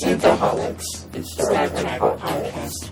Synthaholics. It's the Aarron and I podcast.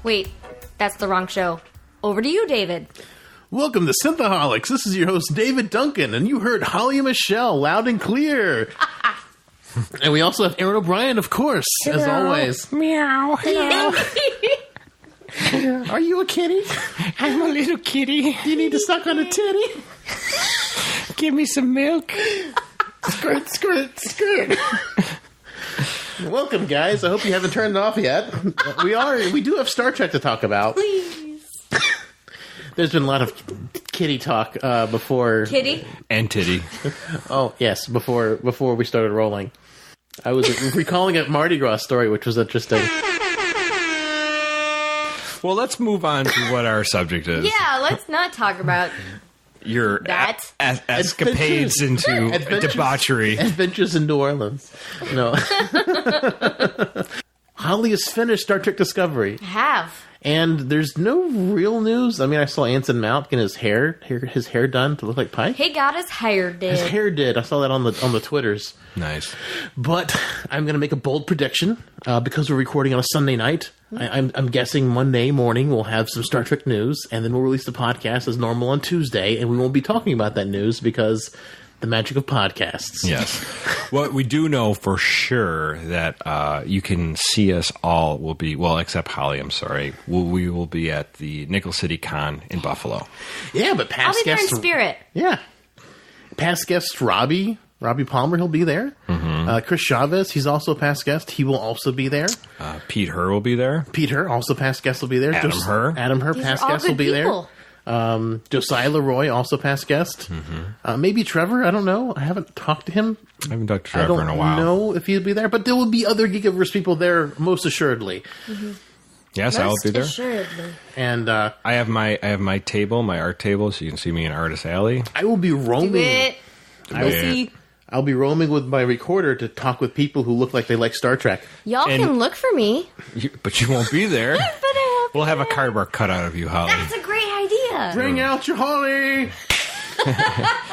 Wait, that's the wrong show. Over to you, David. Welcome to Synthaholics. This is your host, David Duncan, and you heard HollyMichelle loud and clear. And we also have Aarron O'Brien, of course, hello. As always. Meow. Hello. Are you a kitty? I'm a little kitty. You need to suck on a titty? Give me some milk. Skirt, skirt, skirt. Welcome, guys. I hope you haven't turned it off yet. We do have Star Trek to talk about. Please. There's been a lot of kitty talk before. Kitty? And titty. Oh, yes, before we started rolling. I was recalling a Mardi Gras story, which was interesting. Well, let's move on to what our subject is. Yeah, let's not talk about your escapades into debauchery. Adventures in New Orleans. No. Holly has finished Star Trek Discovery. I have. And there's no real news. I mean, I saw Anson Mount getting his hair done to look like Pike. He got his hair did. His hair did. I saw that on the Twitters. Nice. But I'm going to make a bold prediction because we're recording on a Sunday night. I'm guessing Monday morning we'll have some Star Trek news, and then we'll release the podcast as normal on Tuesday, and we won't be talking about that news because the magic of podcasts. Yes. Well, we do know for sure that you can see us all. Will be, well, except Holly, I'm sorry. We will be at the Nickel City Con in Buffalo. Yeah, but past I'll be there guests... in spirit. Yeah. Past guest Robbie Palmer, he'll be there. Mm-hmm. Chris Chavez, he's also a past guest. He will also be there. Pete Herr will be there. Pete Herr, also past guest, will be there. Adam Herr, past guest, will be people. there. Josiah Leroy, also past guest. Mm-hmm. Maybe Trevor, I don't know. I haven't talked to him. I haven't talked to Trevor in a while. I don't know if he'll be there, but there will be other Geekiverse people there, most assuredly. Mm-hmm. Yes, I will be there. Assuredly. And I have my table, my art table, so you can see me in Artist Alley. I will be roaming. Do it. I'll be roaming with my recorder to talk with people who look like they like Star Trek. Y'all can look for me. But you won't be there. But I won't We'll have a cardboard cutout of you, Holly. That's a great idea. Bring out your Holly!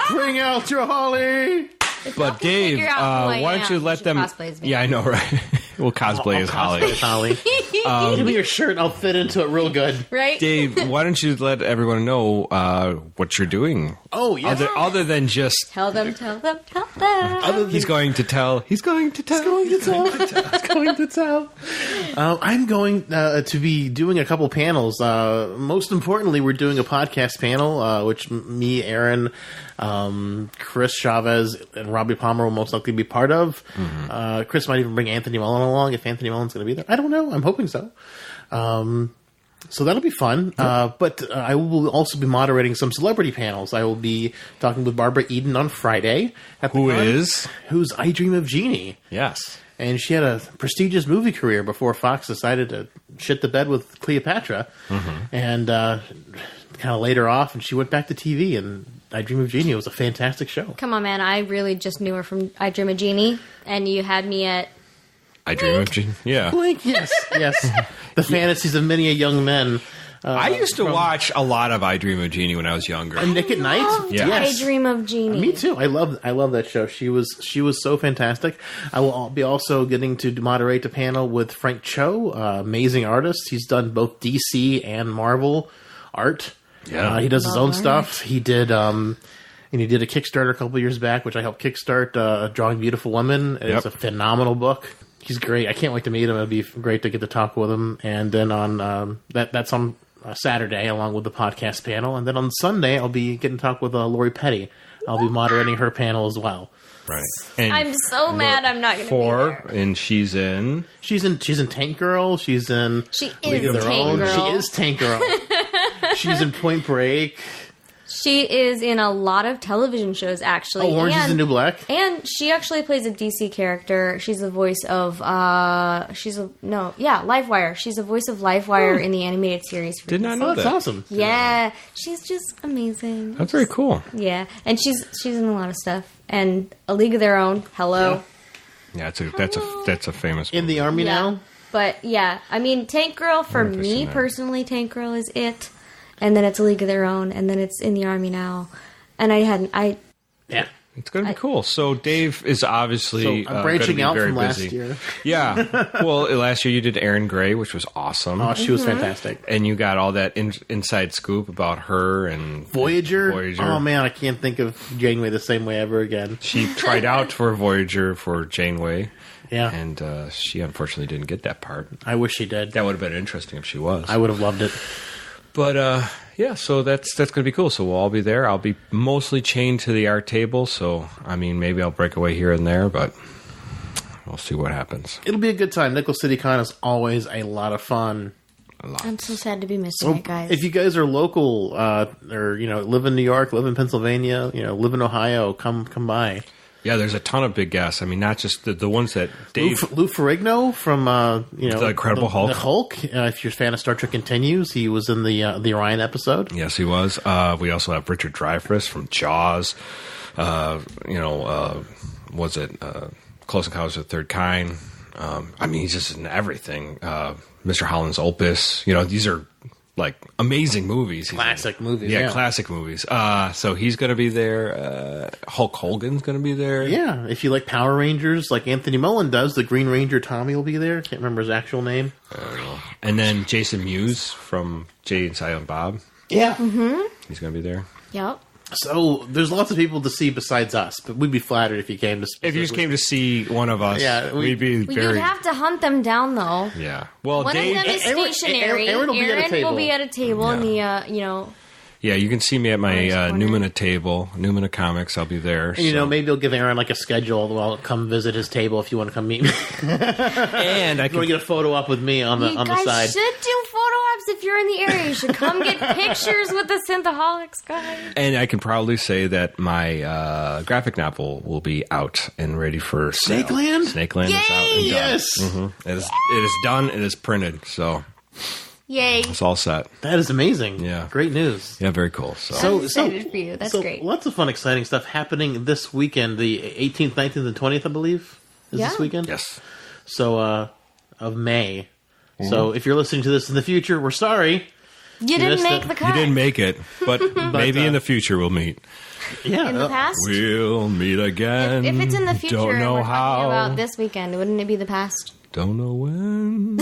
Bring out your Holly! But Dave, why don't you let them... Yeah, I know, right? We'll cosplay as Holly. Give me your shirt, I'll fit into it real good. Right? Dave, why don't you let everyone know what you're doing? Oh, yes. Other than just... Tell them. He's going to tell. I'm going to be doing a couple panels. Most importantly, we're doing a podcast panel, which me, Aaron, Chris Chavez, and Robbie Palmer will most likely be part of. Mm-hmm. Chris might even bring Anthony Mellon along if Anthony Mellon's going to be there. I don't know. I'm hoping so. So that'll be fun. But I will also be moderating some celebrity panels. I will be talking with Barbara Eden on Friday. Who's I Dream of Jeannie. Yes. And she had a prestigious movie career before Fox decided to shit the bed with Cleopatra. Mm-hmm. And kind of laid her off, and she went back to TV, and I Dream of Jeannie was a fantastic show. Come on, man. I really just knew her from I Dream of Jeannie, and you had me at... I Dream of Jeannie. Yeah. Blink, yes. The fantasies of many a young men. I used to watch a lot of I Dream of Jeannie when I was younger. And Nick at Night? Yes. I Dream of Jeannie. Me too. I love that show. She was so fantastic. I will be also getting to moderate the panel with Frank Cho, amazing artist. He's done both DC and Marvel art. Yeah. He does his own stuff. He did and he did a Kickstarter a couple years back, which I helped kickstart, Drawing Beautiful Women. It's a phenomenal book. He's great. I can't wait to meet him. It'll be great to get to talk with him. And then on that's on Saturday, along with the podcast panel. And then on Sunday, I'll be getting to talk with Lori Petty. I'll be moderating her panel as well. Right. And I'm so mad I'm not going to be there. And she's in Tank Girl. She is Tank Girl. She is Tank Girl. She's in Point Break. She is in a lot of television shows, actually. Oh, Orange is the New Black? And she actually plays a DC character. She's the voice of, Livewire. She's the voice of Livewire in the animated series. Did not Oh, know that's that. awesome. Yeah, she's just amazing. That's very cool. Yeah, and she's in a lot of stuff. And A League of Their Own, hello. Yeah, that's a famous In movie. the Army now? But, yeah, I mean, Tank Girl, for me, personally, Tank Girl is it. And then it's A League of Their Own, and then it's In the Army Now. And Yeah. It's going to be cool. So Dave is obviously I'm branching be out very from last busy. year. Yeah. Well, last year you did Erin Gray, which was awesome. Oh, she was fantastic. And you got all that inside scoop about her and Voyager? Oh, man, I can't think of Janeway the same way ever again. She tried out for Voyager for Janeway. Yeah. And she unfortunately didn't get that part. I wish she did. That would have been interesting if she was. I would have loved it. But yeah, so that's going to be cool. So we'll all be there. I'll be mostly chained to the art table. So I mean, maybe I'll break away here and there, but we'll see what happens. It'll be a good time. Nickel City Con is always a lot of fun. I'm so sad to be missing it, guys. If you guys are local, or live in New York, live in Pennsylvania, live in Ohio, come by. Yeah, there's a ton of big guests. I mean, not just the ones that Dave... Lou Ferrigno from, The Incredible Hulk. The Hulk. If you're a fan of Star Trek Continues, he was in the Orion episode. Yes, he was. We also have Richard Dreyfuss from Jaws. Was it Close Encounters of the Third Kind? I mean, he's just in everything. Mr. Holland's Opus. These are like amazing movies. Classic movies. Yeah, classic movies. So he's going to be there. Hulk Hogan's going to be there. Yeah, if you like Power Rangers, like Anthony Mullen does, the Green Ranger Tommy will be there. Can't remember his actual name. And then Jason Mewes from Jay and Silent Bob. Yeah. Mm-hmm. He's going to be there. Yep. So there's lots of people to see besides us, but we'd be flattered if you came to. If you just came to see one of us, Yeah, we'd be very. You'd have to hunt them down, though. Yeah. Well, One Dave. of them is Aaron- stationary. Aaron will be at a table. will be at a table in the, Yeah, you can see me at my Orange corner. Numina table, Numina Comics. I'll be there. And, maybe he'll give Aaron like a schedule. Well, come visit his table if you want to come meet me. and I If you want to can get a photo up with me on the You on the guys side. should do photo ops if you're in the area. You should come get pictures with the Synthaholics, guys. proudly say that my graphic novel will be out and ready for sale. Snakeland? Snakeland is out and done. Yes, It is done. It is printed. So Yay. it's all set. that is amazing. Yeah. Great news. Yeah, very cool. So I'm excited for you. That's great. Lots of fun, exciting stuff happening this weekend. The 18th, 19th, and 20th, I believe, is this Yeah. weekend. yes, So of May. So if you're listening to this in the future, we're sorry. You didn't missed make it. the cut. you didn't make it, but maybe in the future we'll meet. Yeah, in the past? We'll meet again. If it's in the future don't and know we're how. talking about this weekend, wouldn't it be the past? Don't know when.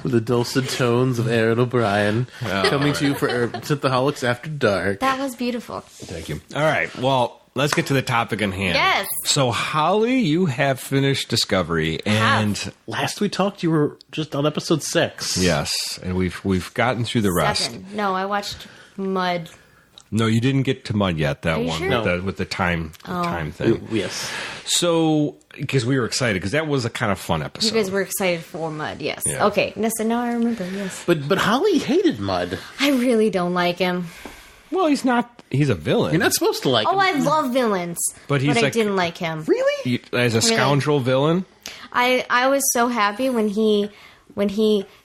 with the dulcet tones of Aaron O'Brien coming to you for Synthaholics After Dark. That was beautiful. Thank you. All right. Well, let's get to the topic in hand. Yes. So, Holly, you have finished Discovery, and Last we talked, you were just on episode 6. yes, and we've gotten through the rest. 7. No, I watched Mud. No, you didn't get to Mud yet. That Are you one sure? with the time thing. Yes. So, because we were excited, because that was a kind of fun episode. You guys were excited for Mud, yes. Yeah. Okay, so now I remember, yes. But Holly hated Mud. I really don't like him. Well, he's not. He's a villain. You're not supposed to like Oh, him. I love villains. But he's I like- didn't like him. Really? As a scoundrel villain. I was so happy when he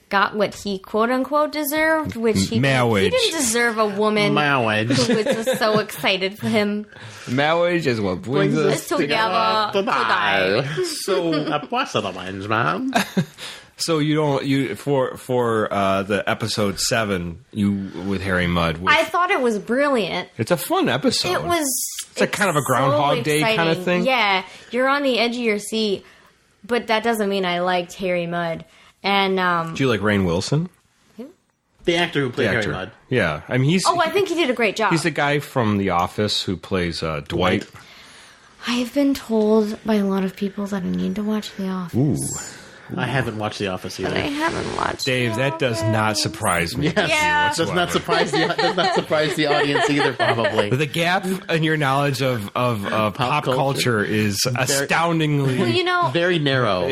got what he quote unquote deserved, which he Marriage. didn't deserve a woman Marriage. who was just so excited for him. Marriage is what brings us. Together to die. So, man. so for the episode 7, you with Harry Mudd. I thought it was brilliant. It's a fun episode. It was. It's like kind of a Groundhog Day kind of thing. Yeah, you're on the edge of your seat, but that doesn't mean I liked Harry Mudd. And Do you like Rainn Wilson? The actor who played The Harry actor. Mudd. Yeah, I mean I think he did a great job. he's the guy from The Office who plays Dwight. I have been told by a lot of people that I need to watch The Office. Ooh, I haven't watched The Office either. I haven't watched Dave, that does not surprise me. Yes. Yeah. Does not surprise the audience either, probably. The gap in your knowledge of pop culture is astoundingly Well, you know, Very narrow.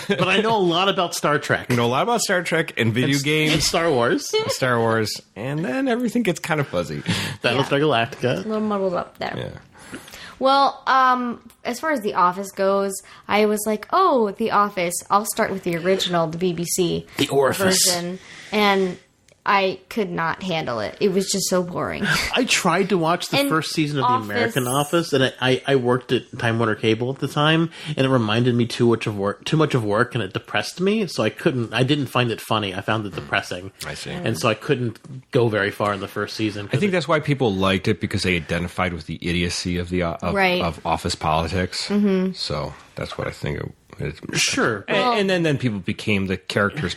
But I know a lot about Star Trek. You know a lot about Star Trek and video And games, Star Wars. Star Wars, and then everything gets kind of fuzzy. Battlestar Galactica. a little muddled up there. Yeah. Well, as far as The Office goes, I was like, oh, The Office. I'll start with the original, the BBC The Orifice. version. And I could not handle it. It was just so boring. I tried to watch the And first season of Office- The American Office, and I worked at Time Warner Cable at the time, and it reminded me too much of work, and it depressed me. So I didn't find it funny. I found it depressing. I see. And so I couldn't go very far in the first season. I think that's why people liked it, because they identified with the idiocy of Right. of office politics. Mm-hmm. So that's what I think it sure. and then people became the characters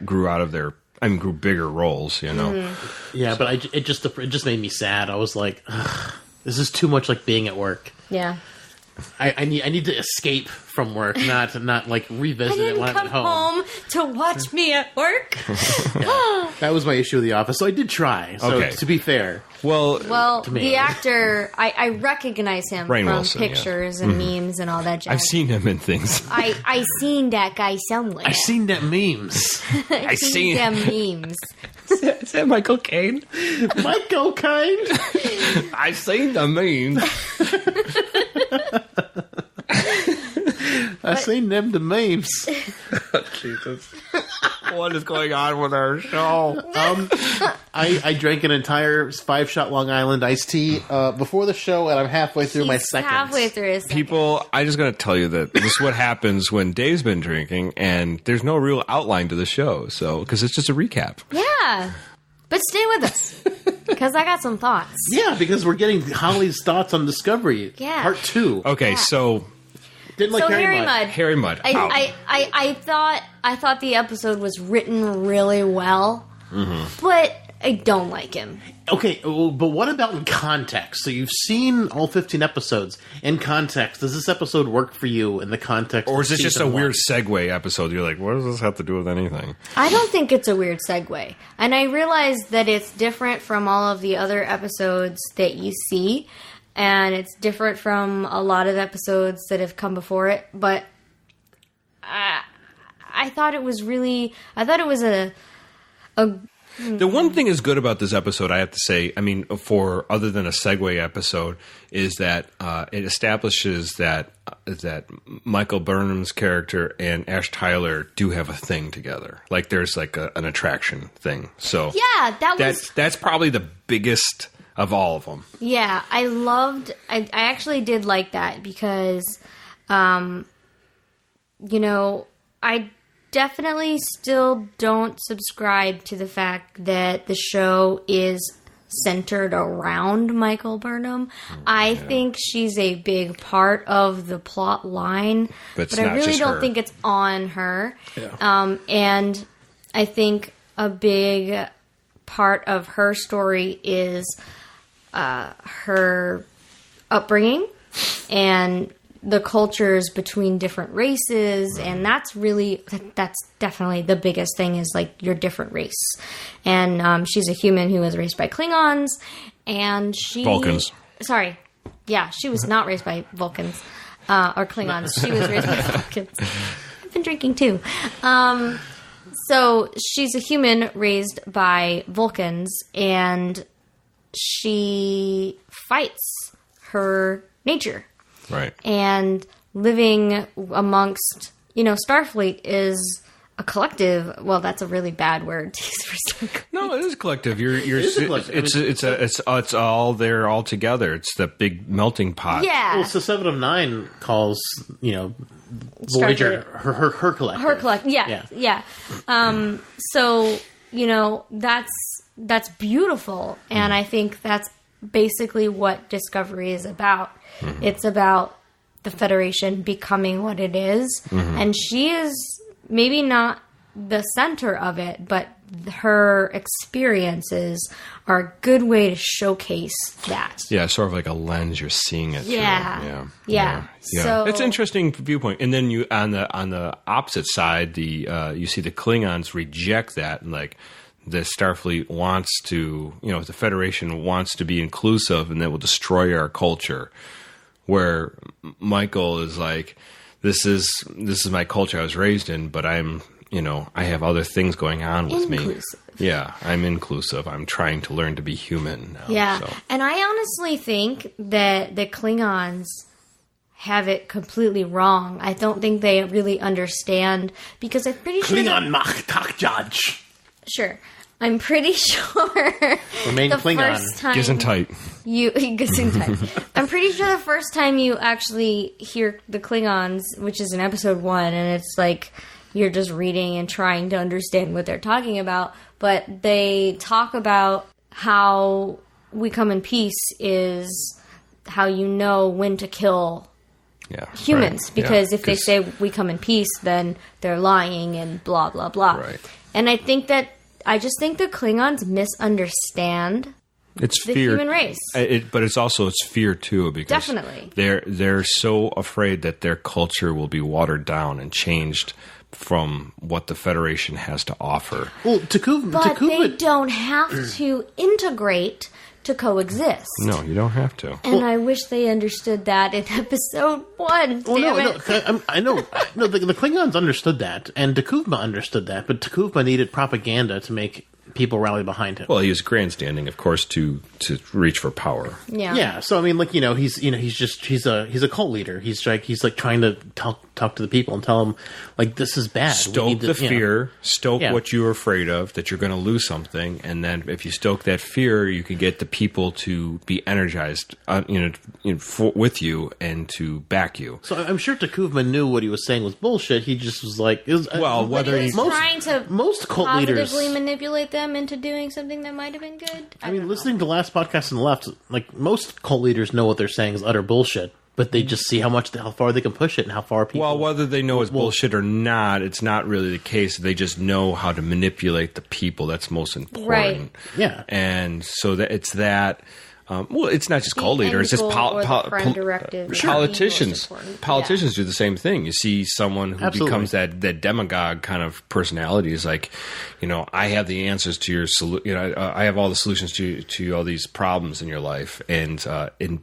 grew out of their grew bigger roles, you know. Mm-hmm. Yeah, but it just made me sad. I was like, ugh, this is too much like being at work. Yeah. I need to escape from work, not like revisit I it didn't when I'm come at home. home to watch me at work. That was my issue with The Office. So I did try. So Okay. to be fair, Well, To me. the actor, I recognize him Rainn from Wilson, yeah. pictures and memes and all that jazz. I've seen him in things. I seen that guy somewhere. I seen that memes. I seen them memes. Is that Michael Caine? Michael Kind. I've seen the memes. I seen them the memes. Jesus. What is going on with our show? I drank an entire 5-shot Long Island iced tea before the show, and I'm halfway through my He's second. halfway through his second. People, I just got to tell you that this is what happens when Dave's been drinking, and there's no real outline to the show. So, because it's just a recap. Yeah. But stay with us. Because I got some thoughts. Yeah, because we're getting Holly's thoughts on Discovery, Yeah. Part 2. Okay, Yeah. so Didn't like So Harry Mudd. Harry Mudd. out. I thought the episode was written really well. Mm-hmm. But I don't like him. Okay, well, but what about in context? So you've seen all 15 episodes. In context, does this episode work for you in the context Or of is this just a season one? weird segue episode? You're like, what does this have to do with anything? I don't think it's a weird segue. And I realize that it's different from all of the other episodes that you see. And it's different from a lot of episodes that have come before it. But I thought it was really... I thought it was a The one thing is good about this episode, I have to say, I mean, for other than a segue episode, is that it establishes that Michael Burnham's character and Ash Tyler do have a thing together. Like there's like an attraction thing. So Yeah, that's probably the biggest of all of them. Yeah, I actually did like that because, I definitely still don't subscribe to the fact that the show is centered around Michael Burnham. I think she's a big part of the plot line, But I really don't think it's on her. Yeah. And I think a big part of her story is her upbringing and the cultures between different races, and that's definitely the biggest thing is like your different race. And she's a human who was raised by Klingons, and Vulcans. Sorry, yeah, she was not raised by Vulcans or Klingons. She was raised by Vulcans. I've been drinking too. So she's a human raised by Vulcans, and she fights her nature. Right. And living amongst, Starfleet is a collective. Well, that's a really bad word to use for something. No, it is a collective. You're is a collective. it's all there all together. It's the big melting pot. Yeah. Well, so 7 of 9 calls, Voyager her collective. Her collective. Yeah. So, that's beautiful. And I think that's basically what Discovery is about. It's about the Federation becoming what it is. And she is maybe not the center of it, but her experiences are a good way to showcase that. Yeah, sort of like a lens you're seeing it through. Yeah. So it's an interesting viewpoint. And then you on the opposite side, you see the Klingons reject that, and like the Starfleet wants to, the Federation wants to be inclusive, and that will destroy our culture. Where Michael is like, this is my culture I was raised in, but I'm, I have other things going on with me. Yeah, I'm inclusive. I'm trying to learn to be human now. Yeah, so. And I honestly think that the Klingons have it completely wrong. I don't think they really understand, because I'm pretty sure... Klingon mach tak judge. Sure. I'm pretty sure Remain the Klingon. first time Gesundheit. I'm pretty sure the first time you actually hear the Klingons, which is in episode 1, and it's like you're just reading and trying to understand what they're talking about, but they talk about how we come in peace is how you know when to kill humans, right. because if they say we come in peace, then they're lying and blah, blah, blah. Right. And I just think the Klingons misunderstand the fear. human race. But it's fear too, because Definitely. they're so afraid that their culture will be watered down and changed from what the Federation has to offer. Well, but they don't have to integrate to coexist. No, you don't have to. And I wish they understood that in episode 1. I know. No, the Klingons understood that, and T'Kuvma understood that, but T'Kuvma needed propaganda to make people rally behind him. Well, he was grandstanding, of course, to reach for power. Yeah. So I mean, like, he's a cult leader. He's trying to talk to the people and tell them, like, this is bad. Stoke the fear, stoke what you're afraid of, that you're going to lose something, and then if you stoke that fear, you can get the people to be energized, with you and to back you. So I'm sure T'Kuvma knew what he was saying was bullshit. He just was like, whether he's trying to most cult positively leaders manipulate them into doing something that might have been good. I mean, listening to the last podcast on the left, like, most cult leaders know what they're saying is utter bullshit, but they just see how far they can push it and how far people... Well, whether they know it's bullshit or not, it's not really the case. They just know how to manipulate the people. That's most important. Right. Yeah. And so that it's that... it's not just cult leaders. It's just politicians. Politicians do the same thing. You see someone who becomes that demagogue kind of personality is like, I have the answers to your I have all the solutions to all these problems in your life, and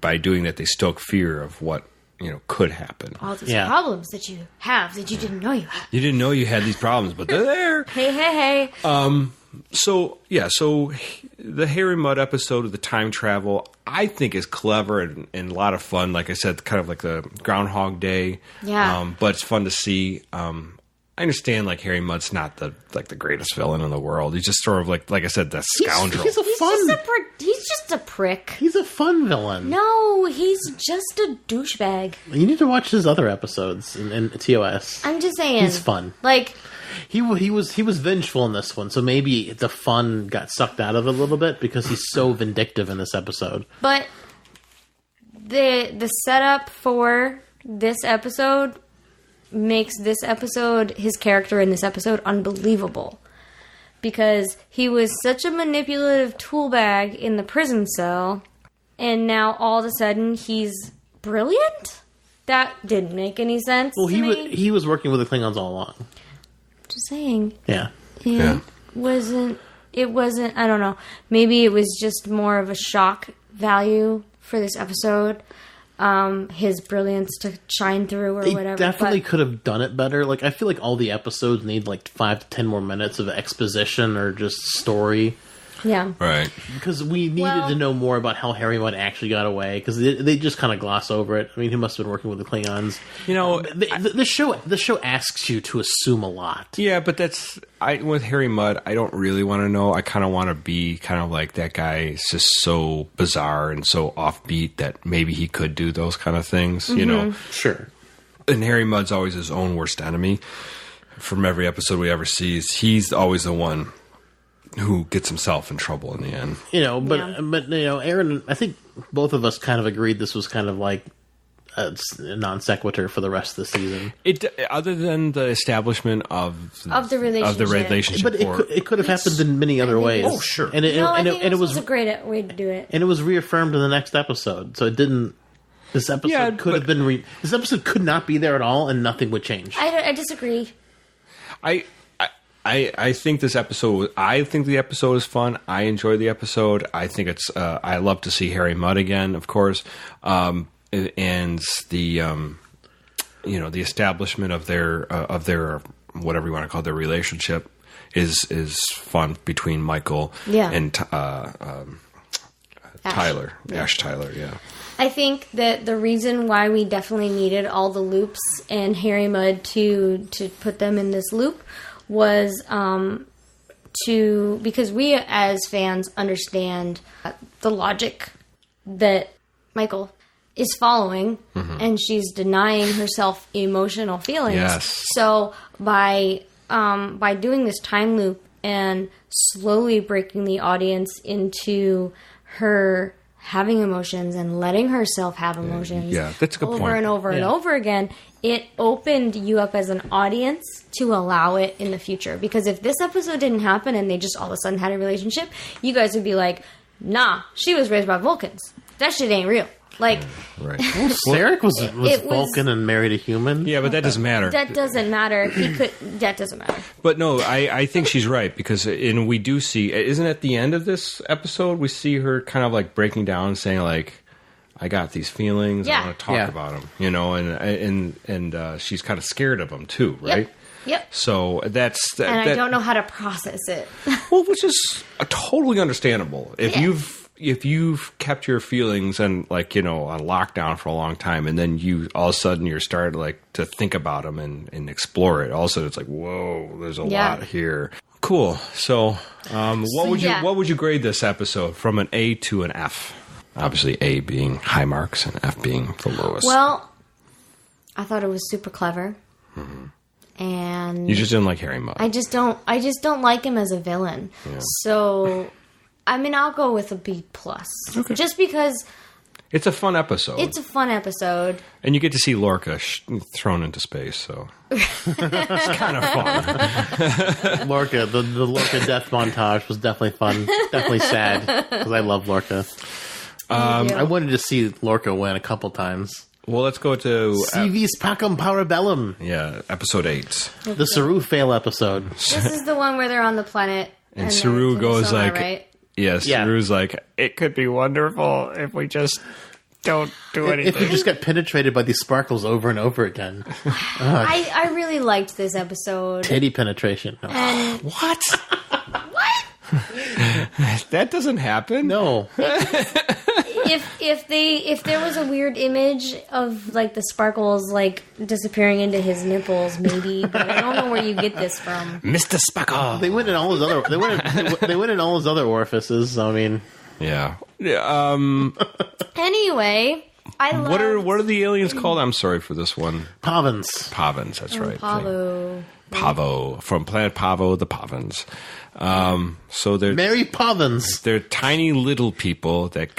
by doing that, they stoke fear of what could happen. All these problems that you have that you didn't know you had. You didn't know you had these problems, but they're there. Hey. So the Harry Mudd episode of the time travel, I think, is clever and a lot of fun. Like I said, kind of like the Groundhog Day. Yeah. But it's fun to see. I understand, like, Harry Mudd's not the greatest villain in the world. He's just sort of like I said, that scoundrel. He's just a prick. He's a fun villain. No, he's just a douchebag. You need to watch his other episodes in TOS. I'm just saying, he's fun. Like, he was vengeful in this one, so maybe the fun got sucked out of it a little bit because he's so vindictive in this episode. But the setup for this episode makes his character in this episode unbelievable, because he was such a manipulative tool bag in the prison cell, and now all of a sudden he's brilliant. That didn't make any sense. Well, he was working with the Klingons all along. Just saying. Yeah. It wasn't. I don't know. Maybe it was just more of a shock value for this episode. His brilliance to shine through, or whatever. Definitely could have done it better. Like, I feel like all the episodes need like 5 to 10 more minutes of exposition or just story. Yeah. Right. Because we needed to know more about how Harry Mudd actually got away, because they just kind of gloss over it. I mean, he must have been working with the Klingons. The show asks you to assume a lot. Yeah, but with Harry Mudd, I don't really want to know. I kind of want to be kind of like, that guy is just so bizarre and so offbeat that maybe he could do those kind of things, Sure. And Harry Mudd's always his own worst enemy. From every episode we ever see, he's always the one who gets himself in trouble in the end. But Aaron, I think both of us kind of agreed this was kind of like a non sequitur for the rest of the season. Other than the establishment of the relationship, But it could have happened in many other ways. Oh, sure. And it was a great way to do it. And it was reaffirmed in the next episode, so it didn't. This episode could have been. This episode could not be there at all, and nothing would change. I disagree. I think this episode. I think the episode is fun. I enjoy the episode. I think it's. I love to see Harry Mudd again, of course, and the the establishment of their whatever you want to call their relationship is fun between Michael and Tyler, Ash Tyler. Yeah. I think that the reason why we definitely needed all the loops and Harry Mudd to put them in this loop was because we as fans understand the logic that Michael is following, and she's denying herself emotional feelings. Yes. So by doing this time loop and slowly breaking the audience into her having emotions and letting herself have emotions that's a good over point. and over and over again, it opened you up as an audience to allow it in the future. Because if this episode didn't happen and they just all of a sudden had a relationship, you guys would be like, nah, she was raised by Vulcans. That shit ain't real. Like, right. Well, Sarek was Vulcan and married a human. Yeah, but that doesn't matter. That doesn't matter. That doesn't matter. But no, I think she's right because we do see. Isn't at the end of this episode we see her kind of like breaking down and saying like, "I got these feelings. I want to talk about them," and she's kind of scared of them too, right? Yep. So that's and I don't know how to process it. Well, which is totally understandable if you've kept your feelings and on lockdown for a long time, and then you all of a sudden you're starting to think about them and explore it. All of a sudden it's like, whoa, there's a lot here. Cool. So, what would you grade this episode from an A to an F? Obviously, A being high marks and F being the lowest. Well, I thought it was super clever, and you just didn't like Harry Mudd. I just don't like him as a villain. Yeah. So. I mean, I'll go with a B+. Okay. Just because... It's a fun episode. And you get to see Lorca thrown into space, so... it's kind of fun. Lorca, the Lorca death montage was definitely fun. Definitely sad, because I love Lorca. I wanted to see Lorca win a couple times. Well, let's go to... CV's Pacum Parabellum. Yeah, episode 8. The Saru fail episode. This is the one where they're on the planet. And Saru goes sonar, like... Right? Yes, Saru's like, it could be wonderful if we just don't do anything. If we just got penetrated by these sparkles over and over again. I really liked this episode. Titty penetration. No. And what? What? That doesn't happen. No. If there was a weird image of the sparkles disappearing into his nipples, maybe, but I don't know where you get this from. Mr. Sparkle. They went in all his other. They went in all his other orifices. I mean, yeah. Anyway, I love. What are the aliens called? I'm sorry for this one. Pavans. That's right. Pavo. From Planet Pavo, the Pavans. So they're Mary Pavans. They're tiny little people that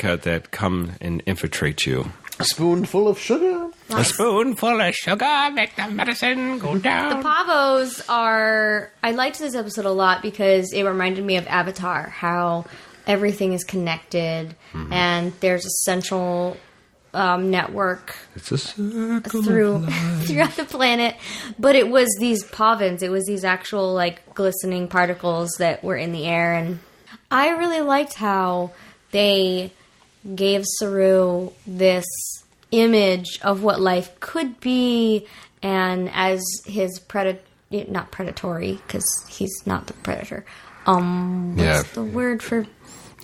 come and infiltrate you. A spoonful of sugar. Nice. A spoonful of sugar make the medicine go down. The Pavos are... I liked this episode a lot because it reminded me of Avatar, how everything is connected and there's a central network throughout the planet. But it was these Pavans. It was these actual glistening particles that were in the air. And I really liked how they gave Saru this image of what life could be, and as his not predatory, because he's not the predator. What's the word for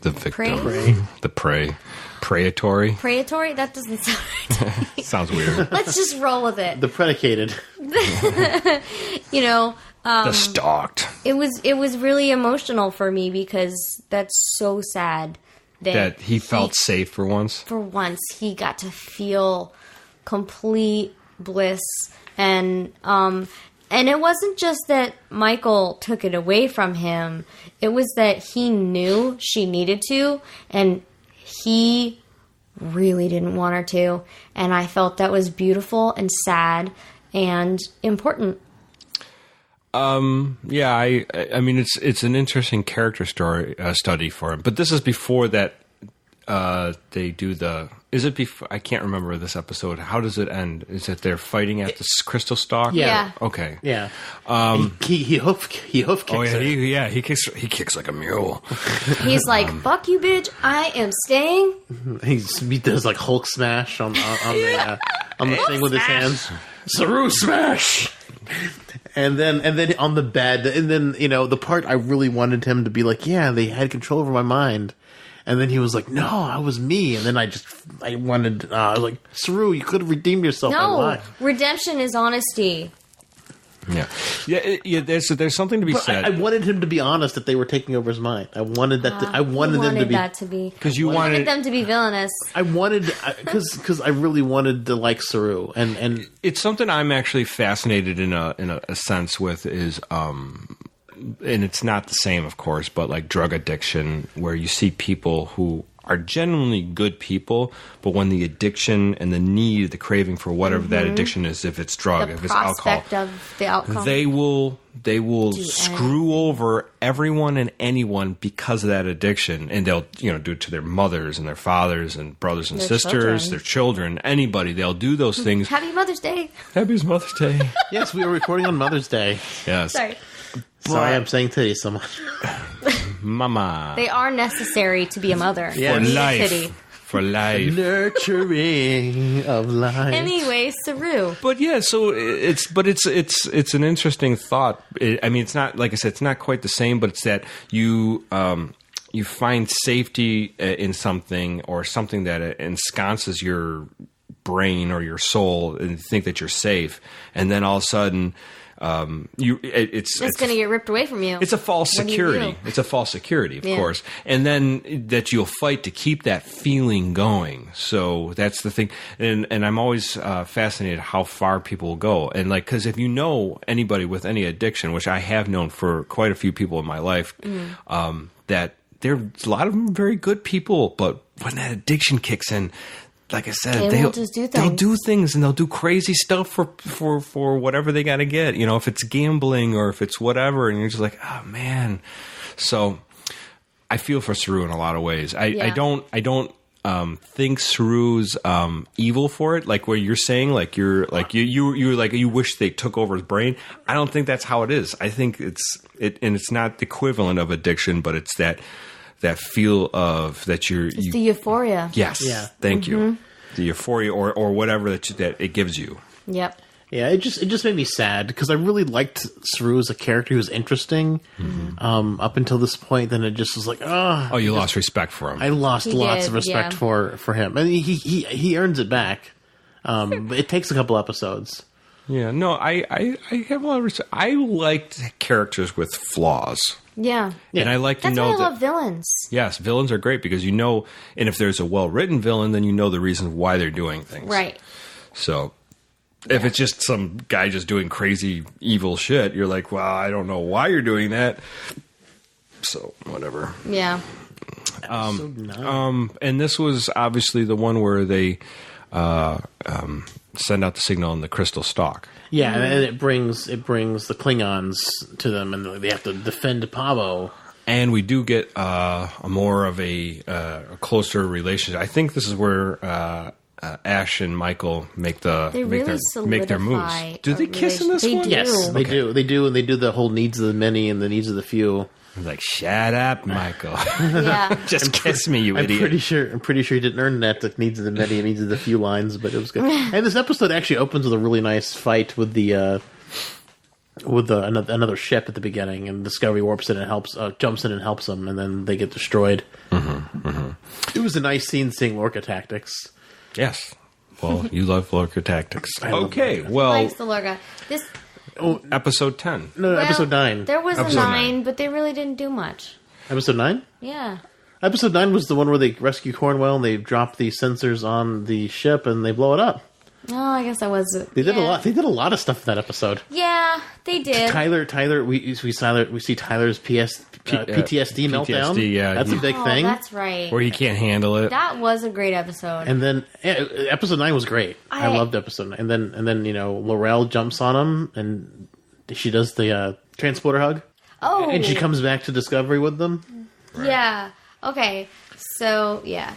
the victim? Prey? The prey. Preyatory? Preyatory? That doesn't sound right. Sounds weird. Let's just roll with it. The predicated. The stalked. It was really emotional for me because that's so sad. That he felt safe for once. For once, he got to feel complete bliss, and it wasn't just that Michael took it away from him. It was that he knew she needed to, and he really didn't want her to. And I felt that was beautiful and sad and important. Yeah, I mean, it's an interesting character story study for him. But this is before that they do the... Is it before? I can't remember this episode. How does it end? Is it they're fighting at the crystal stalk? Yeah. Okay. Yeah. He hoof kicks Oh yeah, it. he kicks like a mule. He's like, fuck you, bitch. I am staying. He does like Hulk smash on the thing with his hands. Saru smash. And then on the bed, and then the part I really wanted him to be like, yeah, they had control over my mind. And then he was like, no, I was me. And then I was like, Saru, you could have redeemed yourself. No, redemption is honesty. Yeah. There's something to be said. I wanted him to be honest that they were taking over his mind. I wanted that. I wanted them to be because you wanted them to be villainous. I wanted because I really wanted to like Saru, and it's something I'm actually fascinated in a sense with is and it's not the same, of course, but like drug addiction, where you see people who are genuinely good people, but when the addiction and the need, the craving for whatever that addiction is, if it's drug, if it's alcohol, of the outcome, they will screw over everyone and anyone because of that addiction, and they'll do it to their mothers and their fathers and brothers and sisters, their children, anybody. They'll do those things. Happy Mother's Day. Happy Mother's Day. Yes, we were recording on Mother's Day. Yes. Sorry, I'm saying titties so much. Mama. They are necessary to be a mother. Yeah. For life. Titty. For life. Nurturing of life. Anyway, Saru. But yeah, so it's an interesting thought. I mean, it's not, like I said, it's not quite the same, but it's that you find safety in something, or something that ensconces your brain or your soul, and you think that you're safe, and then all of a sudden it's going to get ripped away from you. It's a false security. It's a false security, of course. And then that you'll fight to keep that feeling going. So that's the thing. And I'm always fascinated how far people will go. And like, because if you know anybody with any addiction, which I have known for quite a few people in my life, that there's a lot of them very good people, but when that addiction kicks in, like I said, they'll do things, and they'll do crazy stuff for whatever they got to get. If it's gambling or if it's whatever, and you're just like, oh man. So I feel for Saru in a lot of ways. I don't think Saru's evil for it. Like where you're saying, like you're like you wish they took over his brain. I don't think that's how it is. I think and it's not the equivalent of addiction, but it's that feel of that it's the euphoria. Yes. Yeah. Thank you. The euphoria or whatever that it gives you. Yep. Yeah, it just made me sad because I really liked Saru as a character. He was interesting up until this point. Then it just was like, you lost respect for him. I lost lots of respect for him, and he earns it back. But it takes a couple episodes. Yeah, no, I have a lot of respect. I liked characters with flaws. Yeah. And I like to That's know why I love villains. Yes, villains are great because and if there's a well-written villain, then you know the reasons why they're doing things. Right. So if it's just some guy just doing crazy evil shit, you're like, well, I don't know why you're doing that. So whatever. Yeah. And this was obviously the one where they send out the signal in the crystal stalk. Yeah, and it brings the Klingons to them, and they have to defend Pavo. And we do get more of a closer relationship. I think this is where Ash and Michael make their moves. Do they kiss in this one? Yes, they do. They do, and they do the whole needs of the many and the needs of the few. Like, shut up, Michael. Yeah. Just kiss me, you idiot. I'm pretty sure he didn't earn that, the needs of the many and needs of the few lines, but it was good. And this episode actually opens with a really nice fight with another ship at the beginning, and Discovery warps in and jumps in and helps them, and then they get destroyed. It was a nice scene seeing Lorca tactics. Yes. Well, you love Lorca tactics. Okay, well... Likes the Lorca. Episode 10. No, episode 9. There was a 9, but they really didn't do much. Episode 9? Yeah. Episode 9 was the one where they rescue Cornwell and they drop the sensors on the ship and they blow it up. Oh, I guess I was. They did a lot. They did a lot of stuff in that episode. Yeah, they did. Tyler. We see Tyler's PTSD meltdown. Yeah, that's a big thing. That's right. Where he can't handle it. That was a great episode. And then episode 9 was great. I loved episode 9. And then Laurel jumps on him and she does the transporter hug. Oh, and she comes back to Discovery with them. Right. Yeah. Okay. So yeah.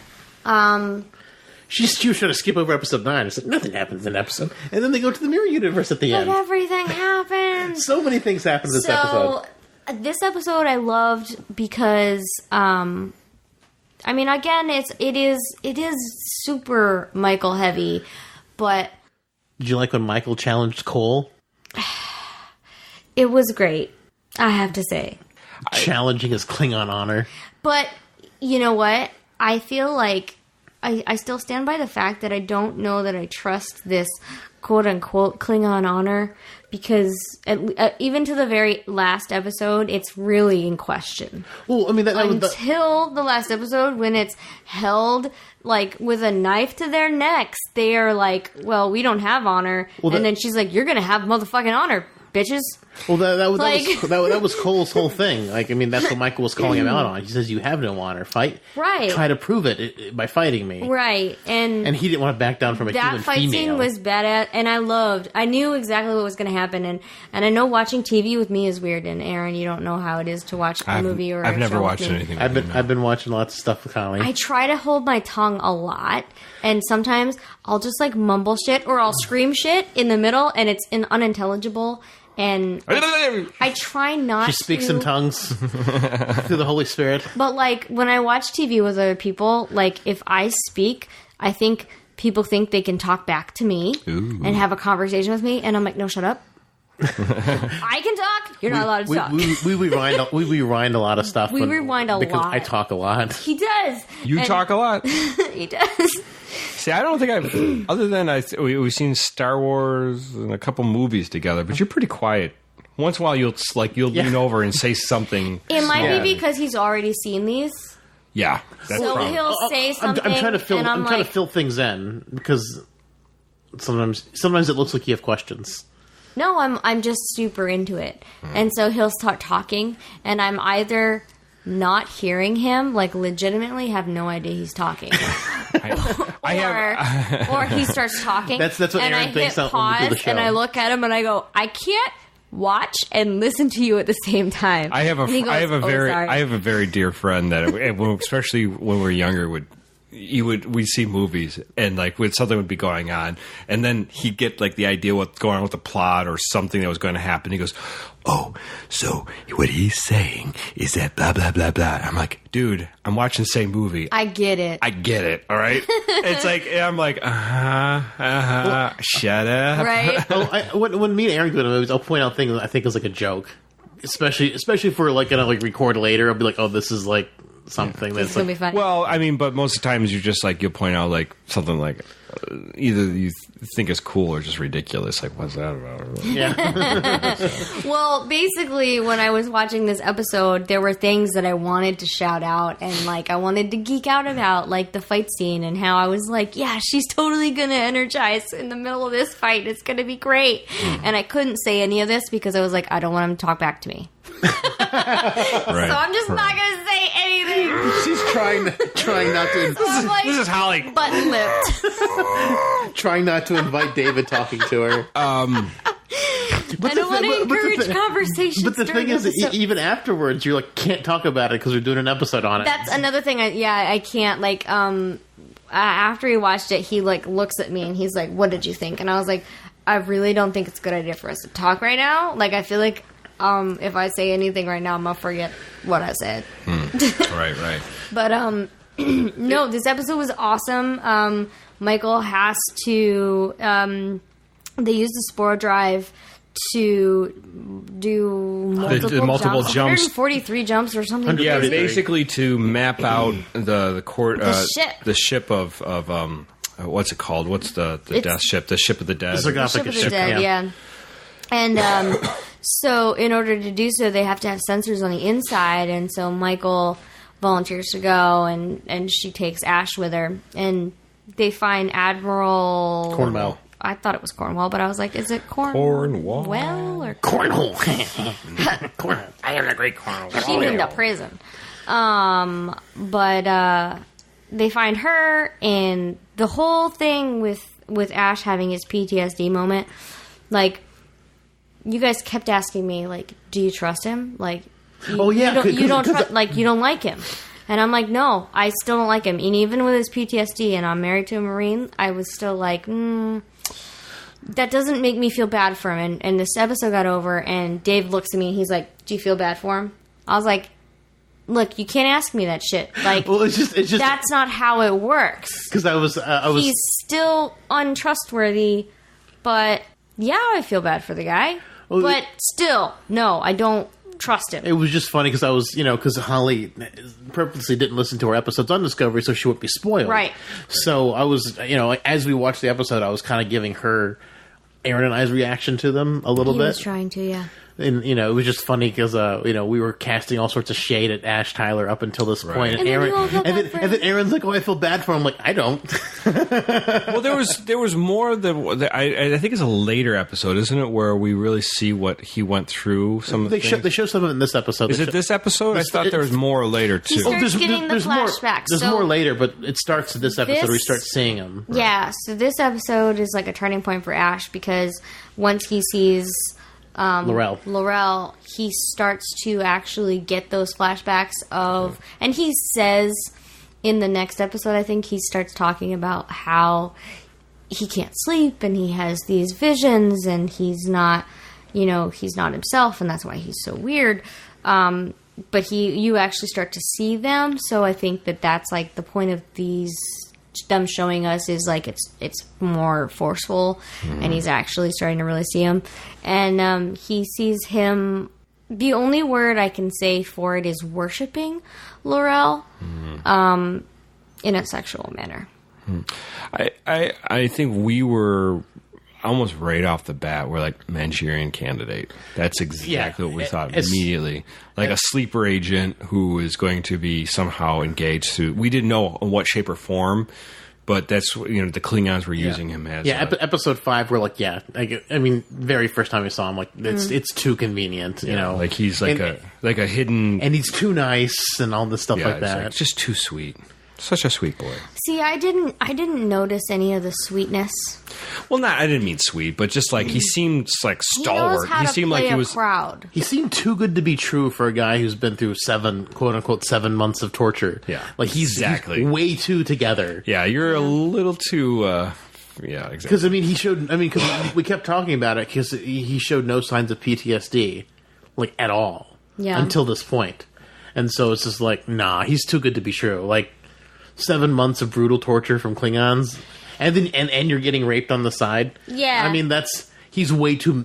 She was trying to skip over episode 9. It's like nothing happens in episode, and then they go to the mirror universe at the end. But everything happens. So many things happen in this episode. This episode I loved because, I mean, again, it is super Michael heavy, but did you like when Michael challenged Cole? It was great, I have to say. Challenging his Klingon honor. But you know what? I feel like I still stand by the fact that I don't know that I trust this quote-unquote Klingon honor, because even to the very last episode, it's really in question. Well, I mean, until the last episode, when it's held like with a knife to their necks, they are like, well, we don't have honor. Well, and then she's like, you're going to have motherfucking honor, bitches. Well, that was Cole's whole thing. Like, I mean, that's what Michael was calling him out on. He says, "You have no honor. Fight, right? Try to prove it by fighting me, right?" And he didn't want to back down from a human female. That fight scene was badass, and I knew exactly what was going to happen. And I know watching TV with me is weird. And Aaron, you don't know how it is to watch a movie or. I've a never show watched with me. anything. I've been watching lots of stuff with Holly. I try to hold my tongue a lot, and sometimes I'll just like mumble shit or I'll scream shit in the middle, and it's unintelligible. And I try not to... She speaks in tongues through the Holy Spirit. But, like, when I watch TV with other people, like, if I speak, I think people think they can talk back to me and have a conversation with me. And I'm like, no, shut up. I can talk. You're not allowed to talk. We rewind a lot of stuff. We rewind a because lot. I talk a lot. He does. You talk a lot. He does. See, I don't think I've, other than we've seen Star Wars and a couple movies together, but you're pretty quiet. Once in a while, you'll lean over and say something. It might be because he's already seen these. Yeah, that's so probably. He'll say something. I'm trying to fill. I'm trying to fill things in because sometimes it looks like you have questions. No, I'm just super into it, and so he'll start talking, and I'm either not hearing him, like legitimately have no idea he's talking. Or he starts talking. That's what and Aaron thinks I hit pause and I look at him and I go, I can't watch and listen to you at the same time. I have a very dear friend that, especially when we were younger, we'd see movies and like something would be going on, and then he'd get like the idea what's going on with the plot or something that was going to happen. He goes, "Oh, so what he's saying is that blah blah blah blah." I'm like, dude, I'm watching the same movie. I get it. All right. It's like I'm like, shut up. Right. When me and Aaron go to movies, I'll point out things I think is like a joke, especially if we're like gonna like record later. I'll be like, oh, this is like something that's gonna be fun. Well, I mean, but most of the times you're just like, you'll point out like something like either you think is cool or just ridiculous. Like, what's that about? Yeah. Well, basically, when I was watching this episode, there were things that I wanted to shout out and like I wanted to geek out about, like the fight scene and how I was like, yeah, she's totally gonna energize in the middle of this fight. It's gonna be great. And I couldn't say any of this because I was like, I don't want him to talk back to me. Right. So I'm just not gonna say anything. She's trying not to. This is Holly. Button lipped. Trying not to invite David talking to her. I don't want to encourage conversation. But the thing is, even afterwards, you're like, can't talk about it because we're doing an episode on it. That's another thing. I can't. Like, after he watched it, he like looks at me and he's like, "What did you think?" And I was like, "I really don't think it's a good idea for us to talk right now. Like, I feel like if I say anything right now, I'm gonna forget what I said." Right. But no, this episode was awesome. Michael has to. They use the spore drive to do multiple jumps. 143 jumps or something. Yeah, basically to map out the ship of what's it called? What's the death ship? The ship of the dead. The ship of the dead. Yeah. And so in order to do so, they have to have sensors on the inside, and so Michael volunteers to go, and she takes Ash with her, and they find Admiral Cornwell. I thought it was Cornwall, but I was like, is it Cornwall. Well or Cornhole. Cornhole. I am a great cornhole. she been to prison? But they find her, and the whole thing with Ash having his PTSD moment, like, you guys kept asking me, like, do you trust him? Like, you don't like him. And I'm like, no, I still don't like him. And even with his PTSD, and I'm married to a Marine, I was still like, that doesn't make me feel bad for him. And this episode got over, and Dave looks at me, and he's like, do you feel bad for him? I was like, look, you can't ask me that shit. Like, well, it's just that's not how it works. Because I was he's still untrustworthy, but yeah, I feel bad for the guy. Well, but still, no, I don't trust him. It was just funny because I was, because Holly purposely didn't listen to our episodes on Discovery so she wouldn't be spoiled. Right. So I was, as we watched the episode, I was kind of giving her Aarron and I's reaction to them a little bit. He was trying to, yeah. And, it was just funny because, we were casting all sorts of shade at Ash Tyler up until this point. And then Aaron's like, oh, I feel bad for him. I'm like, I don't. Well, there was more I think it's a later episode, isn't it, where we really see what he went through? They show some of it in this episode. Is it this episode? I thought there was more later, too. He starts getting the flashbacks. There's more later, but it starts this episode. We start seeing him. Right. Yeah, so this episode is like a turning point for Ash because once he sees... Laurel, he starts to actually get those flashbacks of, and he says in the next episode, I think he starts talking about how he can't sleep and he has these visions and he's not himself and that's why he's so weird. But you actually start to see them, so I think that's like the point of them showing us is like it's more forceful, and he's actually starting to really see him, and he sees him. The only word I can say for it is worshiping Laurel, in a sexual manner. I think we were almost right off the bat. We're like Manchurian Candidate. That's exactly what we thought immediately. Like a sleeper agent who is going to be somehow engaged to. We didn't know in what shape or form, but that's the Klingons were using him as. Yeah, episode 5. We're like, very first time we saw him, like it's too convenient. Like he's like a hidden, and he's too nice and all this stuff like that. It's just too sweet. Such a sweet boy. See, I didn't notice any of the sweetness. Well, I didn't mean sweet, but just like he seemed like stalwart. He seemed like he was crowd. He seemed too good to be true for a guy who's been through 7 months of torture. Yeah, like he's way too together. Yeah, you're a little too. Yeah, exactly. Because he showed. Because we kept talking about it because he showed no signs of PTSD, like at all. Yeah. Until this point, and so it's just like, nah, he's too good to be true. Like. 7 months of brutal torture from Klingons, and then and you're getting raped on the side. Yeah, he's way too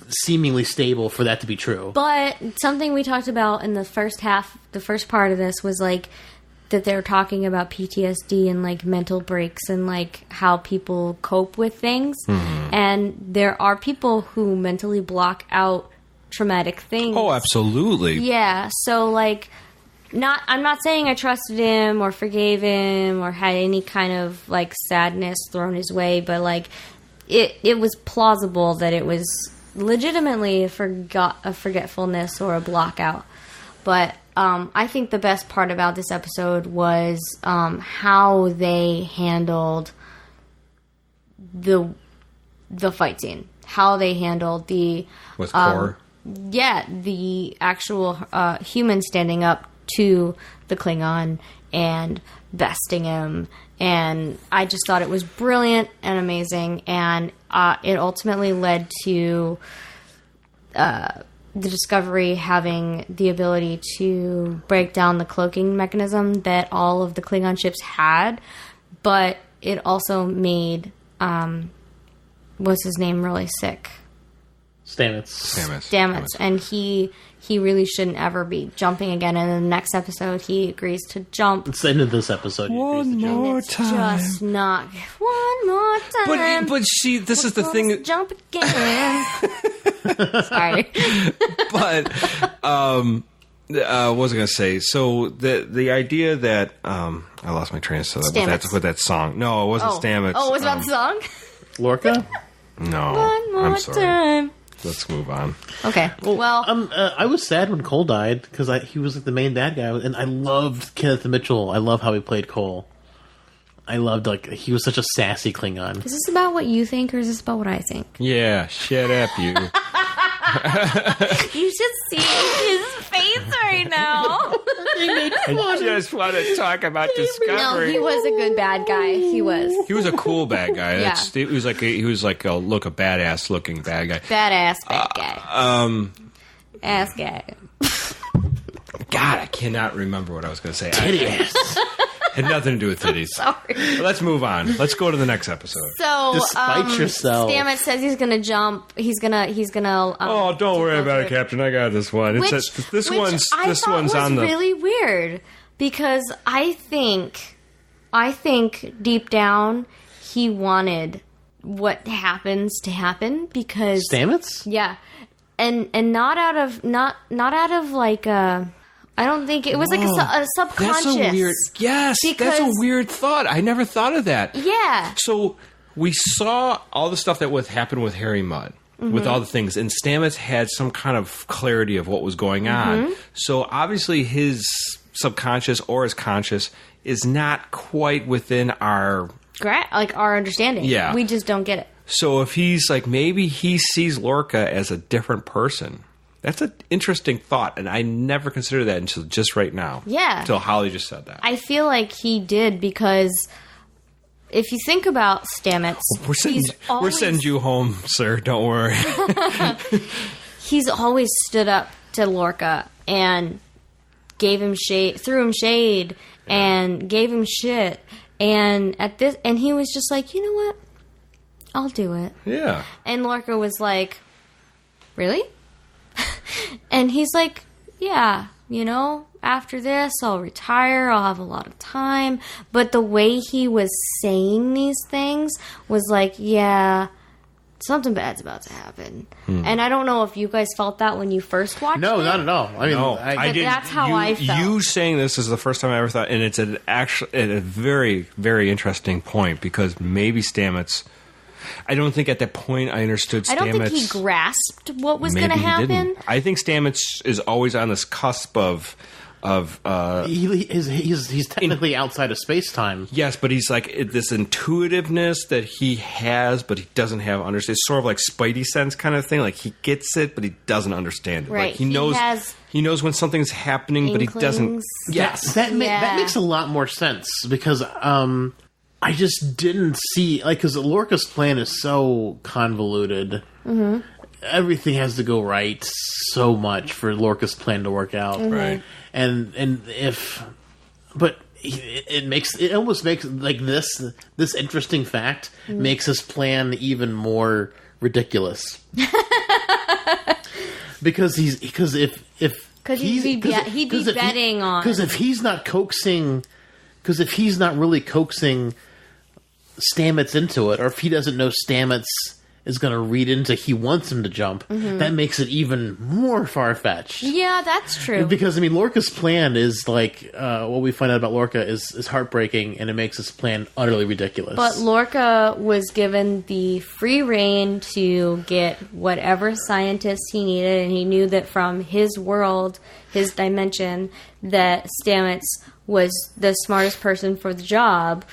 seemingly stable for that to be true. But something we talked about in the first part of this was like that they're talking about PTSD and like mental breaks and like how people cope with things, and there are people who mentally block out traumatic things. Oh, absolutely. Yeah, so like. I'm not saying I trusted him or forgave him or had any kind of like sadness thrown his way, but like it was plausible that it was legitimately a forgetfulness or a blockout. But I think the best part about this episode was how they handled the fight scene, how they handled the with Core. Yeah, the actual human standing up to the Klingon and besting him, and I just thought it was brilliant and amazing, and it ultimately led to the Discovery having the ability to break down the cloaking mechanism that all of the Klingon ships had, but it also made what's his name really sick. Stamets. And he really shouldn't ever be jumping again. And in the next episode, he agrees to jump. It's the end of this episode. One more time. Just not one more time. But see, this is the thing. Jump again. Sorry. But what was I going to say? So the idea that I lost my train of thought with that song. No, it wasn't Stamets. Oh, it was about the song. Lorca? No, One more I'm sorry. time. Let's move on. Okay. Well, I was sad when Cole died because he was like the main bad guy, and I loved Kenneth Mitchell. I love how he played Cole. I loved he was such a sassy Klingon. is this about what you think, or is this about what I think? Yeah, shut up, you. You should see his face right now. I just want to talk about No, Discovery. he was a good bad guy. He was He was a cool bad guy. Yeah. He was like a badass looking bad guy. badass bad guy. Ass guy. God, I cannot remember what I was going to say. Hideous. Had nothing to do with titties. Sorry. But let's move on. Let's go to the next episode. So, Despite yourself. Stamets says he's gonna jump. He's gonna. Oh, don't worry about it, Captain. I got this one. Which This one's was on the. really weird because I think deep down he wanted what happens to happen because Stamets? yeah, and not out of like a. I don't think it was like a subconscious. That's a weird. Yes, that's a Because- weird thought. I never thought of that. Yeah. So we saw all the stuff that would happen with Harry Mudd, with all the things, and Stamets had some kind of clarity of what was going on. So obviously his subconscious or his conscious is not quite within our. Like our understanding. Yeah. We just don't get it. So if he's like, maybe he sees Lorca as a different person. That's an interesting thought, and I never considered that until just right now. Yeah. Until Holly just said that. I feel like he did because if you think about Stamets, We're sending you home, sir. Don't worry. he's always stood up to Lorca and gave him shade, threw him shade, and gave him shit. And he was just like, you know what? I'll do it. Yeah. And Lorca was like, really? And he's like, yeah, after this, I'll retire. I'll have a lot of time. But the way he was saying these things was like, yeah, something bad's about to happen. And I don't know if you guys felt that when you first watched it. No, not at all. I mean, No, I didn't. that's how I felt. You saying this is the first time I ever thought, and it's a very, very interesting point because maybe Stamets. I don't think at that point I understood Stamets. I don't think he grasped what was going to happen. Didn't. I think Stamets is always on this cusp of he's technically outside of space time. yes, but he's like this intuitiveness that he has, but he doesn't have understand. It's sort of like Spidey sense kind of thing. Like he gets it, but he doesn't understand it. Right. Like he knows when something's happening, but he doesn't. Inklings. Yes. That makes a lot more sense because I just didn't see because Lorca's plan is so convoluted. Mm-hmm. Everything has to go right so much for Lorca's plan to work out. Mm-hmm. Right. And it almost makes like this interesting fact makes his plan even more ridiculous. because he'd be betting on because if he's not really coaxing Stamets into it, or if he doesn't know Stamets is going to read into he wants him to jump, that makes it even more far-fetched. Yeah, that's true. Because, I mean, Lorca's plan is like, what we find out about Lorca is heartbreaking, and it makes his plan utterly ridiculous. But Lorca was given the free reign to get whatever scientists he needed, and he knew that from his world, his dimension, that Stamets was the smartest person for the job.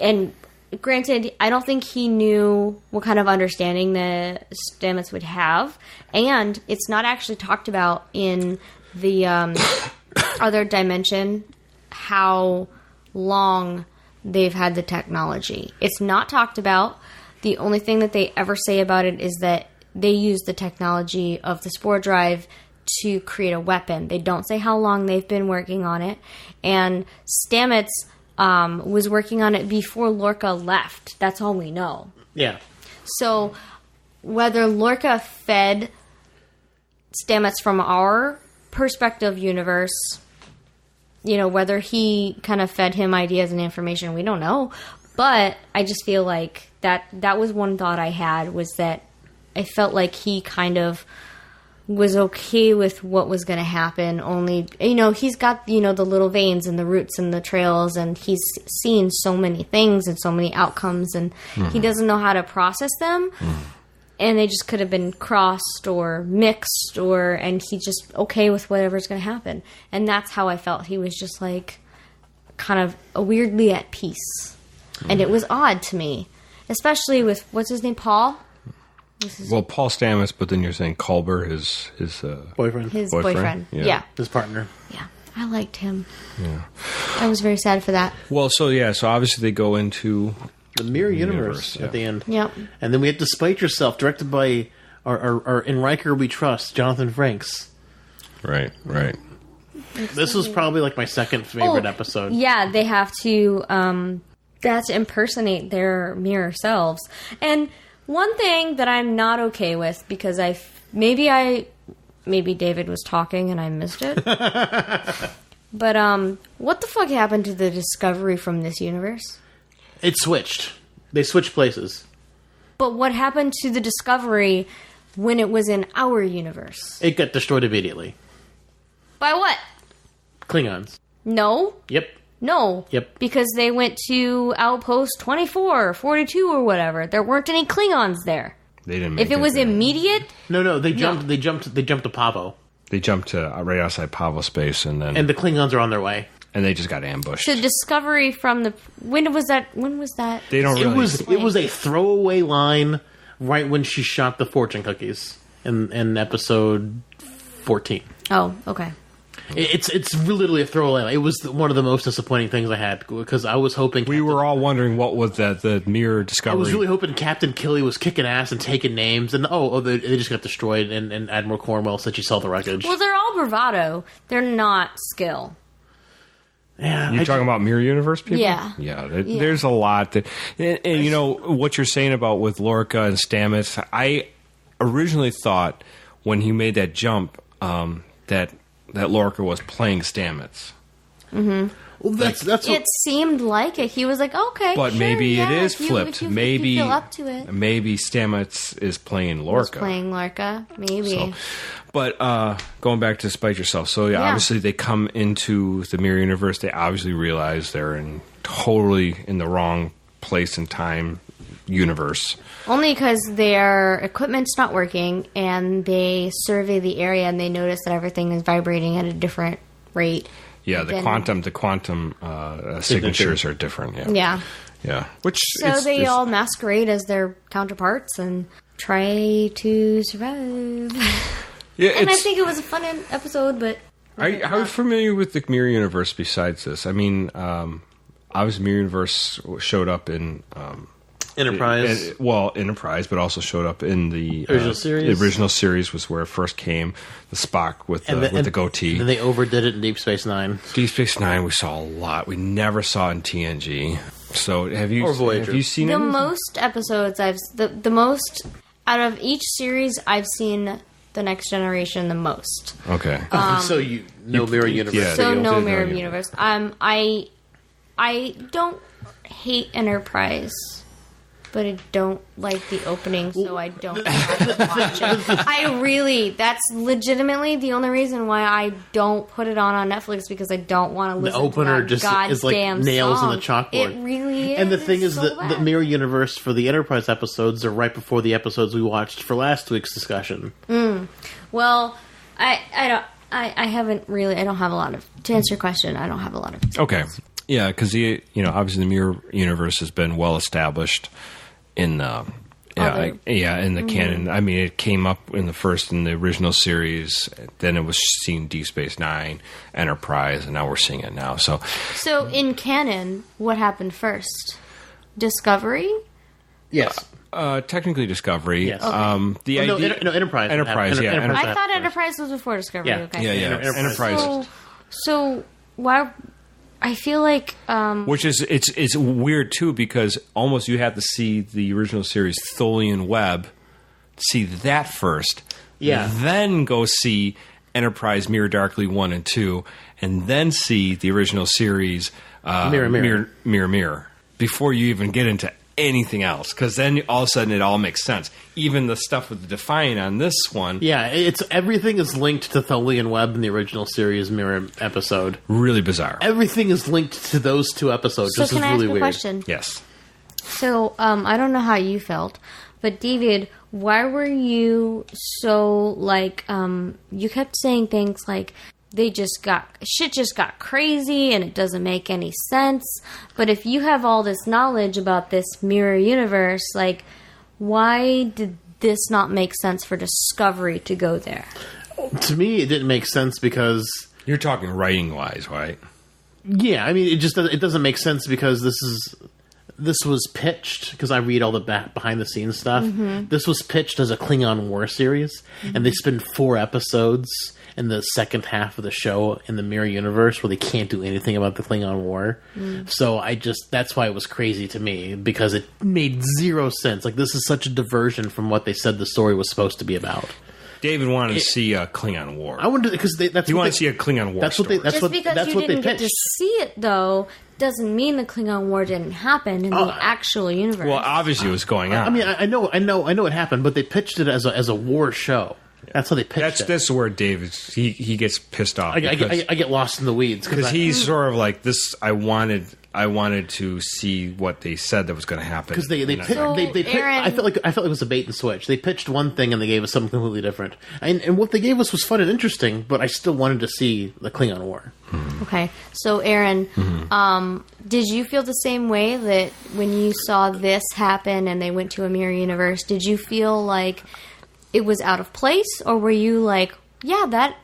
And granted, I don't think he knew what kind of understanding that Stamets would have, and it's not actually talked about in the other dimension how long they've had the technology. It's not talked about. The only thing that they ever say about it is that they use the technology of the spore drive to create a weapon. They don't say how long they've been working on it, and Stamets was working on it before Lorca left. That's all we know. Yeah. So whether Lorca fed Stamets from our perspective universe, whether he kind of fed him ideas and information, we don't know. But I just feel like that was one thought I had, was that I felt like he kind of was okay with what was going to happen. Only, you know, he's got, you know, the little veins and the roots and the trails, and he's seen so many things and so many outcomes, and he doesn't know how to process them. And they just could have been crossed or mixed, and he's just okay with whatever's going to happen. And that's how I felt. He was just like kind of weirdly at peace. And it was odd to me, especially with, what's his name, Paul? Well, Paul Stamets, but then you're saying Culber, his Boyfriend. His boyfriend. Yeah. His partner. Yeah. I liked him. Yeah. I was very sad for that. Well, so obviously they go into The Mirror Universe at the end. Yep. And then we had Despite Yourself, directed by our In Riker We Trust, Jonathan Frakes. Right. This was probably like my second favorite episode. Yeah, they have to impersonate their mirror selves. And one thing that I'm not okay with, because maybe David was talking and I missed it. But what the fuck happened to the Discovery from this universe? It switched. They switched places. But what happened to the Discovery when it was in our universe? It got destroyed immediately. By what? Klingons. No. Yep. No. Yep. Because they went to Outpost 24 or 42 or whatever. There weren't any Klingons there. They didn't make If it was there. immediate... No, they jumped to Pavo. They jumped to right outside Pavo space, and then... And the Klingons are on their way. And they just got ambushed. The Discovery from the... When was that? They don't really... It was a throwaway line right when she shot the fortune cookies in episode 14. Oh, okay. It's literally a throwaway line. It was one of the most disappointing things I had, because I was hoping... We were all wondering what was the Mirror Discovery... I was really hoping Captain Killy was kicking ass and taking names, and they just got destroyed, and Admiral Cornwell said she saw the wreckage. Well, they're all bravado. They're not skill. Yeah, You're talking about Mirror Universe people? Yeah. There's a lot that... And you know, what you're saying about with Lorca and Stamets, I originally thought when he made that jump that Lorca was playing Stamets. Mm-hmm. Well, that's it seemed like it. He was like, okay, but sure, maybe it is if you flipped. if you feel up to it. Maybe Stamets is playing Lorca. Maybe. So, but going back to Despite Yourself, so obviously they come into the Mirror Universe. They obviously realize they're totally in the wrong place and time universe. Only because their equipment's not working, and they survey the area and they notice that everything is vibrating at a different rate. Yeah, the quantum signatures are different. Yeah. So they all masquerade as their counterparts and try to survive. Yeah, and I think it was a fun episode, but... Are you familiar with the Mirror Universe besides this? I mean, obviously Mirror Universe showed up in... Enterprise. Enterprise, but also showed up in the original series. The original series was where it first came. The Spock with the goatee. And they overdid it in Deep Space Nine. Deep Space Nine, we saw a lot. We never saw in TNG. So have you seen the anything? most episodes the most out of each series I've seen The Next Generation the most. Okay. So Mirror Universe. Yeah, so no Mirror Universe. I don't hate Enterprise, but I don't like the opening, so I don't watch it. That's legitimately the only reason why I don't put it on Netflix, because I don't want to listen to that opener just is like nails song. in the chalkboard. It really is. And the thing is so that bad. the Mirror Universe for the Enterprise episodes are right before the episodes we watched for last week's discussion. Well, I don't have a lot of... To answer your question, I don't have a lot of... Okay. Yeah, because obviously the Mirror Universe has been well established in the canon. I mean, it came up in the original series. Then it was seen Deep Space Nine, Enterprise, and now we're seeing it now. So in canon, what happened first? Discovery? Yes. Technically Discovery. Yes. The idea, Enterprise. Enterprise. Enterprise. I thought Enterprise was before Discovery. Yeah. Okay. Yeah. Enterprise. So why? I feel like which is it's weird too, because almost you have to see the original series Tholian Web, see that first, then go see Enterprise Mirror Darkly 1 and 2, and then see the original series Mirror Mirror before you even get into anything else, because then all of a sudden it all makes sense. Even the stuff with the Defiant on this one. Yeah, everything is linked to Tholian Web in the original series mirror episode. Really bizarre. Everything is linked to those two episodes. So This can is I really ask a weird. question? Yes. So, I don't know how you felt, but David, why were you so, like, you kept saying things like, shit just got crazy and it doesn't make any sense. But if you have all this knowledge about this mirror universe, like, why did this not make sense for Discovery to go there? To me, it didn't make sense because... You're talking writing-wise, right? Yeah, I mean, it doesn't make sense because this was pitched, because I read all the behind-the-scenes stuff. Mm-hmm. This was pitched as a Klingon War series, and they spend 4 episodes in the second half of the show in the Mirror Universe where they can't do anything about the Klingon War. So that's why it was crazy to me, because it made 0 sense. Like, this is such a diversion from what they said the story was supposed to be about. David wanted to see a Klingon War. I wanted, because that's You what want to see a Klingon War That's what story. they. That's Just what. because That's you what they didn't get pitched. to see it, though, doesn't mean the Klingon War didn't happen in the actual universe. Well, obviously it was going on. I mean, I know it happened, but they pitched it as a war show. That's how they pitched it. That's where David he gets pissed off. I get lost in the weeds because he's sort of like this. I wanted to see what they said that was going to happen. Because they pitched, Aaron, I felt like it was a bait and switch. They pitched one thing and they gave us something completely different. And what they gave us was fun and interesting, but I still wanted to see the Klingon War. Okay, so Aaron, did you feel the same way that when you saw this happen and they went to a mirror universe, did you feel like it was out of place, or were you like, yeah, that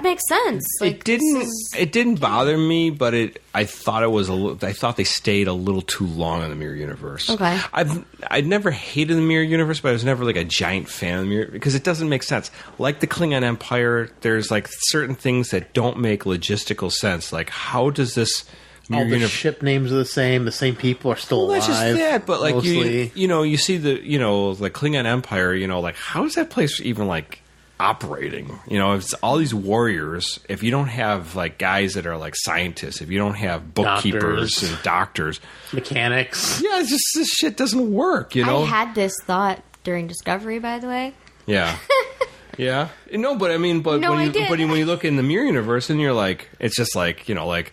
makes sense? Like, It didn't bother me, but I thought it was I thought they stayed a little too long in the Mirror Universe. Okay. I'd never hated the Mirror Universe, but I was never like a giant fan of the Mirror, because it doesn't make sense. Like the Klingon Empire, there's like certain things that don't make logistical sense. Like, how does this All the ship names are the same people are still alive. That's just that, but like mostly. you see the the Klingon Empire, like how is that place even like operating? It's all these warriors. If you don't have like guys that are like scientists, if you don't have bookkeepers and doctors, mechanics, yeah, it's just this shit doesn't work. I had this thought during Discovery, by the way. Yeah. Yeah. No, but I mean, No, when I did. you look in the Mirror Universe, and you're like, it's just like, like,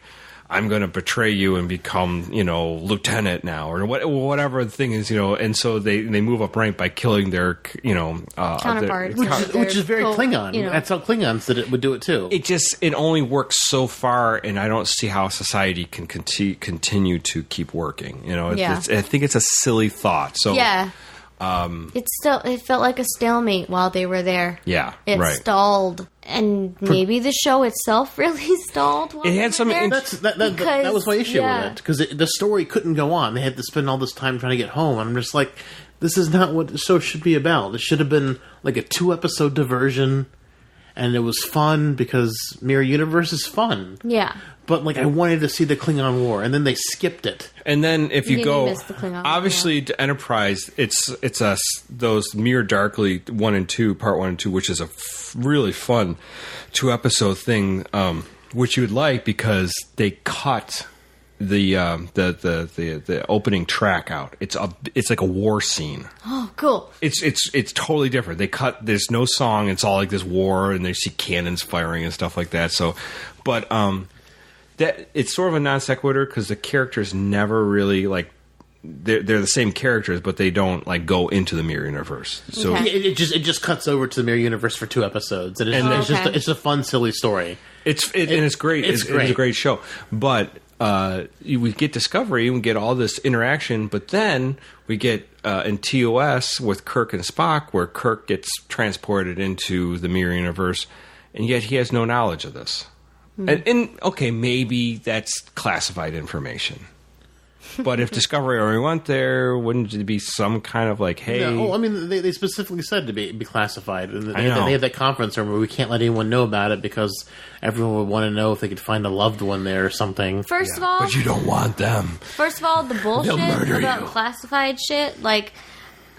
I'm going to betray you and become, lieutenant now, or whatever the thing is, and so they move up rank by killing their, Counterparts. which is very Klingon. you know. That's how Klingons would do it too. It only works so far, and I don't see how society can continue to keep working. Yeah. I think it's a silly thought. So Yeah. It felt like a stalemate while they were there. Yeah, It right. stalled. And maybe the show itself really stalled while It they had were some there. That was my issue with it, because the story couldn't go on. They had to spend all this time trying to get home. I'm just like, this is not what the show should be about. It should have been like a 2-episode diversion, and it was fun because Mirror Universe is fun. Yeah. But like, I wanted to see the Klingon War, and then they skipped it. And then if you Maybe go, missed the Klingon obviously to Enterprise, it's those Mirror Darkly 1 and 2, part 1 and 2, which is a really fun 2-episode thing, which you would like because they cut the opening track out. It's like a war scene. Oh, cool. It's totally different. They cut. There's no song. It's all like this war, and they see cannons firing and stuff like that. So, but that it's sort of a non sequitur because the characters never really like they're the same characters, but they don't like go into the Mirror Universe. So Okay. It just cuts over to the Mirror Universe for 2 episodes, and it's a fun, silly story. it's great. It's a great show, but. We get Discovery and we get all this interaction, but then we get in TOS with Kirk and Spock, where Kirk gets transported into the Mirror Universe, and yet he has no knowledge of this. And okay, maybe that's classified information. But if Discovery already went there, wouldn't it be some kind of like, hey... Yeah, I mean, they specifically said to be classified. And I know. They had that conference room where we can't let anyone know about it because everyone would want to know if they could find a loved one there or something. First of all, But you don't want them. the bullshit murder about you. classified shit, like,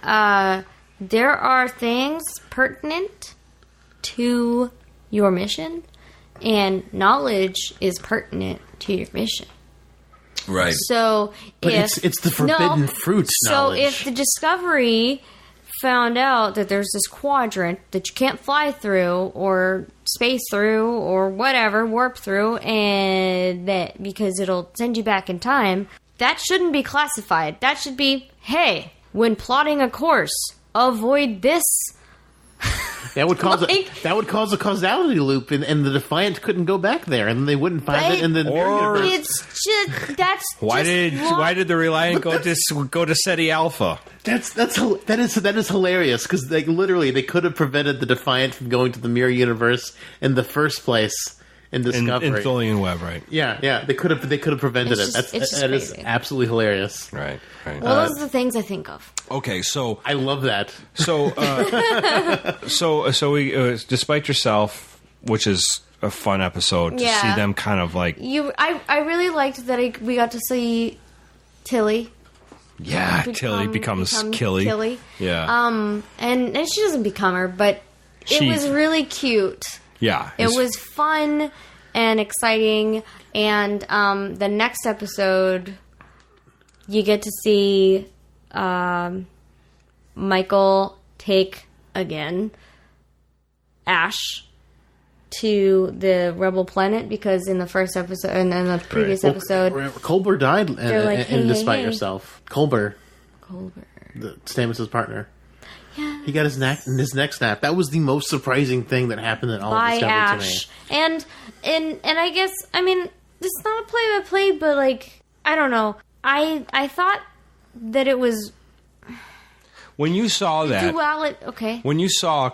there are things pertinent to your mission, and knowledge is pertinent to your mission. Right. So, But it's the forbidden fruit knowledge. So if the Discovery found out that there's this quadrant that you can't fly through or space through or whatever, warp through, and that because it'll send you back in time, that shouldn't be classified. That should be, hey, when plotting a course, avoid this. That would cause a causality loop, and the Defiant couldn't go back there, and they wouldn't find it in the universe. It's just that's why did the Reliant go to SETI Alpha? That is hilarious because they could have prevented the Defiant from going to the mirror universe in the first place in Discovery. In Tholian Web, right? Yeah, they could have prevented it. That is absolutely hilarious. Right. Well, those are the things I think of. Okay, so I love that. So we, Despite Yourself, which is a fun episode to see them kind of like I really liked that we got to see Tilly. Yeah, Tilly becomes Killy. Tilly. Yeah. And she doesn't become her, but it was really cute. Yeah. It was fun and exciting. And the next episode, you get to see Michael take, again, Ash to the Rebel planet because in the first episode and in the previous episode... Culber died in Despite hey. Yourself. Culber. Stamets' partner. Yeah. He got his neck snapped. That was the most surprising thing that happened in all of Discovery Ash. to me. And I guess, I mean, it's not a play-by-play, but, like, I don't know. I thought that it was... When you saw that... Okay. When you saw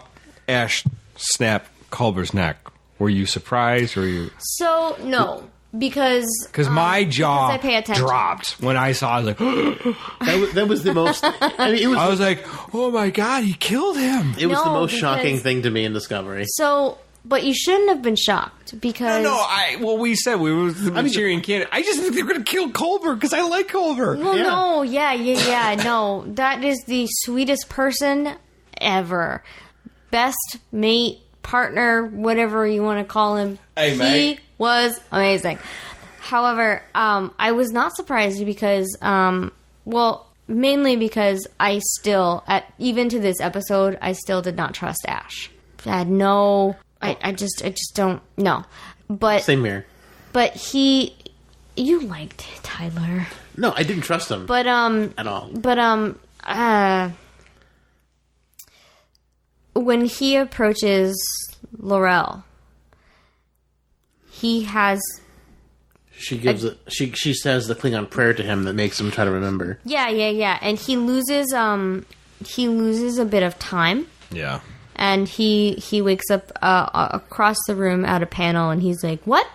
Ash snap Culber's neck, were you surprised or were you... So, no. Because my jaw I pay attention. dropped when I saw it. I was like, that was the most... I mean, I was like, oh my God, he killed him. It was the most shocking thing to me in Discovery. So, but you shouldn't have been shocked because... we said we were cheering candidate. I just think they're going to kill Culber because I like Culber. Well, no, no. That is the sweetest person ever. Best mate, partner, whatever you want to call him. Hey, mate. He was amazing. However, I was not surprised because, mainly because I still, even to this episode, I still did not trust Ash. I had no... I just don't know. But same here. But you liked Tyler. No, I didn't trust him. But at all. But when he approaches Laurel, he has... She says the Klingon prayer to him that makes him try to remember. Yeah. And he loses a bit of time. Yeah. And he wakes up across the room at a panel, and he's like, "What?"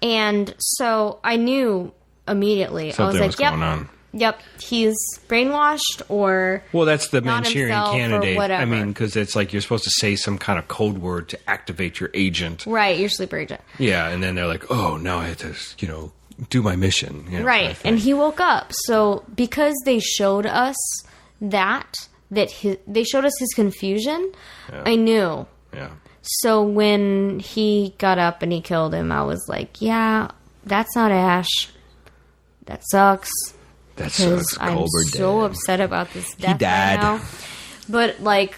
And so I knew immediately. Something I was like, going on. Yep, he's brainwashed or that's the not Manchurian himself candidate. Or whatever. I mean, because it's like you're supposed to say some kind of code word to activate your agent. Right, your sleeper agent. Yeah, and then they're like, "Oh, now I have to, do my mission." Right, kind of and he woke up. So because they showed us they showed us his confusion, I knew. Yeah. So when he got up and he killed him, I was like, yeah, that's not Ash. That sucks. That sucks. I'm so upset about this death. He died. Right now.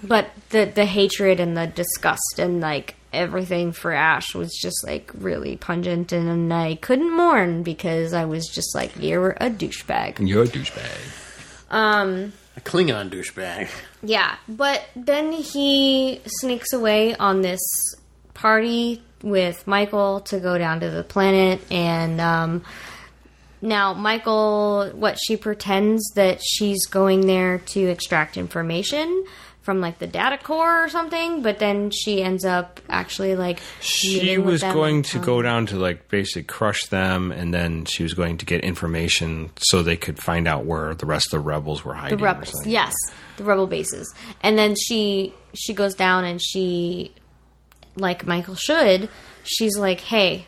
But the hatred and the disgust and like everything for Ash was just like really pungent, and I couldn't mourn because I was just like, you're a douchebag. You're a douchebag. A Klingon douchebag. Yeah, but then he sneaks away on this party with Michael to go down to the planet, and now Michael, she pretends that she's going there to extract information from like the data core or something, but then she ends up actually like she was going to go down to like basically crush them, and then she was going to get information so they could find out where the rest of the rebels were hiding. The rebels, yes, the rebel bases. And then she goes down and she, like Michael should, she's like, hey,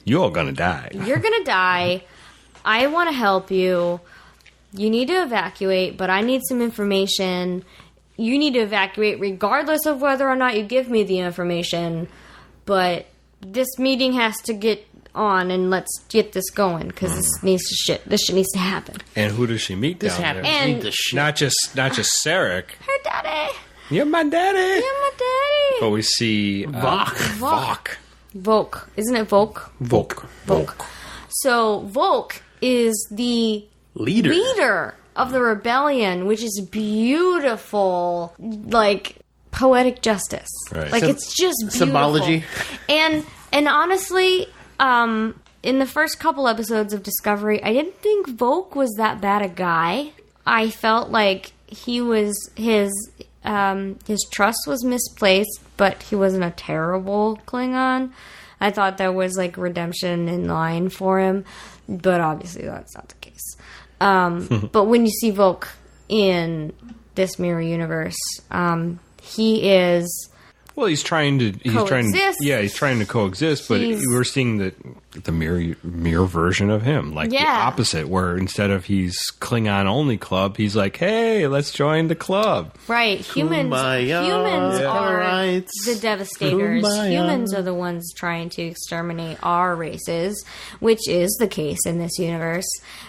you're all gonna die. You're gonna die. I want to help you. You need to evacuate, but I need some information. You need to evacuate regardless of whether or not you give me the information. But this meeting has to get on and let's get this going because this shit needs to happen. And who does she meet down there? And Not just Sarek. her daddy. You're my daddy. You're my daddy. But we see Vok. Volk. Isn't it Volk? Volk. So Volk is the leader of the rebellion, which is beautiful, like poetic justice. Right. Like it's just beautiful. Symbology. And honestly, in the first couple episodes of Discovery, I didn't think Volk was that bad a guy. I felt like he was his trust was misplaced, but he wasn't a terrible Klingon. I thought there was like redemption in line for him, but obviously that's not the case. But when you see Volk in this mirror universe, he is. Well, he's trying to coexist, but we're seeing the mirror version of him, like the opposite, where instead of he's Klingon only club, he's like, hey, let's join the club. Right, humans are the devastators. Kumbaya. Humans are the ones trying to exterminate our races, which is the case in this universe.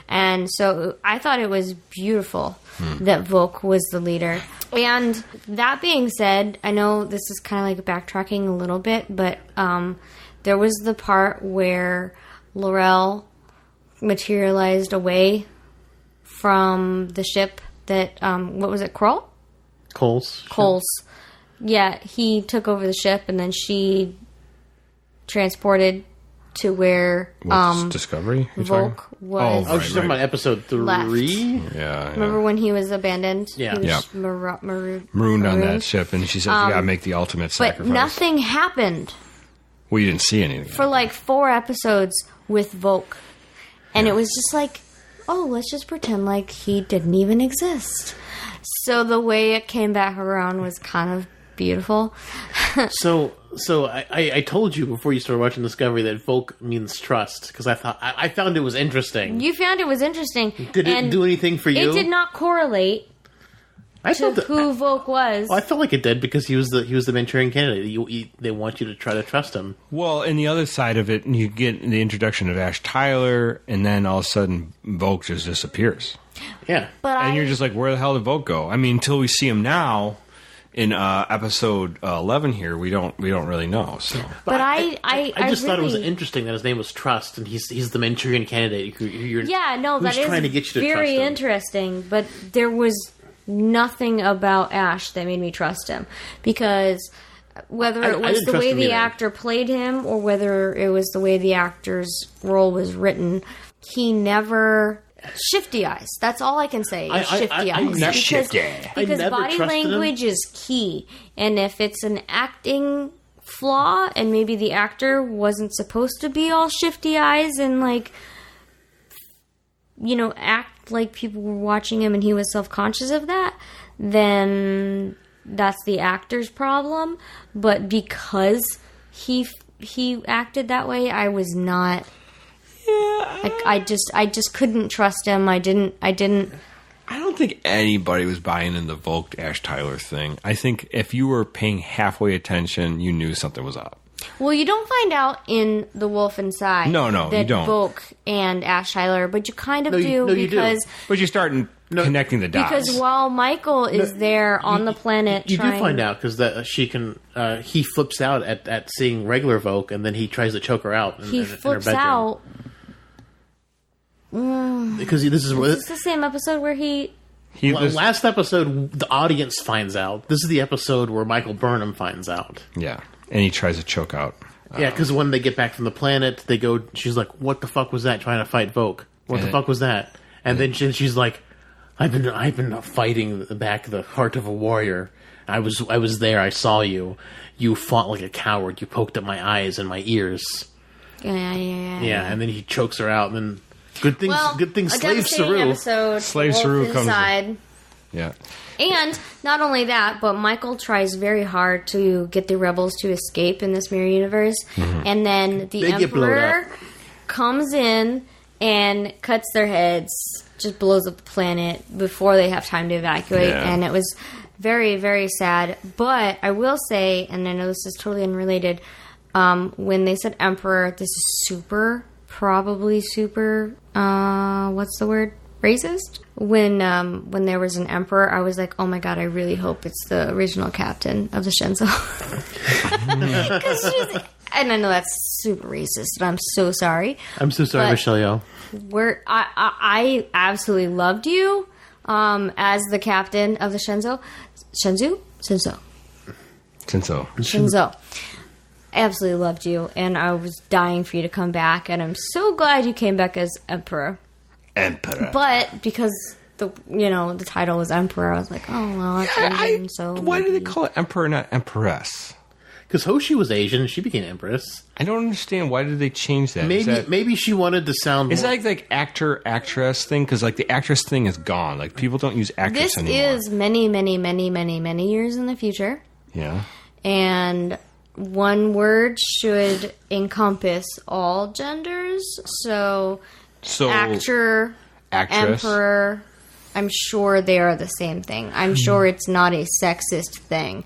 And so I thought it was beautiful that Volk was the leader. And that being said, I know this is kind of like backtracking a little bit, but there was the part where L'Rell materialized away from the ship that, what was it, Coles. Yeah, he took over the ship and then she transported to where Discovery? Volk was. Oh, she's talking about episode 3? Left. Yeah. Remember when he was abandoned? Yeah. He was marooned on that ship, and she said, you gotta make the ultimate sacrifice. But nothing happened Well, you didn't see anything. for like 4 episodes with Volk. And it was just like, oh, let's just pretend like he didn't even exist. So the way it came back around was kind of beautiful. So I told you before you started watching Discovery that Volk means trust, because I found it was interesting. You found it was interesting. Did it do anything for you? It did not correlate to who Volk was. I felt like it did, because he was the Manchurian candidate. They want you to try to trust him. Well, and the other side of it, you get the introduction of Ash Tyler, and then all of a sudden Volk just disappears. Yeah. But You're just like, where the hell did Volk go? I mean, until we see him now in episode 11 here, we don't really know. So, But I just thought it was really- interesting that his name was Trust, and he's the Manchurian candidate. that is trying to get you to very trust him. interesting. But there was nothing about Ash that made me trust him, because whether I it was didn't the trust way him the either. actor played him or whether it was the way the actor's role was written, he never. Shifty eyes. That's all I can say. Is shifty eyes. Because never body trusted him. language is key, and if it's an acting flaw, and maybe the actor wasn't supposed to be all shifty eyes and like, act like people were watching him, and he was self-conscious of that, then that's the actor's problem. But because he acted that way, I was not. Yeah, like I just couldn't trust him. I didn't. I don't think anybody was buying in the Volk Ash Tyler thing. I think if you were paying halfway attention, you knew something was up. Well, you don't find out in The Wolf Inside. No, that you don't. Volk and Ash Tyler, but you kind of No, do you do. because But you start connecting the dots. because while Michael is there on the planet, You do find out, because she can. He flips out at seeing regular Volk, and then he tries to choke her out. he in her flips bedroom. out. Because this is where. Is this the same episode where he? Last episode, the audience finds out. This is the episode where Michael Burnham finds out. Yeah, and he tries to choke out. Yeah, because when they get back from the planet, they go. She's like, "What the fuck was that? Trying to fight Volk? What the fuck was that?" And then she's like, "I've been fighting back the heart of a warrior. I was there. I saw you. You fought like a coward. You poked at my eyes and my ears." Yeah. And then he chokes her out. And then good things. Well, a Slave devastating Saru. episode. Slave Wolf Saru comes in. inside. Yeah. And not only that, but Michael tries very hard to get the rebels to escape in this mirror universe. And then the They get blown Emperor comes in and cuts their heads, just blows up the planet before they have time to evacuate. Yeah. And it was very, very sad. But I will say, and I know this is totally unrelated, when they said emperor, this is probably super, what's the word? Racist? When there was an emperor, I was like, oh my god, I really hope it's the original captain of the Shenzhou. And I know that's super racist, and I'm so sorry. I'm so sorry, Michelle. I absolutely loved you as the captain of the Shenzhou. I absolutely loved you, and I was dying for you to come back, and I'm so glad you came back as emperor. But because the title was emperor, I was like, oh well, that's Asian, so why did they call it emperor, not empress? Because Hoshi was Asian and she became empress. I don't understand. Why did they change that? Maybe she wanted to sound. Is that like actor actress thing? Because like the actress thing is gone. Like people don't use actress anymore. This is many, many, many, many, many years in the future. Yeah. And one word should encompass all genders. So actor, actress, emperor. I'm sure they are the same thing. I'm sure it's not a sexist thing.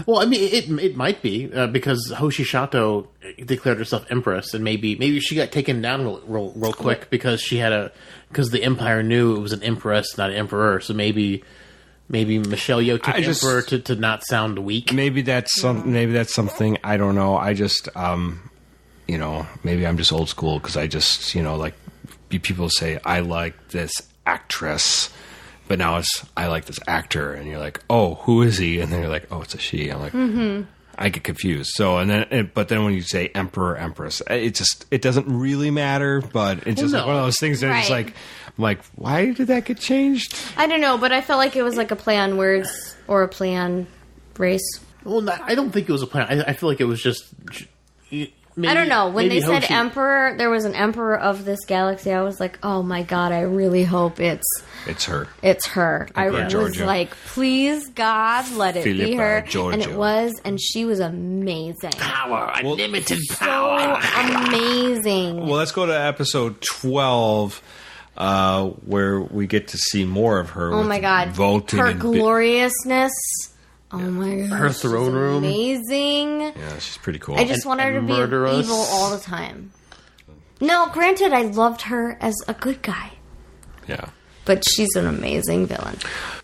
Well, I mean, it might be because Hoshi Shato declared herself empress, and maybe she got taken down real quick because because the Empire knew it was an empress, not an emperor. So maybe Michelle Yeoh took emperor to not sound weak. Maybe that's something. I don't know. I just maybe I'm just old school because I just like people say I like this actress. But now it's, I like this actor, and you're like, oh, who is he? And then you're like, oh, it's a she. I'm like, I get confused. So, but then when you say emperor, empress, it doesn't really matter, but it's just like one of those things that it's like, I'm like, why did that get changed? I don't know, but I felt like it was like a play on words or a play on race. Well, I don't think it was a play. I feel like it was just. I don't know. When they said emperor, there was an emperor of this galaxy. I was like, oh my god, I really hope it's her. It's her. I was like, please, God, let it be her. Giorgio. And it was, and she was amazing. Power, unlimited power. Amazing. Well, let's go to episode 12, where we get to see more of her. Oh my god. Voting her and gloriousness. Oh my god. Her throne room. Amazing. Yeah, she's pretty cool. I just want her to be evil all the time. No, granted, I loved her as a good guy. Yeah. But she's an amazing villain.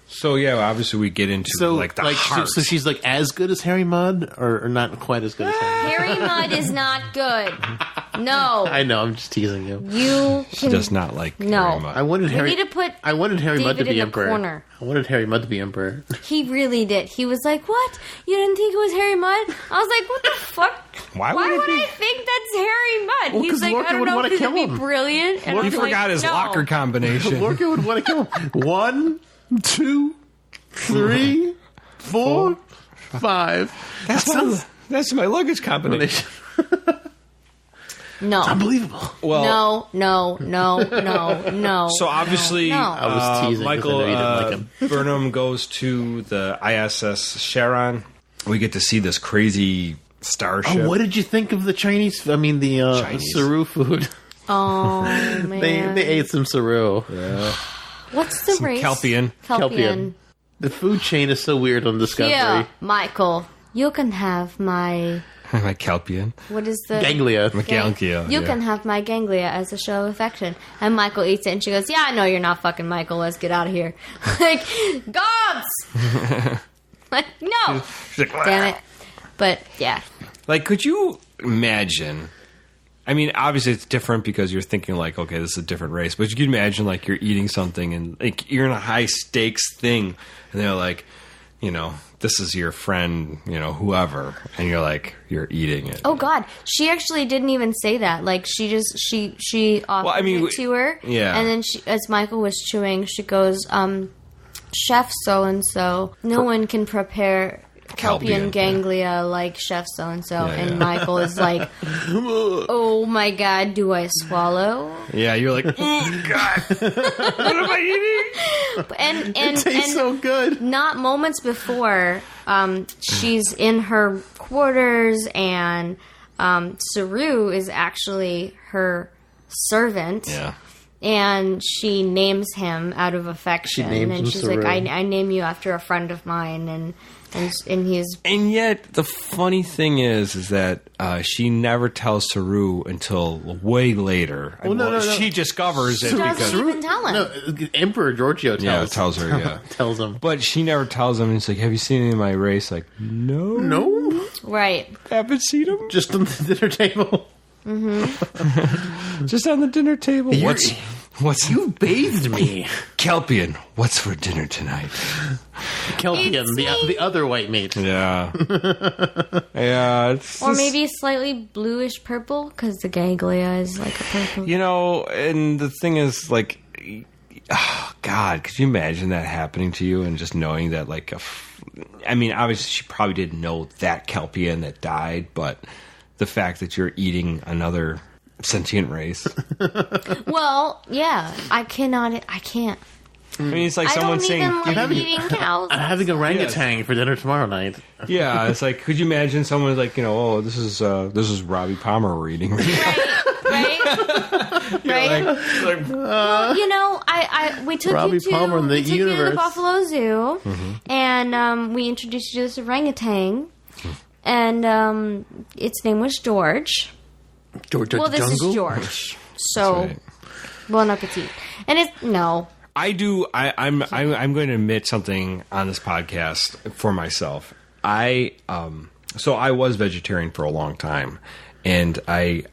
So, yeah, obviously we get into the heart. So she's like as good as Harry Mudd or not quite as good as Harry Mudd? Harry Mudd is not good. No. I know, I'm just teasing you. She does not like Harry Mudd. I wanted Harry Mudd to be emperor. Corner. I wanted Harry Mudd to be emperor. He really did. He was like, what? You didn't think it was Harry Mudd? I was like, what the fuck? Why would I think that's Harry Mudd? Well, he's like, Lorca I don't know, because it'd be brilliant. And he forgot his locker combination. Lorca would want to kill him. 1, 2, 3, 4, 5. That's my luggage combination. No. It's unbelievable. Well, no. So obviously, I was teasing Michael because I know you didn't like him. Burnham goes to the ISS Charon. We get to see this crazy starship. Oh, what did you think of the Chinese? I mean, the Saru food. Oh man, they ate some Saru. Yeah. What's the race? Kelpian. The food chain is so weird on Discovery. Yeah, Michael, you can have my. My Kelpian. What is the ganglia? Ganglia. You can have my ganglia as a show of affection. And Michael eats it, and she goes, "Yeah, no, you're not fucking Michael. Let's get out of here." Like, gods. Like, no. She's like, damn it. But yeah. Like, could you imagine? I mean, obviously it's different because you're thinking like, okay, this is a different race. But you can imagine like you're eating something and like you're in a high stakes thing, and they're like, this is your friend, whoever, and you're like, you're eating it. Oh God, she actually didn't even say that. Like she offered it to her, yeah. And then as Michael was chewing, she goes, "Chef so and so, no one can prepare Kelpian ganglia like Chef so and so." And Michael is like, "Oh my God, do I swallow?" Yeah, you're like, "Oh God, what am I eating?" And it tastes so good. Not moments before, she's in her quarters, and Saru is actually her servant. Yeah. And she names him out of affection. And she's Saru. like, I name you after a friend of mine. And and he's And yet, the funny thing is that she never tells Saru until way later. Well, no. She discovers it She doesn't because even tell him. No, Emperor Giorgio tells her. Yeah, tells him. but she never tells him. And he's like, "Have you seen any of my race?" Like, no, Right. haven't seen him. Just on the dinner table. Just on the dinner table. What's You bathed me. Kelpian? What's for dinner tonight? Kelpian, the other white meat. Yeah, yeah. Or maybe slightly bluish purple because the ganglia is like a purple. And the thing is, like, oh, God, could you imagine that happening to you and just knowing that, like, I mean, obviously she probably didn't know that Kelpian that died, but the fact that you're eating another sentient race. Well, yeah, I can't. I mean, it's like someone saying, I don't even like eating cows. I'm having orangutan for dinner tomorrow night. yeah, it's like, could you imagine someone like, oh, this is Robbie Palmer we're eating. Right? Well, we took Robbie you to Palmer in the we took you to universe. the Buffalo Zoo, and we introduced you to this orangutan, and its name was George. George Well, this Jungle? is George. So, right. bon appetit. And it's no. I'm going to admit something on this podcast for myself. So I was vegetarian for a long time, and I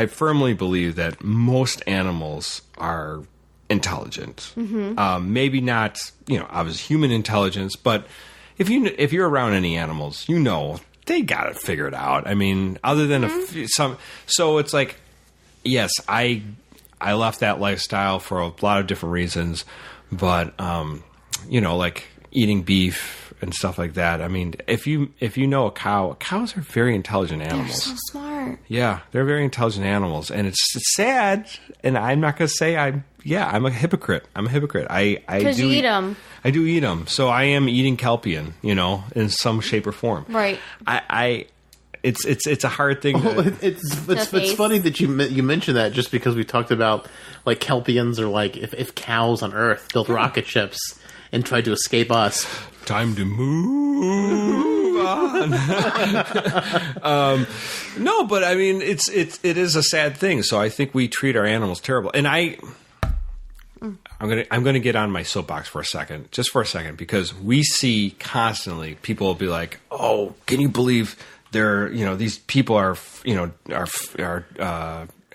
firmly believe that most animals are intelligent. Maybe not, obviously human intelligence, but if you're around any animals, they got it figured out. I mean, other than so it's like, yes, I left that lifestyle for a lot of different reasons, but like eating beef and stuff like that. I mean, if you know a cow, cows are very intelligent animals. They're so smart. Yeah, they're very intelligent animals, and it's sad. And I'm not going to say I'm a hypocrite. I'm a hypocrite. Because you eat them. I do eat them, so I am eating Kelpian, in some shape or form. Right. It's a hard thing. It's funny that you mentioned that just because we talked about like Kelpians or like if cows on Earth built rocket ships and tried to escape us. Time to move on. No, but I mean it is a sad thing. So I think we treat our animals terrible, and I'm gonna get on my soapbox for a second, because we see constantly people will be like, "Oh, can you believe these people are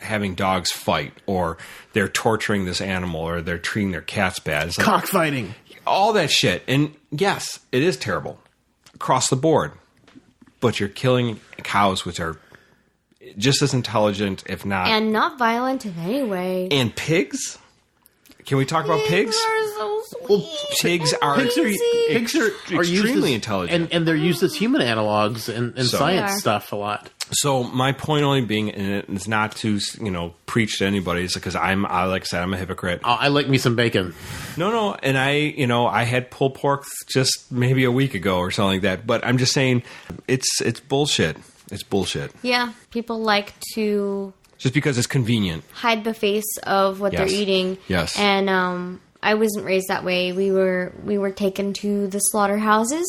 having dogs fight, or they're torturing this animal, or they're treating their cats bad." It's like, Cockfighting. all that shit. And yes, it is terrible across the board. But you're killing cows, which are just as intelligent, if not, And not violent in any way. and pigs. Can we talk about pigs? Are so sweet. Well, Pigs are Pigs are extremely used as, intelligent. and they're used as human analogs in So- science They are. stuff a lot. So my point only being, and it's not to preach to anybody, it's because like I said, I'm a hypocrite. I like me some bacon. No, and I had pulled pork just maybe a week ago or something like that. But I'm just saying, it's bullshit. It's bullshit. Yeah, people like to Just because it's convenient. hide the face of what they're Yes. eating. Yes. And I wasn't raised that way. We were taken to the slaughterhouses,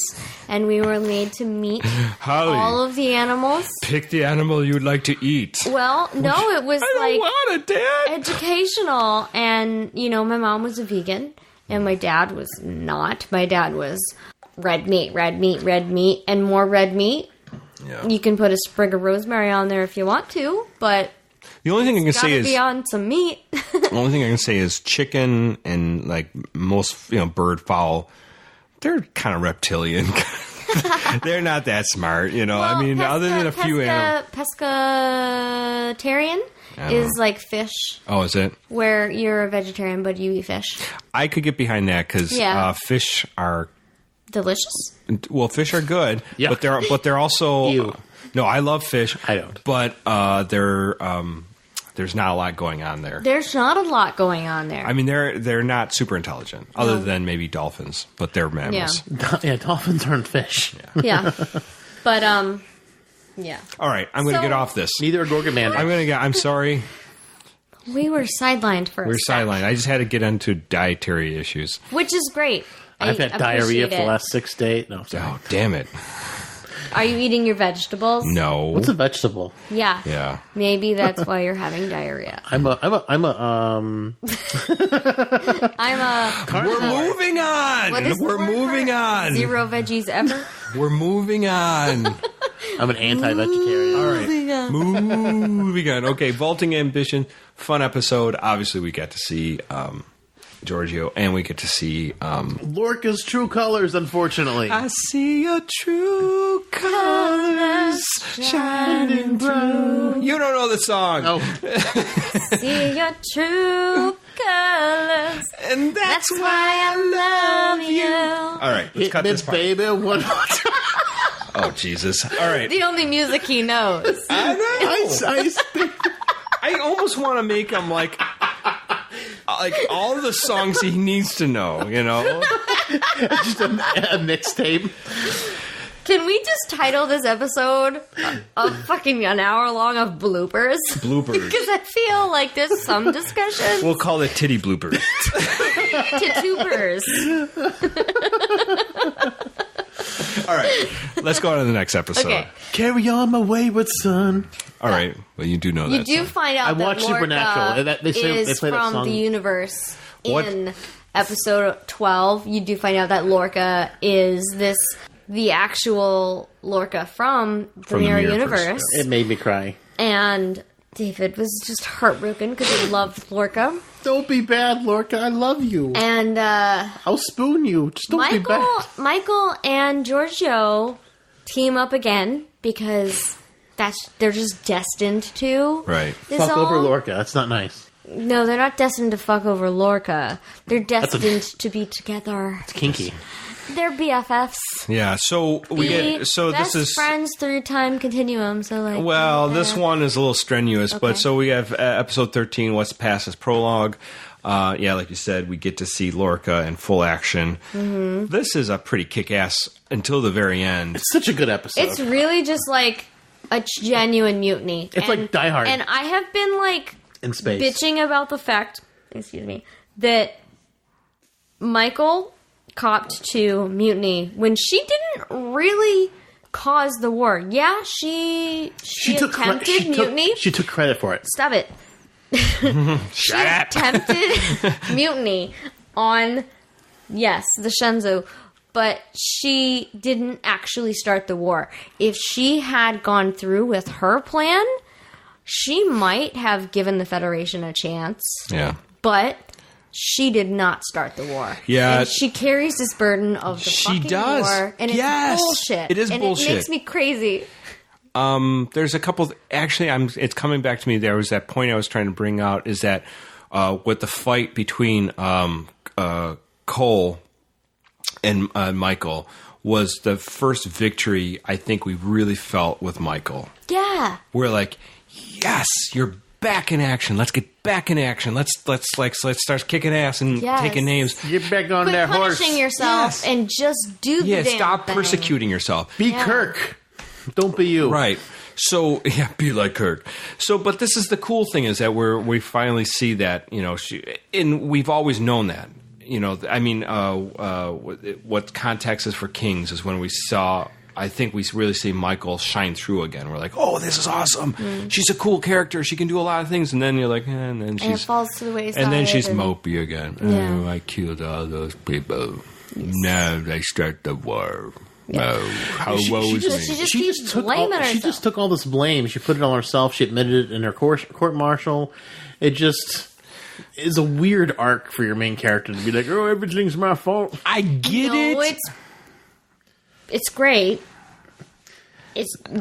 and we were made to meet Holly, all of the animals. pick the animal you'd like to eat. Well, no, it was I don't like want it, Dad. educational. And my mom was a vegan, and my dad was not. My dad was red meat, and more red meat. Yeah. You can put a sprig of rosemary on there if you want to, but The only thing I can say gotta is be on some meat. the only thing I can say is chicken and like most bird fowl, they're kind of reptilian. They're not that smart, I mean, other than a few animals. Pescatarian is like fish, Oh, is it? where you're a vegetarian but you eat fish. I could get behind that because Yeah. fish are Delicious. fish are good, Yeah. but they're also Ew. no. I love fish. I don't. but there's not a lot going on there. There's not a lot going on there. I mean, they're not super intelligent, other than maybe dolphins, but they're mammals. Yeah, dolphins aren't fish. Yeah. But yeah. All right, I'm going to So- get off this. Neither are Gorgomander. I'm sorry. We were sidelined for a We're sec, sidelined. I just had to get into dietary issues. which is great. I've had diarrhea for the last 6 days. No, sorry. Oh, damn it. Are you eating your vegetables? No. What's a vegetable? Yeah. Yeah. Maybe that's why you're having diarrhea. I'm a We're moving on. What is the We're word moving for on. 0 veggies ever? We're moving on. I'm an anti-vegetarian. All right. Moving on. Okay, Vaulting Ambition. Fun episode. Obviously, we got to see Giorgio, and we get to see Lorca's true colors, unfortunately. I see your true colors shining through. You don't know the song. Oh, See your true colors. And that's why I love you. All right, let's hit cut me, this part. baby, one more time. Oh, Jesus. All right. The only music he knows. I know. Ice. I almost want to make him like all the songs he needs to know, you know? Just a mixtape. Can we just title this episode of fucking an hour long of bloopers? Bloopers. Because I feel like there's some discussion. We'll call it titty bloopers. Titubers. All right. Let's go on to the next episode. Okay. Carry on my wayward son. All right. Well, you do know You that do song. find out I that watched Lorca Supernatural. They play is that from song. the universe What? in episode 12. You do find out that Lorca is the actual Lorca from the Mirror Universe. It made me cry. And David was just heartbroken because he loved Lorca. Don't be bad, Lorca. I love you. And I'll spoon you. Just don't be bad. Michael and Giorgio team up again because they're just destined to. Right. Fuck over Lorca. That's not nice. No, they're not destined to fuck over Lorca. They're destined to be together. It's kinky. They're BFFs. Yeah. So we get. So best this is friends through time continuum. So like. Well, this one is a little strenuous, Okay. but so we have episode 13, What's Past as prologue. Yeah, like you said, we get to see Lorca in full action. Mm-hmm. This is a pretty kick-ass until the very end. It's such a good episode. It's really just like a genuine mutiny. It's like Die Hard. And I have been like in space. bitching about the fact, that Michael copped to mutiny when she didn't really cause the war. Yeah, she attempted mutiny. She took credit for it. Stop it. She attempted mutiny on, yes, the Shenzhou, but she didn't actually start the war. If she had gone through with her plan, she might have given the Federation a chance. Yeah. But she did not start the war. Yeah. And she carries this burden of the fucking war. And Yes. it's bullshit. It is bullshit. It makes me crazy. There's a couple. Actually, it's coming back to me. There was that point I was trying to bring out. Is that with the fight between Cole and Michael was the first victory I think we really felt with Michael. Yeah. We're like, yes, you're back in action. Let's get back in action. Let's start kicking ass and Yes. taking names. Get back on Quit that horse. punishing yourself Yes. and just do the Yeah, damn stop thing. persecuting yourself. Be Yeah. Kirk. Don't be you. Right. So yeah, be like Kirk. So, but this is the cool thing is that we finally see that and we've always known that. I mean, what Context is for Kings is when we saw. I think we really see Michael shine through again. We're like, oh, this is awesome. She's a cool character. She can do a lot of things. And then you're like, and then And it falls to the wayside. and then she's mopey again. Yeah. Oh, I killed all those people. Now they start the war. Oh, how woe is me. She just keeps blaming herself. She just took all this blame. She put it on herself. She admitted it in her court martial. It just is a weird arc for your main character to be like, oh, everything's my fault. I get it. It's great.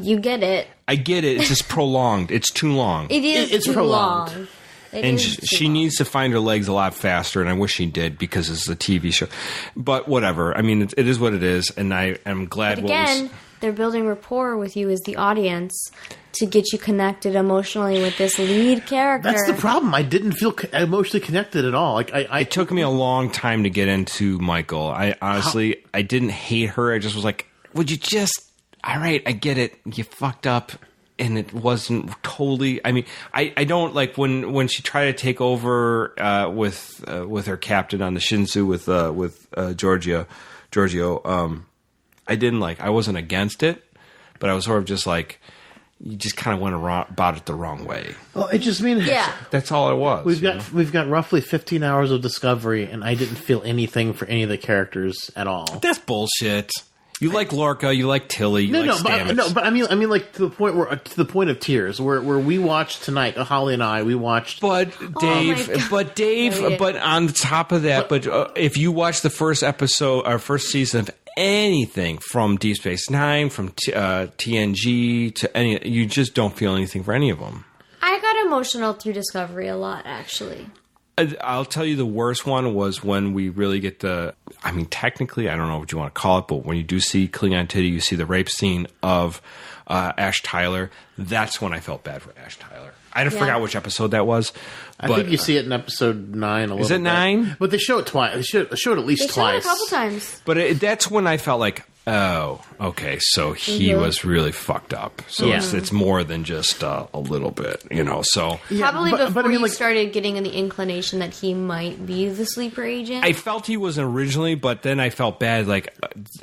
You get it. I get it. It's just prolonged. It's too long. It is It's too prolonged. long. And she needs to find her legs a lot faster, and I wish she did because it's a TV show. But whatever. I mean, it is what it is, and I am glad. But again, they're building rapport with you as the audience to get you connected emotionally with this lead character. That's the problem. I didn't feel emotionally connected at all. Like it took me a long time to get into Michael. I honestly, I didn't hate her. I just was like, would you just? All right, I get it. You fucked up. and it wasn't totally. I mean, I don't like when she tried to take over with her captain on the Shinsu with Giorgio. I didn't like. I wasn't against it, but I was sort of just like, you just kind of went about it the wrong way. Well, it just means That's all it was. We've got roughly 15 hours of Discovery, and I didn't feel anything for any of the characters at all. That's bullshit. You like Lorca, you like Tilly, you like Stamets. But I mean, like to the point of tears, where we watched tonight, Holly and I, we watched. But Dave, but on top of that, if you watch the first episode or first season of anything from Deep Space Nine, from TNG to any, you just don't feel anything for any of them. I got emotional through Discovery a lot, actually. I'll tell you the worst one was when we really get I mean, technically, I don't know what you want to call it, but when you do see Klingon Titty, you see the rape scene of Ash Tyler. That's when I felt bad for Ash Tyler. I forgot which episode that was. I think you see it in episode 9 a little bit. Is it 9? But they show it twice. They show it at least twice. They show it a couple times. But that's when I felt like, oh, okay, so he was really fucked up. So it's more than just a little bit, you know. So probably before you started getting the inclination that he might be the sleeper agent. I felt he was originally, but then I felt bad. Like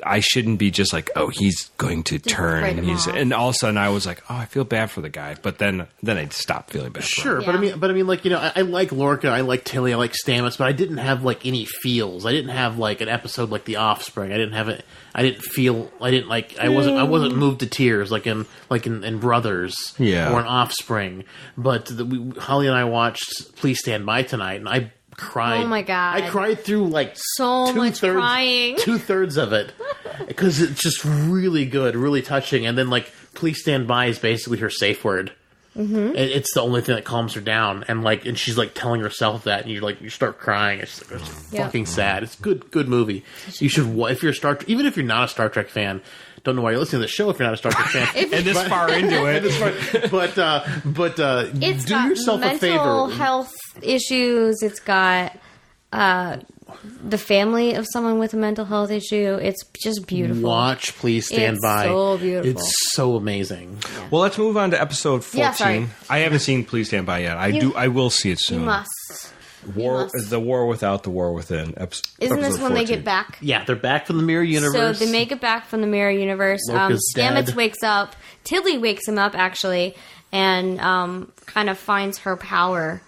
I shouldn't be just like, oh, he's going to turn. And all of a sudden I was like, oh, I feel bad for the guy. But then I stopped feeling bad. Sure, for him. but I mean, like, you know, I like Lorca, I like Tilly, I like Stamets, but I didn't have like any feels. I didn't have like an episode like The Offspring. I didn't have it. I wasn't moved to tears like in Brothers or in Offspring. But Holly and I watched Please Stand By tonight, and I cried. Oh my God. I cried through like so much crying. 2/3 of it because it's just really good, really touching. And then like Please Stand By is basically her safe word. Mm-hmm. It's the only thing that calms her down, and she's like telling herself that, and you start crying. It's fucking sad. It's good movie. You should, if you're even if you're not a Star Trek fan, don't know why you're listening to the show if you're not a Star Trek fan, and this far into it. It's do got yourself a favor. Mental health issues. It's got the family of someone with a mental health issue. It's just beautiful. Watch Please Stand By. It's so beautiful. It's so amazing. Yeah. Well, let's move on to episode 14. Yeah, sorry. I haven't seen Please Stand By yet. I will see it soon. You must. The War Without, the War Within. Isn't this when 14. they get back? Yeah, they're back from the Mirror Universe. So they make it back from the Mirror Universe. Stamets dead. wakes up. Tilly wakes him up, actually, and kind of finds her power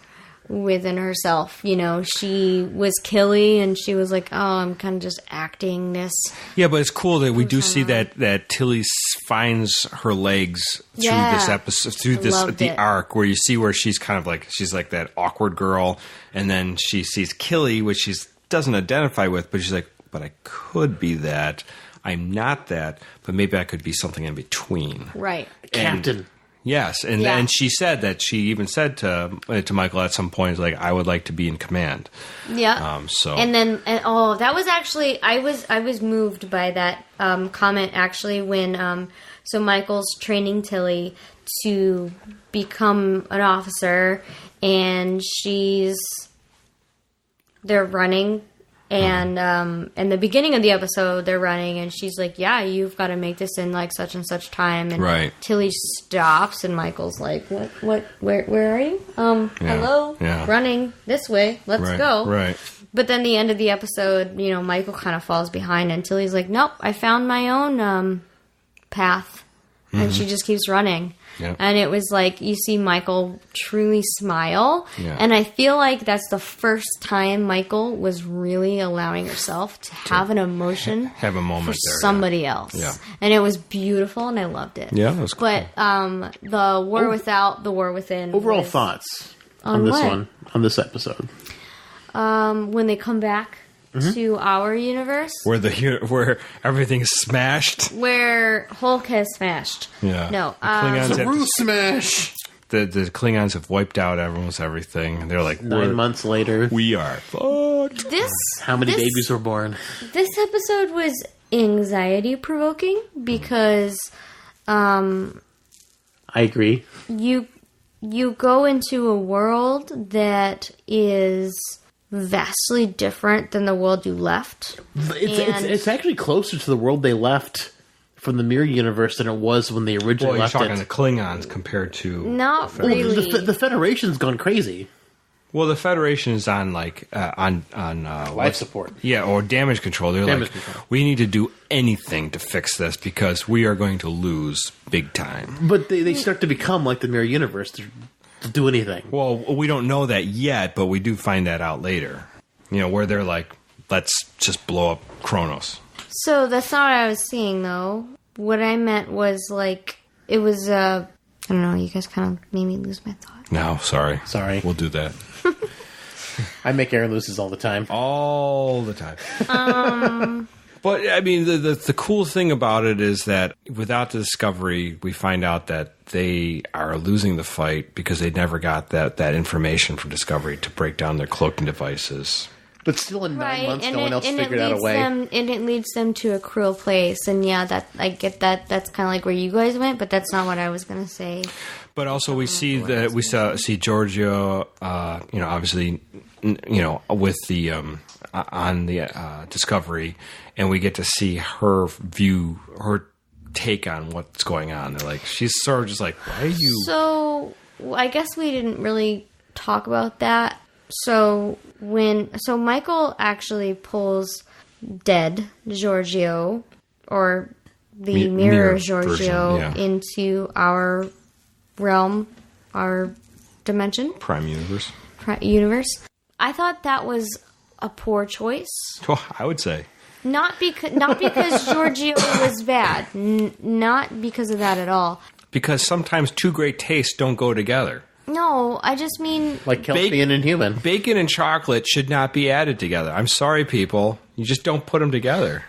within herself. You know, she was Killy, and she was like, oh, I'm kind of just acting this. Yeah, but it's cool that we do see that Tilly finds her legs through this episode, through the arc, where you see where she's kind of like, she's like that awkward girl, and then she sees Killy, which she doesn't identify with, but she's like, but I could be that. I'm not that, but maybe I could be something in between. Right. Captain. Yes, and she said that she even said to Michael at some point, like, I would like to be in command. Yeah. That was actually, I was moved by that comment actually when so Michael's training Tilly to become an officer, and they're running. And in the beginning of the episode, they're running, and she's like, yeah, you've got to make this in, like, such and such time. And Tilly stops, and Michael's like, where are you? Hello? Yeah. Running this way. Let's go. Right. But then the end of the episode, you know, Michael kind of falls behind, and Tilly's like, nope, I found my own path. Mm-hmm. And she just keeps running. Yep. And it was like, you see Michael truly smile. Yeah. And I feel like that's the first time Michael was really allowing herself to have an emotion. Have a moment for somebody else. Yeah. And it was beautiful, and I loved it. Yeah, it was cool. But the War Without, the War Within. Overall thoughts on this one, on this episode. When they come back to our universe, where everything's smashed, where Hulk has smashed. Yeah, no, Saru smash. The Klingons have wiped out everything. They're like 9 months later, we are fucked. How many babies were born? This episode was anxiety provoking because, I agree. You go into a world that is vastly different than the world you left. It's actually closer to the world they left from the mirror universe than it was when they originally Well, you're left talking it. the Klingons compared to... Not Well, really. the Federation's gone crazy. Well, the Federation is on, like, Life support. Yeah, or damage control. They're Damage like, control. we need to do anything to fix this because we are going to lose big time. But they start to become like the mirror universe to do anything. Well, we don't know that yet, but we do find that out later. You know, where they're like, let's just blow up Kronos. So that's not what I was seeing, though. What I meant was, like, it was, I don't know, you guys kind of made me lose my thought. No, sorry. Sorry. We'll do that. I make Aaron loses all the time. All the time. But, I mean, the cool thing about it is that without the Discovery, we find out that they are losing the fight because they never got that information from Discovery to break down their cloaking devices. But still, in 9 months, and no one else and figured out a way. And it leads them to a cruel place. And yeah, that I get that. That's kind of like where you guys went, but that's not what I was going to say. But also, we see Giorgio, obviously, with the on the Discovery, and we get to see her view, her take on what's going on. They're like, she's sort of just like, why are you? So I guess we didn't really talk about that. So Michael actually pulls dead Giorgio, or the mirror Giorgio, version, into our realm, our dimension, Prime Universe. universe. I thought that was a poor choice. Oh, I would say. Not because Giorgio was bad. Not because of that at all. Because sometimes two great tastes don't go together. No, I just mean... Like Kelpian and human. Bacon and chocolate should not be added together. I'm sorry, people. You just don't put them together.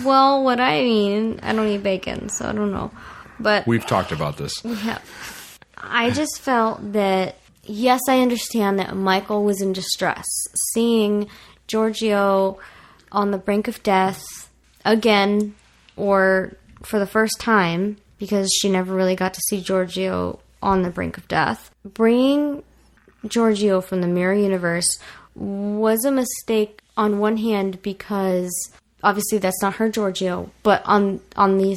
Well, what I mean... I don't eat bacon, so I don't know. But... We've talked about this. Yeah. I just felt that... Yes, I understand that Michael was in distress. Seeing Giorgio on the brink of death again, or for the first time, because she never really got to see Giorgio on the brink of death. Bringing Giorgio from the mirror universe was a mistake on one hand because obviously that's not her Giorgio, but on the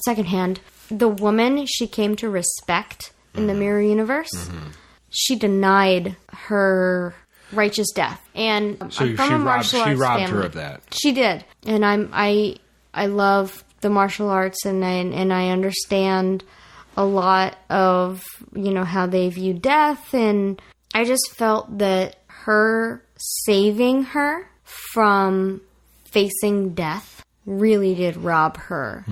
second hand, the woman she came to respect in the mirror universe, she denied her righteous death, and So I'm from a martial arts robbed family. her of that. She did, and I love the martial arts, and I understand a lot of how they view death, and I just felt that her saving her from facing death really did rob her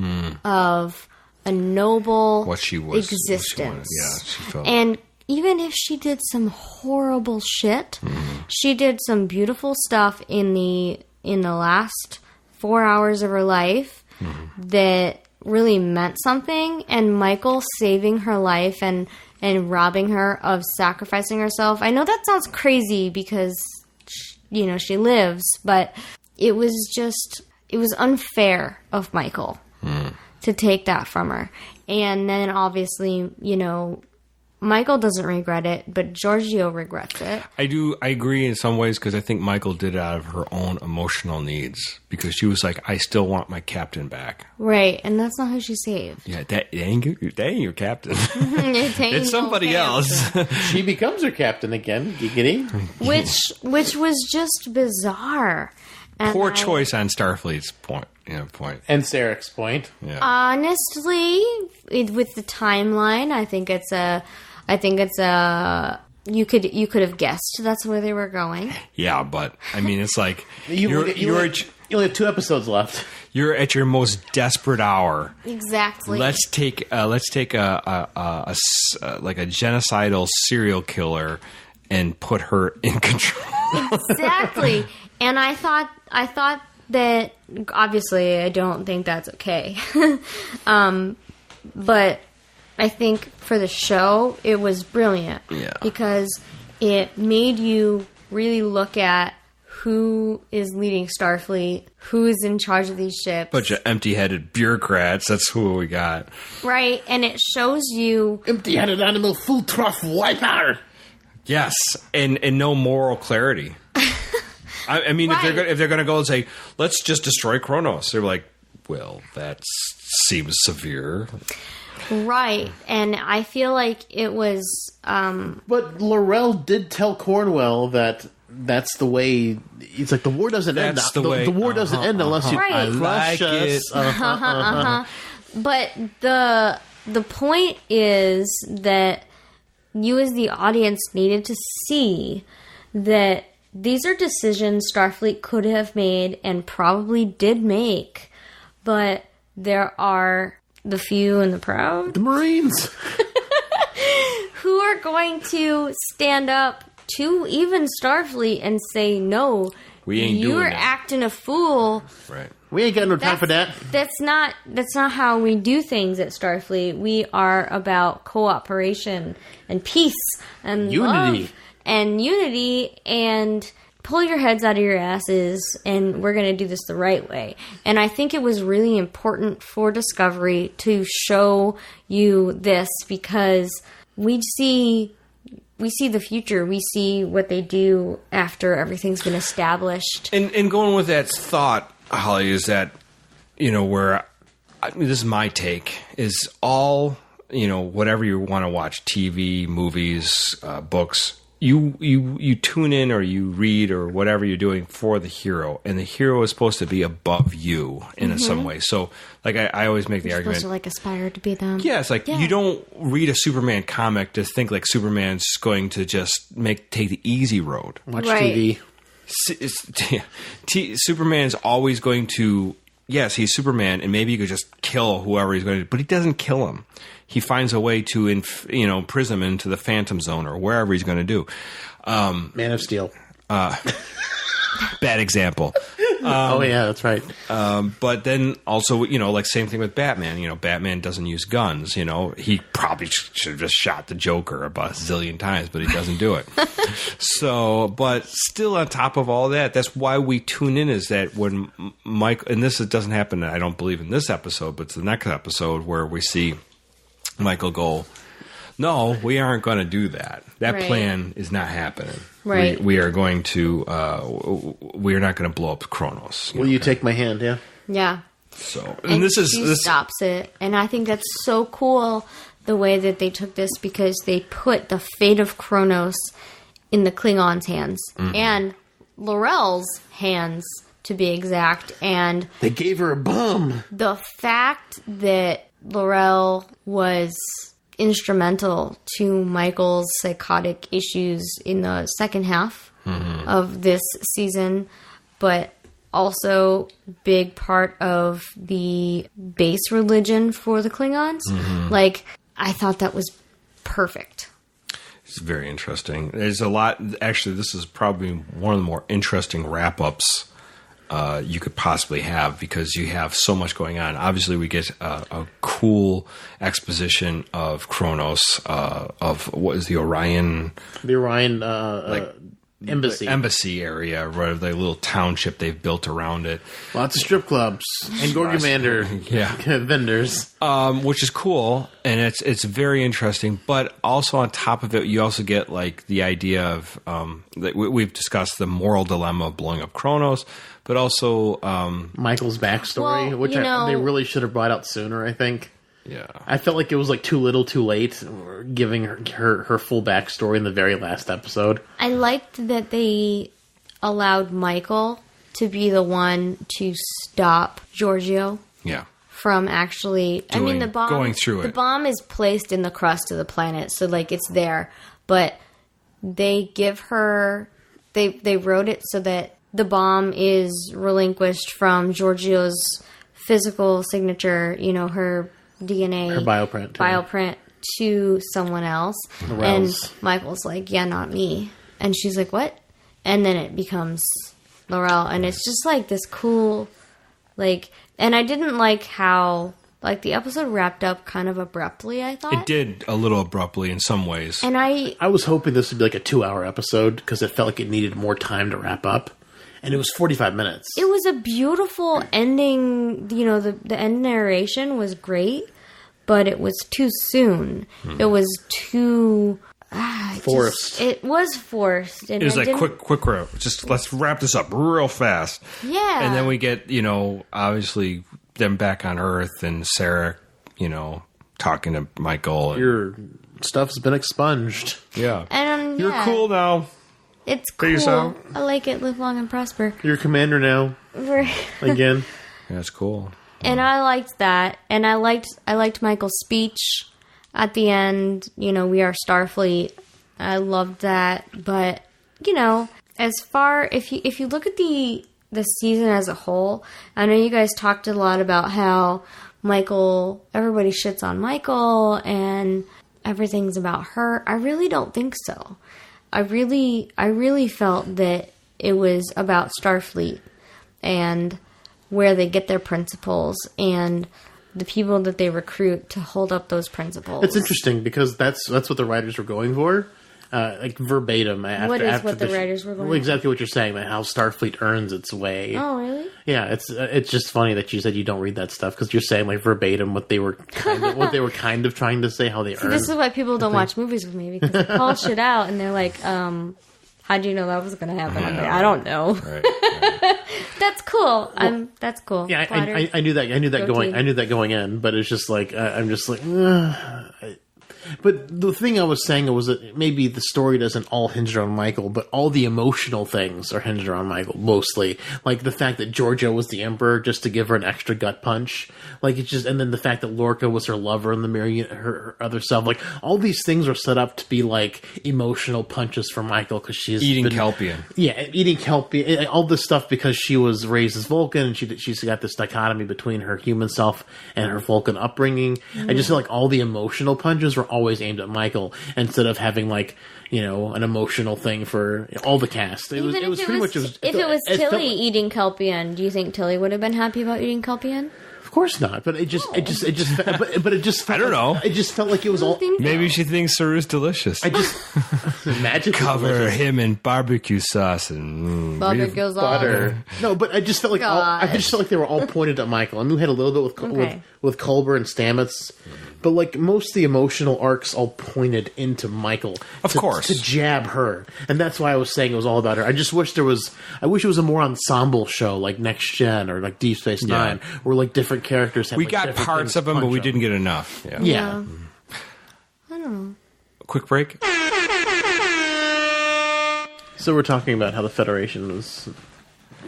of a noble existence. She felt. And even if she did some horrible shit, she did some beautiful stuff in the last 4 hours of her life that really meant something. And Michael saving her life and robbing her of sacrificing herself. I know that sounds crazy because she lives, but it was unfair of Michael to take that from her. And then obviously, Michael doesn't regret it, but Giorgio regrets it. I agree in some ways because I think Michael did it out of her own emotional needs because she was like, I still want my captain back. Right, and that's not who she saved. Yeah, that ain't your captain. It's It's somebody else. She becomes her captain again, giggity. which was just bizarre. And Poor choice on Starfleet's point. And Sarek's point. Yeah. Honestly, with the timeline, I think it's you could have guessed that's where they were going. Yeah, but I mean, it's like You only have 2 episodes left. you're at your most desperate hour. Exactly. Let's take a genocidal serial killer and put her in control. Exactly. And I thought that obviously I don't think that's okay. But I think for the show it was brilliant. Yeah. Because it made you really look at who is leading Starfleet, who is in charge of these ships. Bunch of empty-headed bureaucrats. That's who we got. Right, and it shows you Empty-headed animal, full trough wiper. Yes, and no moral clarity. I mean, Right. if they're gonna go and say, let's just destroy Kronos, they're like, well, that seems severe. Right. And I feel like it was... But Laurel did tell Cornwell that that's the way... It's like the war doesn't end. The war doesn't end unless you Right. crush us. But the point is that you as the audience needed to see that these are decisions Starfleet could have made and probably did make, but there are the few and the proud. The Marines. Who are going to stand up to even Starfleet and say, no, We ain't doing you're that. acting a fool. Right. We ain't got no time for that. That's not how we do things at Starfleet. We are about cooperation and peace and Unity. love and unity and pull your heads out of your asses and we're going to do this the right way. And I think it was really important for Discovery to show you this because we see the future. We see what they do after everything's been established. And going with that thought, Holly, is that, where, this is my take, is all, whatever you want to watch, TV, movies, books, you tune in or you read or whatever you're doing for the hero, and the hero is supposed to be above you in some way. So, like, I always make the You're argument. supposed to, aspire to be them. Yeah, it's like you don't read a Superman comic to think like Superman's going to just take the easy road. Watch Right. TV. Superman's always going to, yes, he's Superman, and maybe you could just kill whoever he's going to, but he doesn't kill him. He finds a way to, imprison him into the Phantom Zone or wherever he's going to do. Man of Steel. Bad example. Oh, yeah, that's right. But then also, same thing with Batman. Batman doesn't use guns. He probably should have just shot the Joker about a zillion times, but he doesn't do it. So, but still on top of all that, that's why we tune in, is that when Mike, and this doesn't happen, I don't believe in this episode, but it's the next episode where we see Michael go, no, we aren't going to do that. That Right. plan is not happening. Right. We are going to, we are not going to blow up Kronos. Will you take my hand, yeah? Yeah. So, And this she stops it. And I think that's so cool the way that they took this because they put the fate of Kronos in the Klingons' hands. And Laurel's hands, to be exact. And They gave her a bum. the fact that Laurel was instrumental to Michael's psychotic issues in the second half of this season, but also big part of the base religion for the Klingons. I thought that was perfect. It's very interesting. There's a lot. Actually, this is probably one of the more interesting wrap-ups you could possibly have because you have so much going on. Obviously, we get a cool exposition of Kronos, of what is the Orion... The Orion embassy area, right? The little township they've built around it. Lots of strip clubs and Gorgomander vendors. Which is cool, and it's very interesting. But also on top of it, you also get like the idea of that we've discussed the moral dilemma of blowing up Kronos, but also Michael's backstory, Well, which they really should have brought out sooner, I think. yeah, I felt like it was like too little too late, giving her full backstory in the very last episode. I liked that they allowed Michael to be the one to stop Giorgio yeah. from actually... the bomb... going through The it. bomb is placed in the crust of the planet, so, it's there. But they give her... They wrote it so that the bomb is relinquished from Giorgio's physical signature, her DNA... Her bioprint. Bioprint to someone else. Laurel's. And Michael's like, yeah, not me. And she's like, what? And then it becomes Laurel. And it's just, this cool... And I didn't like how... the episode wrapped up kind of abruptly, I thought. It did a little abruptly in some ways. And I I was hoping this would be like a 2-hour episode because it felt like it needed more time to wrap up. And it was 45 minutes. it was a beautiful ending. The end narration was great, but it was too soon. It was too... Forced. It was forced. And It was I like didn't- quick. Just let's wrap this up real fast. Yeah. And then we get, obviously them back on Earth and Sarah, talking to Michael. Your stuff's been expunged. Yeah. And You're cool now. It's Peace cool. out. I like it. Live long and prosper. You're commander now. Again. Yeah, that's cool. And I liked that. And I liked Michael's speech at the end. We are Starfleet. I loved that. But, as far if you look at the season as a whole, I know you guys talked a lot about how everybody shits on Michael and everything's about her. I really don't think so. I really felt that it was about Starfleet and where they get their principles and the people that they recruit to hold up those principles. It's interesting because that's what the writers were going for. Verbatim. What is what the writers were going for? Exactly what you're saying, about how Starfleet earns its way. Oh, really? Yeah, it's just funny that you said you don't read that stuff because you're saying like verbatim what they were kind of trying to say, how they earn. This is why people don't watch movies with me, because they call shit out and they're like, how do you know that was going to happen? I'm like, I don't know. Right. That's cool. That's cool. Yeah, I knew that. I knew that going in, but it's just like I'm just like. But the thing I was saying was that maybe the story doesn't all hinge on Michael, but all the emotional things are hinged on Michael, mostly. Like the fact that Georgia was the Emperor just to give her an extra gut punch. Like it's just, and then the fact that Lorca was her lover in the mirror, her other self. Like all these things are set up to be like emotional punches for Michael because she's eating Kelpian. Yeah, eating Kelpian. All this stuff because she was raised as Vulcan and she's got this dichotomy between her human self and her Vulcan upbringing. I just feel like all the emotional punches were always aimed at Michael instead of having like an emotional thing for all the cast. It was pretty much if it was Tilly eating Kelpian, do you think Tilly would have been happy about eating Kelpian? Of course not, but it just I don't know. It just felt like it was all. Maybe she thinks Saru's delicious. I just imagine cover him in barbecue sauce and barbecue sauce. Butter. No, but I just felt like they were all pointed at Michael. I knew we had a little bit with Culber and Stamets, but like most of the emotional arcs all pointed into Michael. Of course, to jab her, and that's why I was saying it was all about her. I just wish there was. I wish it was a more ensemble show like Next Gen or like Deep Space Nine, where like different characters have. We got parts of them, but we didn't get enough. Yeah. I don't know. Quick break. So we're talking about how the Federation was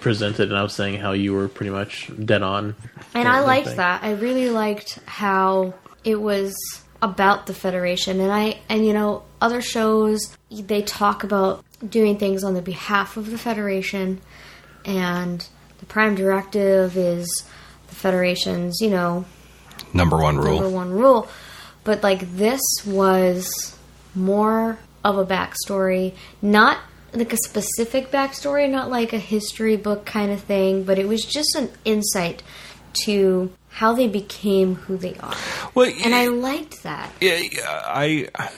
presented, and I was saying how you were pretty much dead on. And I liked that. I really liked how it was about the Federation. And other shows, they talk about doing things on the behalf of the Federation, and the Prime Directive is the Federation's, number one rule. But like this was more of a backstory, not like a specific backstory, not like a history book kind of thing, but it was just an insight to how they became who they are. Well, and I liked that.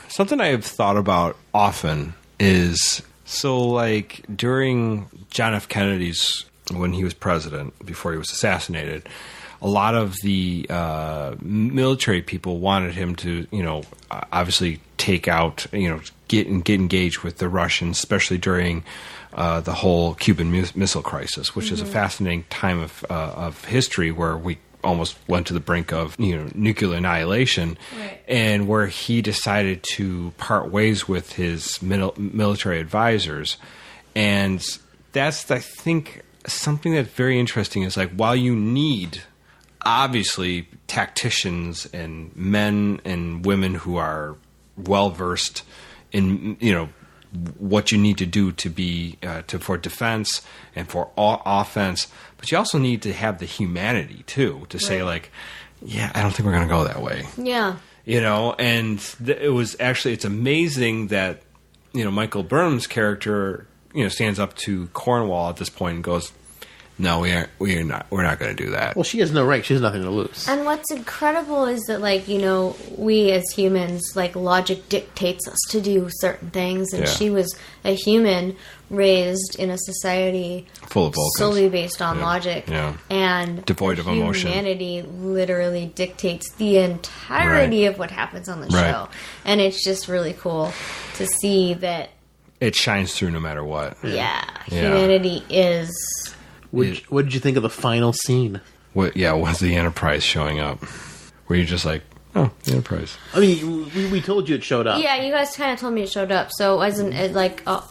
Something I have thought about often is, so like during John F. Kennedy's, when he was president, before he was assassinated, a lot of the military people wanted him to, obviously take out, get engaged with the Russians, especially during the whole Cuban Missile Crisis, which is a fascinating time of history where we almost went to the brink of nuclear annihilation, right. And where he decided to part ways with his military advisors, and that's, I think, something that's very interesting is like, while you need obviously tacticians and men and women who are well versed in what you need to do to be for defense and for offense, but you also need to have the humanity too to say like, yeah, I don't think we're going to go that way. Yeah, and it was actually, it's amazing that Michael Burnham's character stands up to Cornwall at this point and goes, no, we're not going to do that. Well, she has no rank. She has nothing to lose. And what's incredible is that, like, we as humans, like, logic dictates us to do certain things. And she was a human raised in a society full of Vulcans, solely based on logic. Yeah. And devoid of emotion. Humanity literally dictates the entirety of what happens on the show. And it's just really cool to see that it shines through no matter what. Yeah. Humanity is... What did you think of the final scene? was the Enterprise showing up? Were you just like, oh, the Enterprise? I mean, we told you it showed up. Yeah, you guys kind of told me it showed up, so it wasn't like, look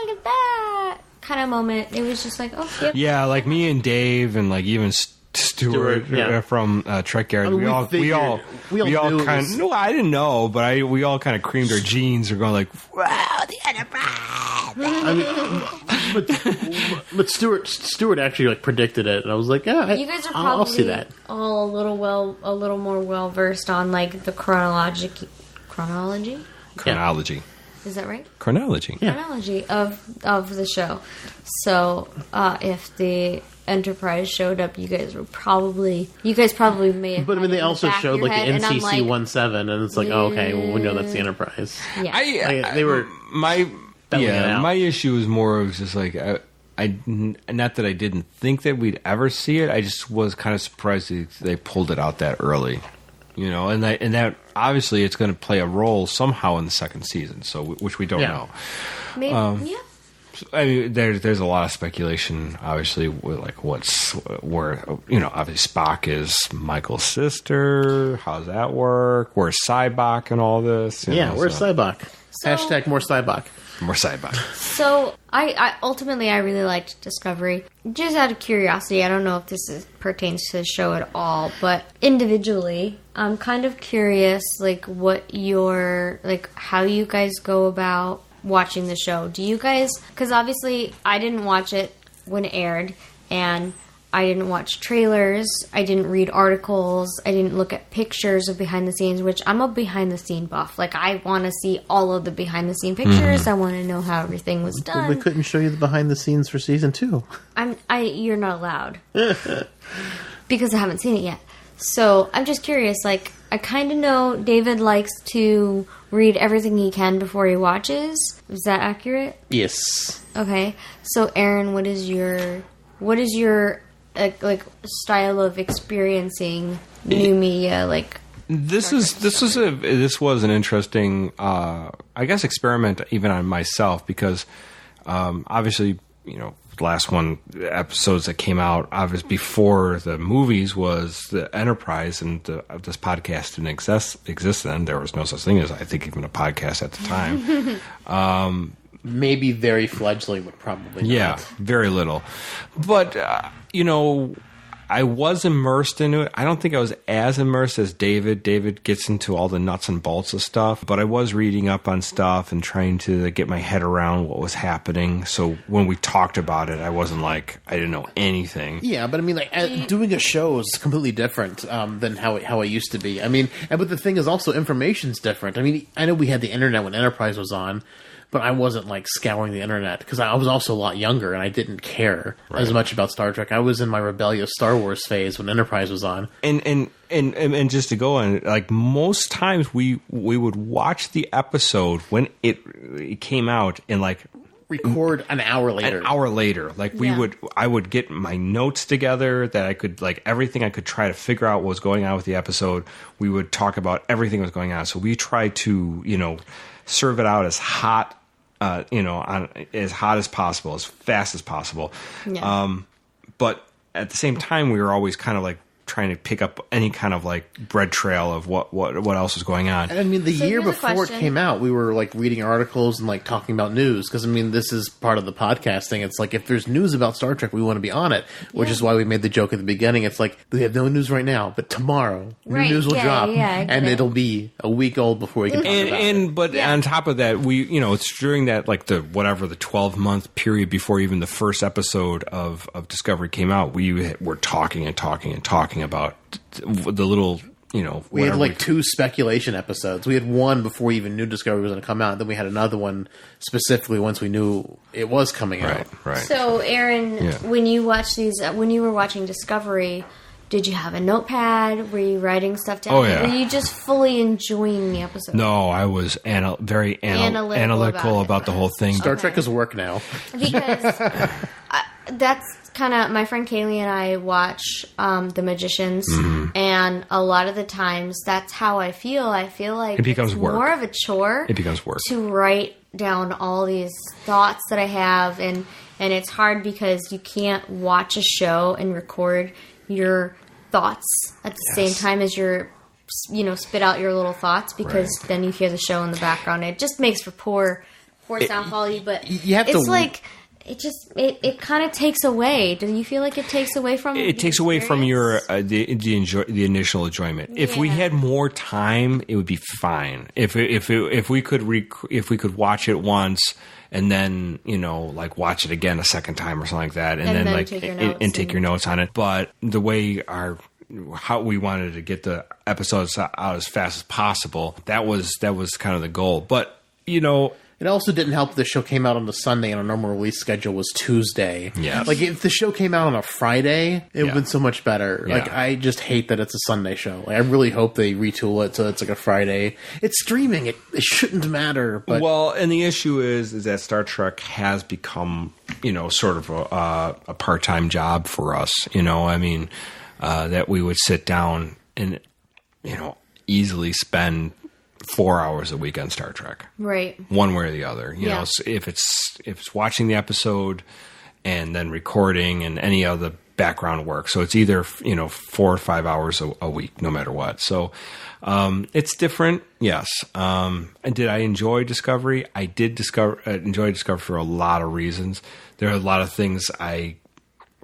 at that kind of moment. It was just like, oh, yep. Yeah, like me and Dave and like even Stuart from Trek Yard. I mean, we all kind of. No, I didn't know, but we all kind of creamed our jeans. We're going like, wow, the Enterprise. I mean, but Stuart actually like predicted it, and I was like, yeah, you guys are probably I'll see that. All a little more well versed on like the chronology. Chronology. Is that right? Chronology. Yeah. Chronology of the show. So if the Enterprise showed up, you guys probably may have. But I mean, they also showed like the NCC 17, and it's like, oh, okay, well, we know that's the Enterprise. Yeah, they were my issue is more of just like I not that I didn't think that we'd ever see it. I just was kind of surprised they pulled it out that early, you know, and that obviously it's going to play a role somehow in the second season, so which we don't know. Maybe, I mean, there's a lot of speculation, obviously, with like where you know, obviously Spock is Michael's sister. How's that work? Where's Cybok and all this? Where's Cybok? Hashtag more Cybok. More Cybok. So I ultimately I really liked Discovery. Just out of curiosity, I don't know if this pertains to the show at all, but individually, I'm kind of curious, like how you guys go about watching the show. Do you guys, because obviously I didn't watch it when it aired, and I didn't watch trailers, I didn't read articles, I didn't look at pictures of behind the scenes, which I'm a behind the scene buff. Like, I want to see all of the behind the scene pictures. I want to know how everything was done. Well, we couldn't show you the behind the scenes for season 2. You're not allowed. Because I haven't seen it yet. So I'm just curious, like, I kind of know David likes to read everything he can before he watches. Is that accurate? Yes. Okay. So Aarron, what is your like style of experiencing new media? Like, this was an interesting, I guess, experiment even on myself, because obviously, you know, the last episodes that came out obviously before the movies was the Enterprise, and this podcast didn't exist then. There was no such thing as, I think, even a podcast at the time. Maybe very fledgling, but probably not. Yeah, very little. But, you know, I was immersed into it. I don't think I was as immersed as David. David gets into all the nuts and bolts of stuff, but I was reading up on stuff and trying to get my head around what was happening. So when we talked about it, I wasn't like, I didn't know anything. Yeah, but I mean, like, doing a show is completely different than how it used to be. I mean, but the thing is also, information's different. I mean, I know we had the internet when Enterprise was on, but I wasn't like scouring the internet because I was also a lot younger and I didn't care as much about Star Trek. I was in my rebellious Star Wars phase when Enterprise was on. And just to go on, like, most times we would watch the episode when it came out and like record an hour later. Like I would get my notes together that I could, like, everything I could try to figure out what was going on with the episode. We would talk about everything that was going on. So we tried to, you know, serve it out as hot, as hot as possible, as fast as possible. Yeah. But at the same time, we were always kind of like trying to pick up any kind of like bread trail of what else was going on. And I mean, the year before it came out, we were like reading articles and like talking about news, because I mean, this is part of the podcasting. It's like, if there's news about Star Trek, we want to be on it, which is why we made the joke at the beginning. It's like, we have no news right now, but tomorrow new news will drop, and it'll be a week old before we can talk about it. But on top of that, we, you know, it's during that, like, the 12-month period before even the first episode of Discovery came out, we were talking about the little, you know, we had like 2 speculation episodes. We had one before we even knew Discovery was going to come out. Then we had another one specifically once we knew it was coming out. Right. So, Aarron, when you were watching Discovery, did you have a notepad? Were you writing stuff down? Oh, yeah. Were you just fully enjoying the episode? No, I was very analytical about the whole thing. Star Trek is work now. Because that's kind of, my friend Kaylee and I watch The Magicians, and a lot of the times that's how I feel. I feel like it becomes work. More of a chore. It becomes work to write down all these thoughts that I have, and it's hard because you can't watch a show and record your thoughts at the same time as you're, spit out your little thoughts, because then you hear the show in the background. It just makes for poor sound quality, but you have it's to, like... It kind of takes away. Do you feel like it takes away from it? It takes away from your the initial enjoyment. If we had more time, it would be fine. If we could watch it once and then like watch it again a second time or something like that, and then like take your notes on it. But the way how we wanted to get the episodes out as fast as possible, that was kind of the goal. But it also didn't help the show came out on the Sunday and our normal release schedule was Tuesday. Yeah. Like, if the show came out on a Friday, it would have been so much better. Yeah. Like, I just hate that it's a Sunday show. Like, I really hope they retool it so it's like a Friday. It's streaming. It shouldn't matter. But well, and the issue is that Star Trek has become, sort of a part-time job for us. That we would sit down and, easily spend 4 hours a week on Star Trek, right? One way or the other. You know, so if it's watching the episode and then recording and any other background work, so it's either 4 or 5 hours a week, no matter what. So it's different, yes. And did I enjoy Discovery? I did enjoy Discovery for a lot of reasons. There are a lot of things I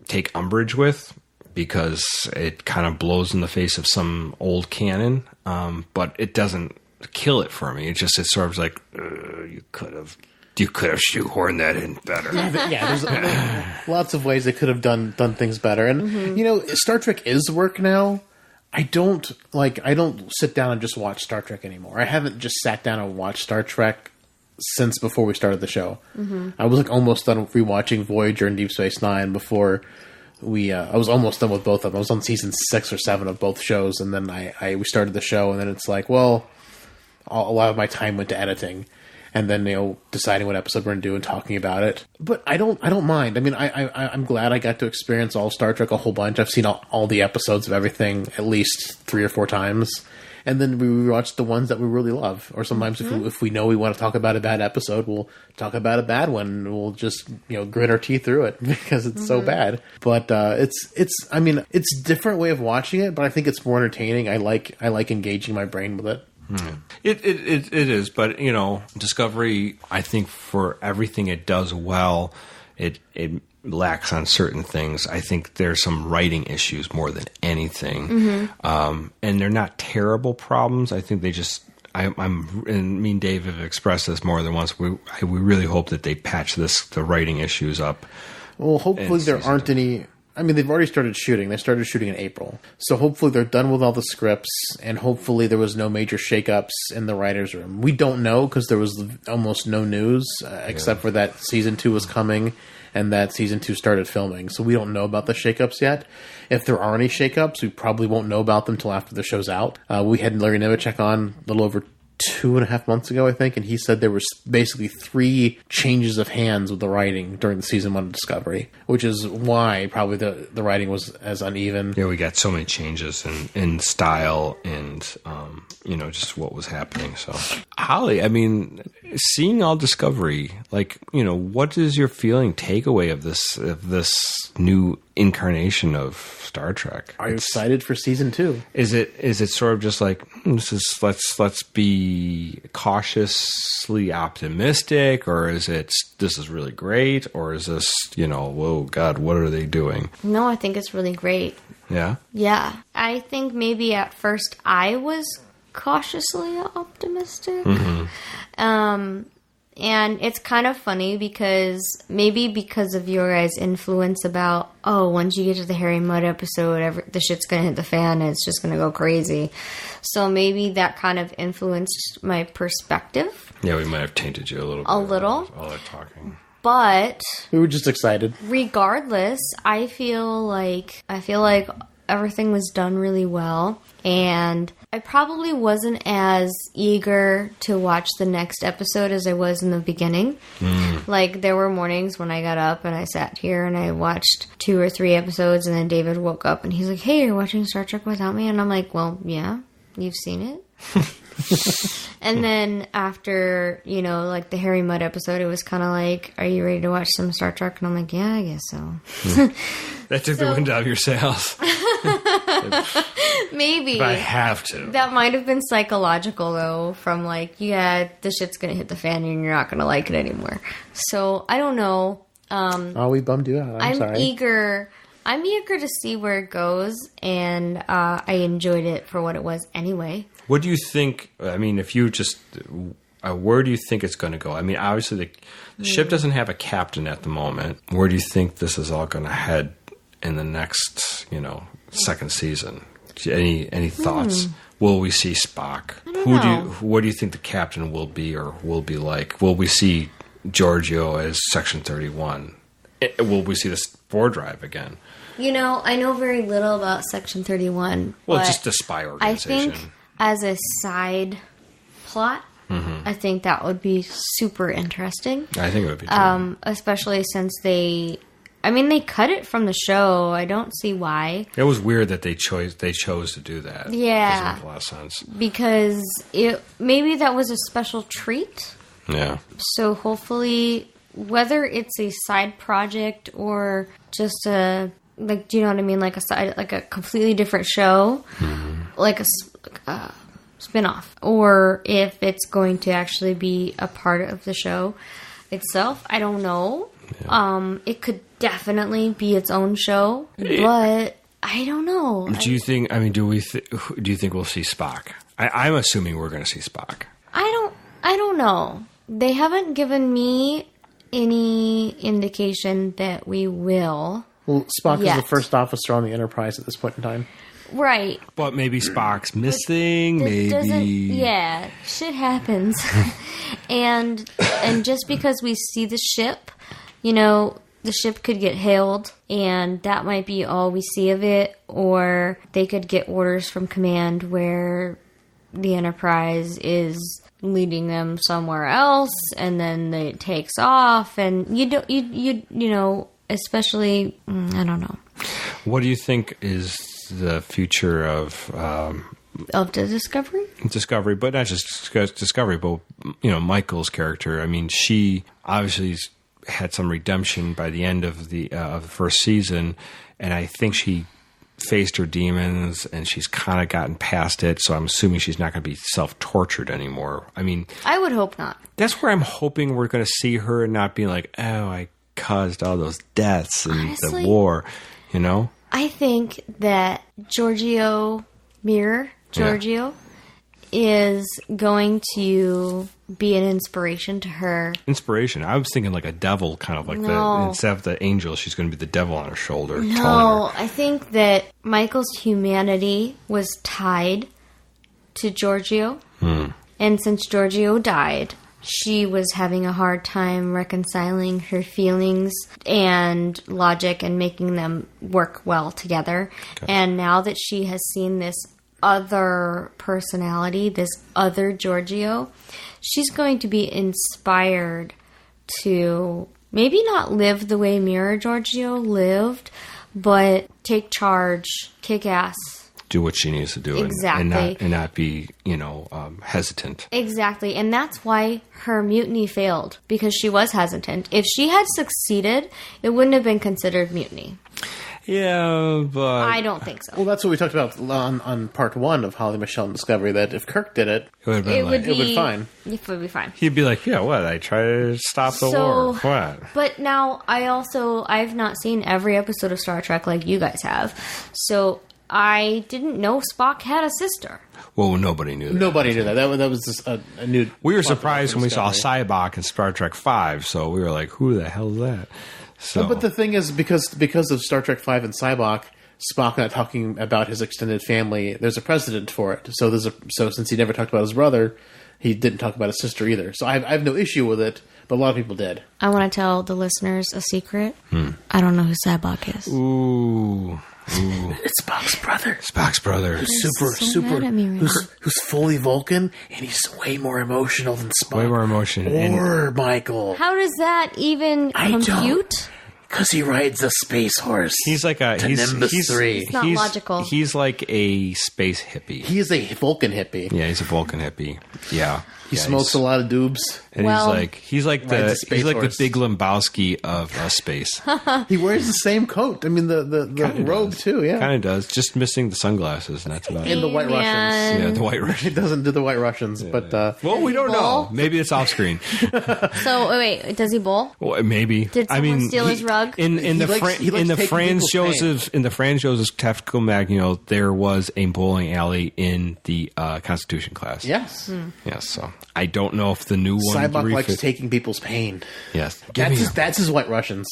take umbrage with, because it kind of blows in the face of some old canon, but it doesn't kill it for me. It's sort of like you could have shoehorned that in better. There's lots of ways they could have done things better. And Star Trek is work now. I don't sit down and just watch Star Trek anymore. I haven't just sat down and watched Star Trek since before we started the show. I was almost done rewatching Voyager and Deep Space Nine before I was almost done with both of them. I was on season 6 or 7 of both shows, and then we started the show, and then it's like, well, a lot of my time went to editing, and then deciding what episode we're going to do and talking about it. But I don't mind. I mean, I'm glad I got to experience all Star Trek a whole bunch. I've seen all the episodes of everything at least 3 or 4 times. And then we rewatch the ones that we really love. Or sometimes if we know we want to talk about a bad episode, we'll talk about a bad one. And we'll just grit our teeth through it because it's so bad. But it's a different way of watching it, but I think it's more entertaining. I like engaging my brain with it. It is, but Discovery, I think for everything it does well, it lacks on certain things. I think there's some writing issues more than anything, and they're not terrible problems. I think they just. And me and Dave have expressed this more than once. We really hope that they patch the writing issues up. Well, hopefully there aren't any. I mean, they've already started shooting. They started shooting in April. So hopefully they're done with all the scripts, and hopefully there was no major shakeups in the writer's room. We don't know because there was almost no news, except for that Season 2 was coming and that Season 2 started filming. So we don't know about the shakeups yet. If there are any shakeups, we probably won't know about them until after the show's out. We had Larry Nemeczek on a little over 2.5 months ago, I think, and he said there was basically 3 changes of hands with the writing during the season 1 of Discovery, which is why probably the writing was as uneven. Yeah, we got so many changes in style and just what was happening. So, Holly, I mean, seeing all Discovery, what is your takeaway of this new incarnation of Star Trek? Are you excited for season 2? Is it sort of just like let's be cautiously optimistic, or is it this is really great, or is this whoa God, what are they doing? No, I think it's really great. Yeah, I think maybe at first I was cautiously optimistic. And it's kind of funny because of your guys' influence about, once you get to the Harry Mudd episode, the shit's going to hit the fan and it's just going to go crazy. So maybe that kind of influenced my perspective. Yeah, we might have tainted you a little bit. All that talking. But we were just excited. Regardless, I feel like everything was done really well, and I probably wasn't as eager to watch the next episode as I was in the beginning. Like, there were mornings when I got up and I sat here and I watched 2 or 3 episodes, and then David woke up and he's like, "Hey, you're watching Star Trek without me?" And I'm like, "Well, yeah, you've seen it." And then after, you know, like the Harry Mudd episode, it was kind of like, are you ready to watch some Star Trek? And I'm like, yeah, I guess so. That took the wind out of your sails. Maybe. But I have to. That might have been psychological, though, from like, yeah, the shit's going to hit the fan and you're not going to like it anymore. So, I don't know. Oh, we bummed you out. I'm sorry. I'm eager to see where it goes, and I enjoyed it for what it was anyway. What do you think? I mean, if you just, where do you think it's going to go? I mean, obviously the ship doesn't have a captain at the moment. Where do you think this is all going to head in the next, you know, second season? Any thoughts? Will we see Spock? What do you think the captain will be or will be like? Will we see Giorgio as Section 31? Will we see the spore drive again? You know, I know very little about Section 31. Well, just the spy organization. I think as a side plot, I think that would be super interesting. I think it would be too. Especially since they cut it from the show. I don't see why. It was weird that they chose to do that. Yeah. Doesn't make a lot of sense. Because maybe that was a special treat. Yeah. So hopefully, whether it's a side project or just a, like, do you know what I mean? Like a completely different show, like a spin-off, or if it's going to actually be a part of the show itself, I don't know. Yeah. It could definitely be its own show, but I don't know. Do you think? I mean, do you think we'll see Spock? I'm assuming we're going to see Spock. I don't know. They haven't given me any indication that we will. Well, Spock is the first officer on the Enterprise at this point in time. Right. But maybe Spock's missing, maybe. Yeah, shit happens. and just because we see the ship, you know, the ship could get hailed, and that might be all we see of it, or they could get orders from command where the Enterprise is leading them somewhere else, and then it takes off, and you know, especially, I don't know. What do you think is the future of the Discovery? Discovery, but not just Discovery, but, you know, Michael's character. I mean, she obviously had some redemption by the end of the first season, and I think she faced her demons and she's kind of gotten past it, so I'm assuming she's not going to be self-tortured anymore. I mean, I would hope not. That's where I'm hoping we're going to see her and not being like, oh, I caused all those deaths in the war, you know? I think that Giorgio is going to be an inspiration to her. Inspiration? I was thinking like a devil, kind of like instead of the angel, she's going to be the devil on her shoulder. No, I think that Michael's humanity was tied to Giorgio. And since Giorgio died, she was having a hard time reconciling her feelings and logic and making them work well together. Okay. And now that she has seen this other personality, this other Giorgio, she's going to be inspired to maybe not live the way Mirror Giorgio lived, but take charge, kick ass. Do what she needs to do. Exactly. And not be, you know, hesitant. Exactly. And that's why her mutiny failed, because she was hesitant. If she had succeeded, it wouldn't have been considered mutiny. Yeah, but I don't think so. Well, that's what we talked about on part 1 of HollyMichelle and Discovery, that if Kirk did it, it would be fine. It would be fine. He'd be like, yeah, what? I try to stop the war. What? But now, I've not seen every episode of Star Trek like you guys have. So I didn't know Spock had a sister. Well, nobody knew that. Nobody knew that. That was just a new... We were surprised when we saw Cybok in Star Trek 5, so we were like, who the hell is that? So. But the thing is, because of Star Trek V and Cybok, Spock not talking about his extended family, there's a precedent for it. So since he never talked about his brother, he didn't talk about his sister either. So I have no issue with it, but a lot of people did. I want to tell the listeners a secret. I don't know who Cybok is. Ooh. It's Spock's brother. Spock's brother. Who's who's fully Vulcan, and he's way more emotional than Spock. Way more emotional. Or Michael. How does that even compute? Because he rides a space horse. He's like a Nimbus 3. It's not logical. He's like a space hippie. He is a Vulcan hippie. Yeah, he's a Vulcan hippie. Yeah. He smokes a lot of doobs. And he's like rides a space the horse. Big Lebowski of space. He wears the same coat. I mean, the robe too. Yeah, kind of does. Just missing the sunglasses, and that's about it. and the White Russians. Yeah, the White He Russians. doesn't do the White Russians, but Well, we don't know. bowl? Maybe it's off screen. So wait, does he bowl? Well, maybe. Did someone steal his rug? He likes taking In the Franz Joseph Tactical Magno, there was a bowling alley in the Constitution class. yes, Yes. So I don't know if the new one. Cybok likes taking people's pain. Yes. That's his White Russians,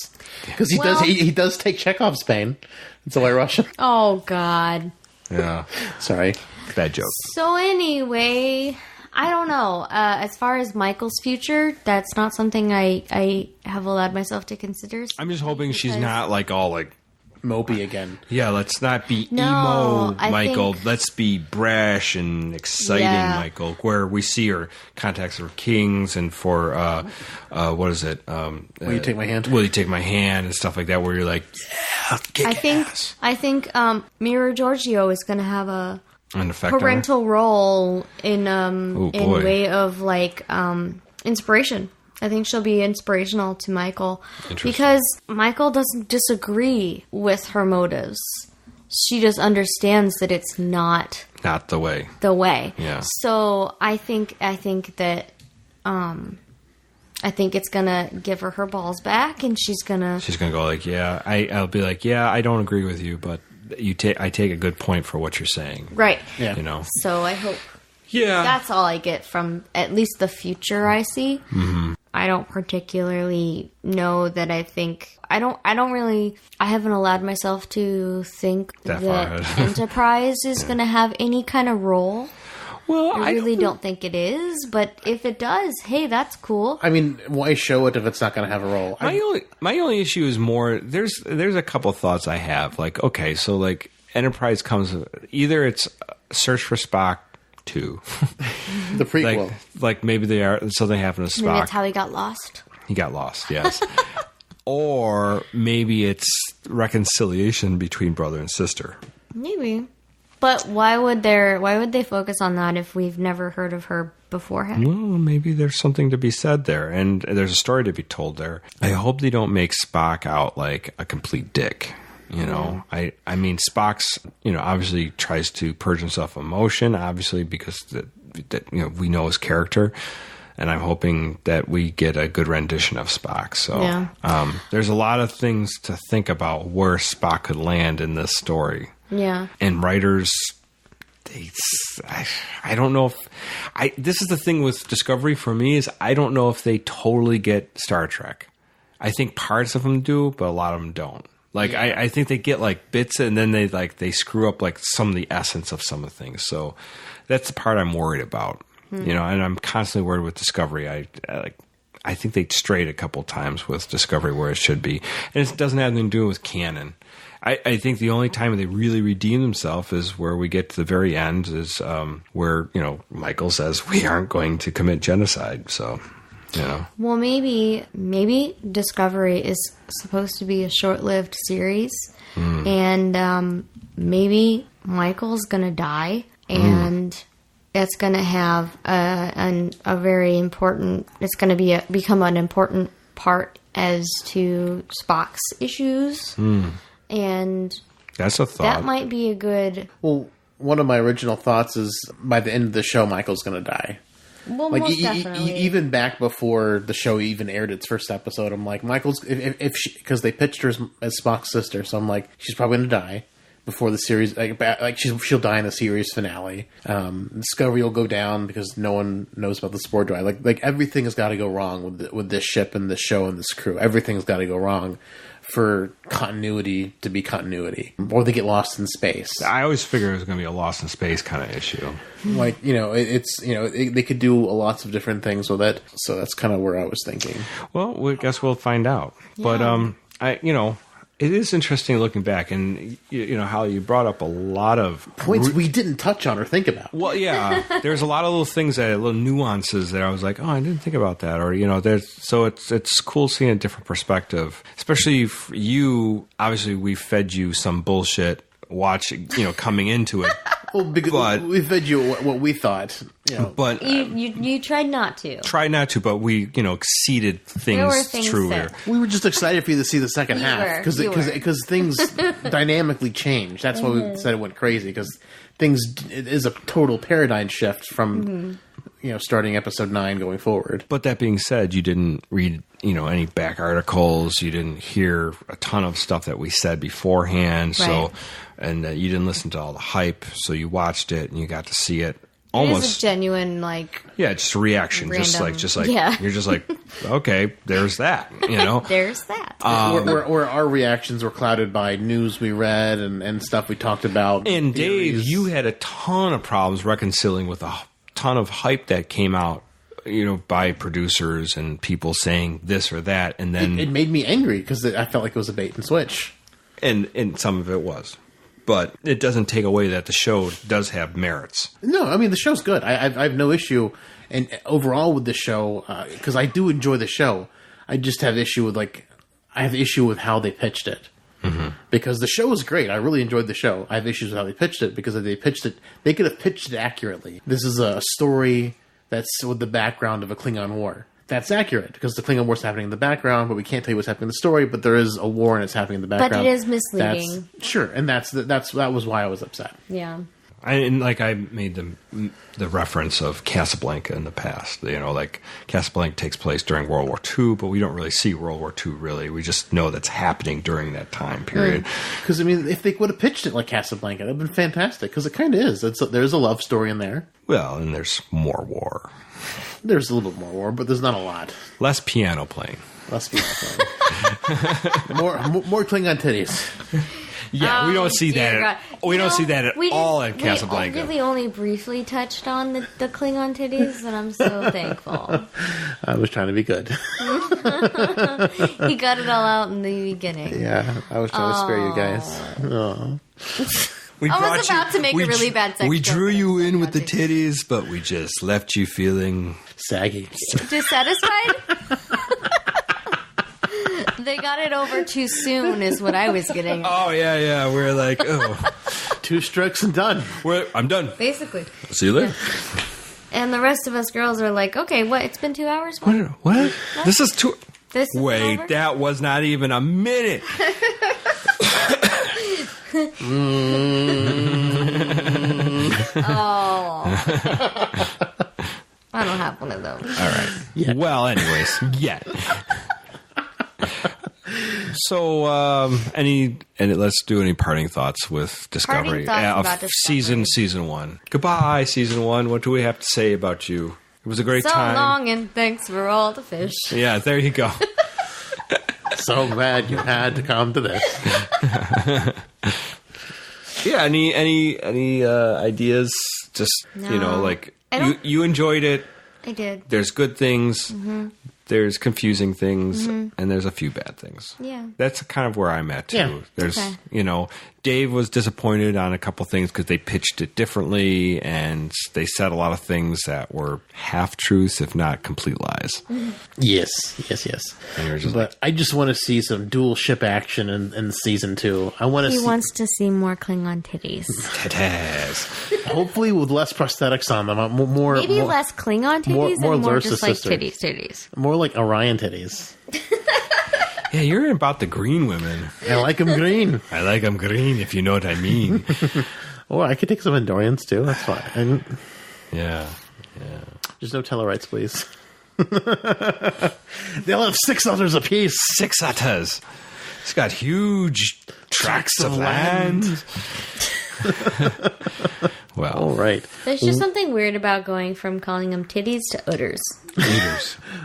because Well- he does take Chekhov's pain. It's a White Russian. Oh God. Yeah. Sorry. Bad joke. So anyway, I don't know. As far as Michael's future, that's not something I have allowed myself to consider. I'm just hoping she's not like all like. Mopey again. Yeah, let's not be No, emo, I Michael. think- Let's be brash and exciting, Yeah. Michael. Where we see her contacts her kings and for what is it? Will you take my hand? Will you take my hand and stuff like that? Where you're like, yeah, kick ass. I think Mira Giorgio is going to have a An effect on her. parental role in boy. way of like inspiration. I think she'll be inspirational to Michael Interesting. because Michael doesn't disagree with her motives. She just understands that it's not Not the way. the way. Yeah. So I think that I think it's gonna give her balls back, and she's gonna. She's gonna go like, yeah. I'll be like, yeah. I don't agree with you, but I take a good point for what you're saying. Right. Yeah. You know. So I hope Yeah. that's all I get from at least the future I see. Mm-hmm. I don't particularly know that I think I haven't allowed myself to think That that far ahead. Enterprise is going to have any kind of role. Well, I really don't think it is, but if it does, hey, that's cool. I mean, why show it if it's not going to have a role? My only issue is more. There's a couple thoughts I have. Like, okay, so like Enterprise comes either it's Search for Spock 2, The prequel. like maybe something happened to Maybe Spock. that's how he got lost. He got lost, yes. Or maybe it's reconciliation between brother and sister. Maybe. But why would they focus on that if we've never heard of her beforehand? Well, maybe there's something to be said there, and there's a story to be told there. I hope they don't make Spock out like a complete dick. You know, I mean, Spock's, obviously tries to purge himself of emotion, obviously, because that we know his character. And I'm hoping that we get a good rendition of Spock. So Yeah. There's a lot of things to think about where Spock could land in this story. Yeah. And writers, I don't know if this is the thing with Discovery for me is I don't know if they totally get Star Trek. I think parts of them do, but a lot of them don't. Like I think they get like bits, and then they screw up like some of the essence of some of the things. So that's the part I'm worried about. And I'm constantly worried with Discovery. I think they strayed a couple times with Discovery where it should be, and it doesn't have anything to do with canon. I think the only time they really redeem themselves is where we get to the very end, is where Michael says we aren't going to commit genocide. So. Well, maybe Discovery is supposed to be a short-lived series, and maybe Michael's gonna die, and it's gonna have a very important. It's gonna become an important part as to Spock's issues, and That's a thought. that might be a good. Well, one of my original thoughts is by the end of the show, Michael's going to die. Well, Like most definitely. even back before the show even aired its first episode, I'm like, Michael's if because they pitched her as Spock's sister, so I'm like, she's probably going to die before the series. Like she'll die in the series finale. Discovery will go down because no one knows about the spore drive. Like everything has got to go wrong with this ship and this show and this crew. Everything's got to go wrong for continuity to be continuity, or they get lost in space. I always figured it was going to be a Lost in Space kind of issue. Like, they could do lots of different things with it. So that's kind of where I was thinking. Well, I guess we'll find out. Yeah. But it is interesting looking back, and you know how you brought up a lot of points we didn't touch on or think about. Well, yeah, there's a lot of little things little nuances that I was like, oh, I didn't think about that, or it's cool seeing a different perspective, especially for you. Obviously, we fed you some bullshit coming into it. Well, because we fed you what we thought. But you tried not to. Tried not to, but we exceeded things through here. We were just excited for you to see the second half because things dynamically changed. That's why we said it went crazy, because it is a total paradigm shift from starting episode 9 going forward. But that being said, you didn't read any back articles. You didn't hear a ton of stuff that we said beforehand. Right. So. And you didn't listen to all the hype, so you watched it and you got to see it. Almost it is a genuine, just a reaction, random, just like you're just like, okay, there's that, There's that. Where our reactions were clouded by news we read and stuff we talked about. And theories. Dave, you had a ton of problems reconciling with a ton of hype that came out, by producers and people saying this or that, and then it made me angry because I felt like it was a bait and switch, and some of it was. But it doesn't take away that the show does have merits. No, I mean, the show's good. I have no issue and overall with the show, because I do enjoy the show. I just have issue with how they pitched it. Mm-hmm. Because the show is great. I really enjoyed the show. I have issues with how they pitched it, because if they pitched it, they could have pitched it accurately. This is a story that's with the background of a Klingon war. That's accurate, because the Klingon war's happening in the background, but we can't tell you what's happening in the story. But there is a war and it's happening in the background. But it is misleading. And that was why I was upset. Yeah. I made the reference of Casablanca in the past. Casablanca takes place during World War II, but we don't really see World War II really. We just know that's happening during that time period. Because if they would have pitched it like Casablanca, that'd been fantastic. Because it kind of is. There's a love story in there. Well, and there's more war. There's a little bit more war, but there's not a lot. Less piano playing. More Klingon titties. Yeah, we don't see that. We don't see that at all in Casablanca. We really only briefly touched on the Klingon titties, and I'm so thankful. I was trying to be good. He got it all out in the beginning. Yeah, I was trying to spare you guys. Oh. I was about to make a really bad sex We joke, drew you in with the titties, but we just left you feeling saggy. Dissatisfied? They got it over too soon is what I was getting. Oh, yeah. We're like, 2 strokes and done. I'm done. Basically. See you later. Yeah. And the rest of us girls are like, okay, what? It's been 2 hours? What? This is 2... Wait, that was not even a minute. Oh. I don't have one of those. All right. Yeah. Well, anyways, So, let's do any parting thoughts with Discovery of season 1. Goodbye, season 1. What do we have to say about you? It was a great time. So long, and thanks for all the fish. Yeah, there you go. So glad you had to come to this. Yeah. Any ideas? Just No. You enjoyed it. I did. There's good things. Mm-hmm. There's confusing things, and there's a few bad things. Yeah. That's kind of where I'm at, too. Yeah. There's, Dave was disappointed on a couple things because they pitched it differently, and they said a lot of things that were half-truths, if not complete lies. Yes. But I just want to see some dual ship action in season 2. He wants to see more Klingon titties. Titties. Hopefully with less prosthetics on them. Maybe less Klingon titties more and more Lursa just like sisters. titties. More like Orion titties. Yeah, you're about the green women. I like them green. I like them green, if you know what I mean. Or I could take some Endorians, too. That's fine. Yeah. Just no Tellarites, please. They'll have 6 others apiece. 6 others. It's got huge tracts of land. Well, all right. There's just something weird about going from calling them titties to udders.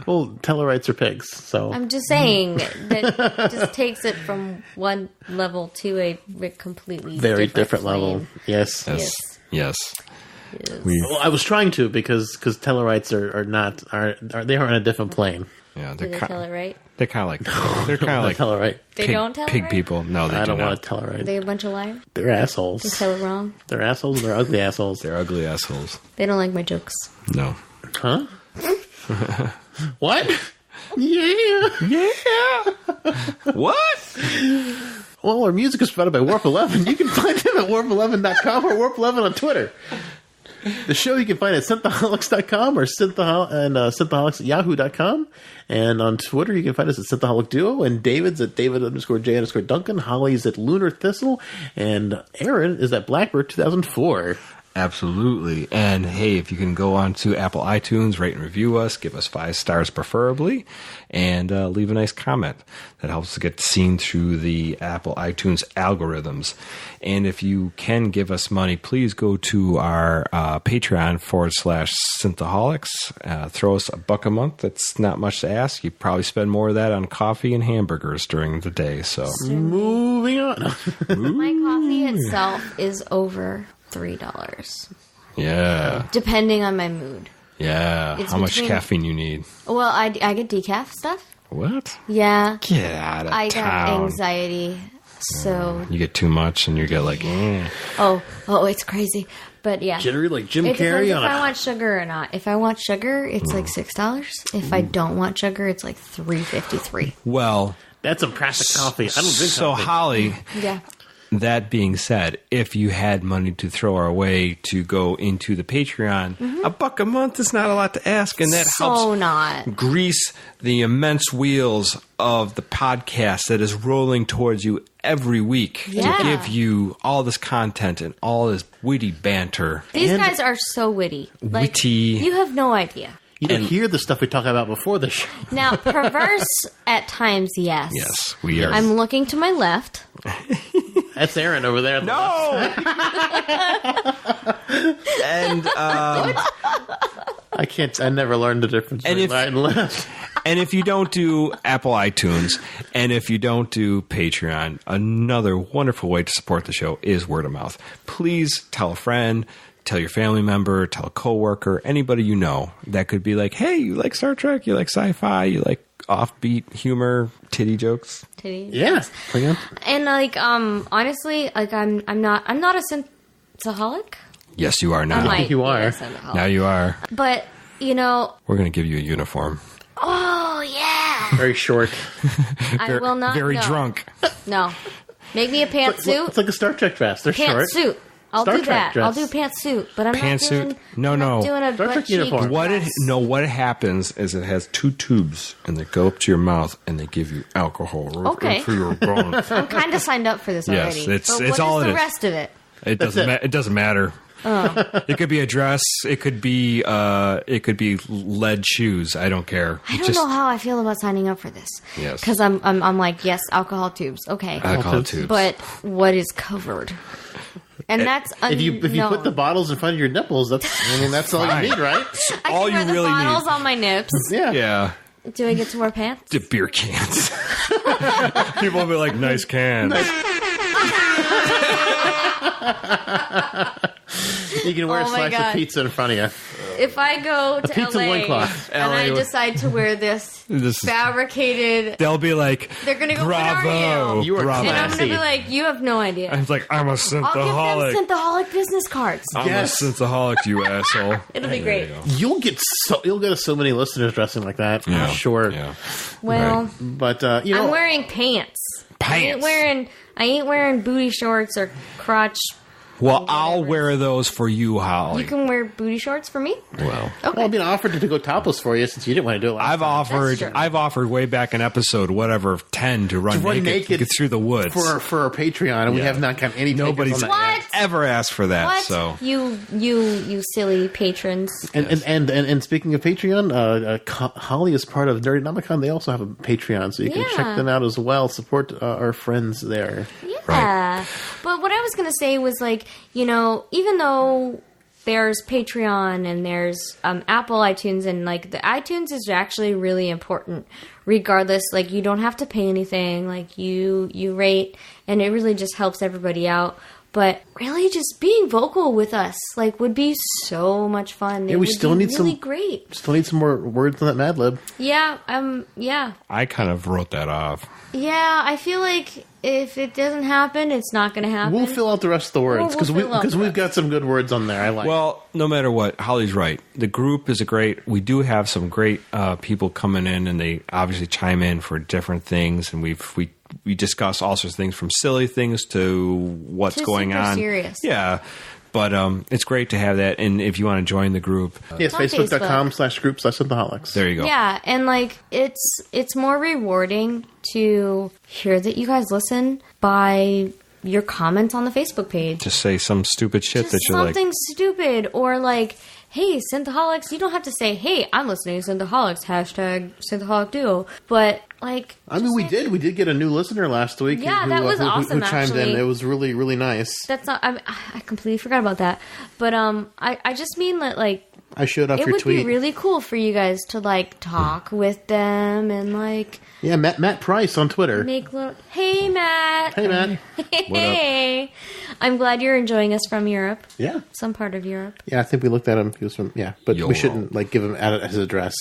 Well, Tellarites are pigs, so I'm just saying that just takes it from one level to a completely very different plane. level. Yes. Well, I was trying to because Tellarites are not a different plane. Yeah, they're Tellurite. They're kind of like tell it right. They don't tell it pig right? people. No, they I do don't not. want to tell it right. Are they a bunch of liars? They're assholes. They tell it wrong? They're assholes and they're ugly assholes. They're ugly assholes. They don't like my jokes. No. Huh? What? Yeah. What? Well, our music is provided by Warp 11. You can find them at warp11.com or Warp 11 on Twitter. The show you can find at synthaholics.com or synthaholics at yahoo.com. And on Twitter, you can find us at Synthaholic Duo. And David's at David_J_Duncan. Holly's at Lunar Thistle. And Aaron is at Blackbird 2004. Absolutely. And hey, if you can go on to Apple iTunes, rate and review us, give us 5 stars preferably, and leave a nice comment. That helps us get seen through the Apple iTunes algorithms. And if you can give us money, please go to our Patreon /Synthaholics. Throw us $1 a month. That's not much to ask. You probably spend more of that on coffee and hamburgers during the day. So Moving on. My coffee itself is over $3. yeah. Depending on my mood. Yeah. It's How much between- caffeine you need? Well, I get decaf stuff. What? Yeah. Get out of I town. got anxiety. So, You get too much and you get like, oh, it's crazy. But yeah. Jittery like Jim It depends Carrey if on I a... want sugar or not. If I want sugar, it's like $6. If I don't want sugar, it's like $3.53. well, That's some plastic coffee. I don't drink so coffee. Holly, Yeah. that being said, if you had money to throw our way to go into the Patreon, $1 a month is not a lot to ask, and that So helps not. grease the immense wheels of the podcast that is rolling towards you every week Yeah. to give you all this content and all this witty banter. These And- guys are so witty. Like, Witty. You have no idea. You don't hear the stuff we talk about before the show. Now, perverse at times, yes. Yes, we are. I'm looking to my left. That's Aaron over there. No! And I can't. I never learned the difference And between if- right and left. and if you don't do Apple iTunes, and if you don't do Patreon, another wonderful way to support the show is word of mouth. Please tell a friend, tell your family member, tell a coworker, anybody you know that could be like, hey, you like Star Trek, you like sci-fi, you like offbeat humor, titty jokes. Titty. Yeah. And like, honestly, like I'm not a synthaholic. Yes, you are now. I might you be are. a synthaholic. Now you are. But you know, We're going to give you a uniform. oh yeah, Very short. I will not. Very no. drunk. No, make me a pantsuit. It's like a Star Trek vest. They're short. Pantsuit. I'll Star do Trek that. I'll dress. do pantsuit, but I'm Pantsuit? not doing. No, I'm not no. doing a Star Trek butt cheek uniform. What happens is it has 2 tubes and they go up to your mouth and they give you alcohol right Okay. for your bones. I'm kind of signed up for this Yes, already. it's- but it's what all is it the is. rest of it? It doesn't. It doesn't matter. It could be a dress. It could be. It could be lead shoes. I don't care. I don't know how I feel about signing up for this. Yes. Because I'm like, yes, alcohol tubes. Okay. Alcohol tubes. But what is covered? And that's If you put the bottles in front of your nipples, that's all Fine. you need, right? I all can wear you the really bottles need- on my nips. Yeah. Yeah. Do I get to wear pants? The beer cans. People will be like, nice can. You can wear a Oh my slice God. of pizza in front of you. If I go to pizza LA loincloth. and I LA. decide to wear this This is- fabricated, They'll be like, they're gonna go, bravo. what are you? You are bravo. And I'm gonna classy. be like, you have no idea. I was like, I'm a I'll synthaholic. give them synthaholic business cards. I'm Yes. a synthaholic, you asshole. It'll be There you great. go. You'll get so many listeners dressing like that. Yeah. I'm sure. Yeah. Well, Right. But you know, I'm wearing pants. Pants. I ain't wearing booty shorts or crotch. Well, I'll wear those for you, Holly. You can wear booty shorts for me? well. Okay. well, I mean, I offered to go topless for you since you didn't want to do it. I've offered. true. I've offered way back in episode 10 to run, naked through the woods. for our Patreon, and we Yeah. have not gotten any. Nobody's takers on that yet. What? ever asked for that. What? So You silly patrons. And speaking of Patreon, Holly is part of Nerdynomicon. They also have a Patreon, so you can Yeah. check them out as well. Support our friends there. Yeah. But what I was going to say was, like, you know, even though there's Patreon and there's Apple iTunes, and, like, the iTunes is actually really important regardless. Like, you don't have to pay anything. Like, you rate, and it really just helps everybody out. But really, just being vocal with us, like, would be so much fun. Yeah, we still need really some great. Still need some more words on that Mad Lib. Yeah, yeah. I kind of wrote that off. Yeah, I feel like if it doesn't happen, it's not going to happen. We'll fill out the rest of the words because we've got some good words on there. I like. Well, no matter what, Holly's right. The group is we do have some great people coming in, and they obviously chime in for different things, and we discuss all sorts of things from silly things to what's going super on. Serious. Yeah. But it's great to have that, and if you want to join the group, yes, Facebook.com/group/Synthaholics. There you go. Yeah, and like it's more rewarding to hear that you guys listen by your comments on the Facebook page. Just say some stupid shit that you like. Something stupid, or like, hey, Synthaholics. You don't have to say, hey, I'm listening to Synthaholics. #Synthaholic Duo. But like, I mean, we did get a new listener last week. Yeah, that was awesome. Who chimed actually. in? It was really, really nice. That's not. I completely forgot about that. But I just mean that like. I showed off it your would tweet. be really cool for you guys to like talk with them and like yeah, Matt Price on Twitter. make little. Hey, Matt. Hey, Matt. Hey. I'm glad you're enjoying us from Europe. Yeah, Some part of Europe. yeah. I think we looked at him. He was from but Yo. we shouldn't like give him his address.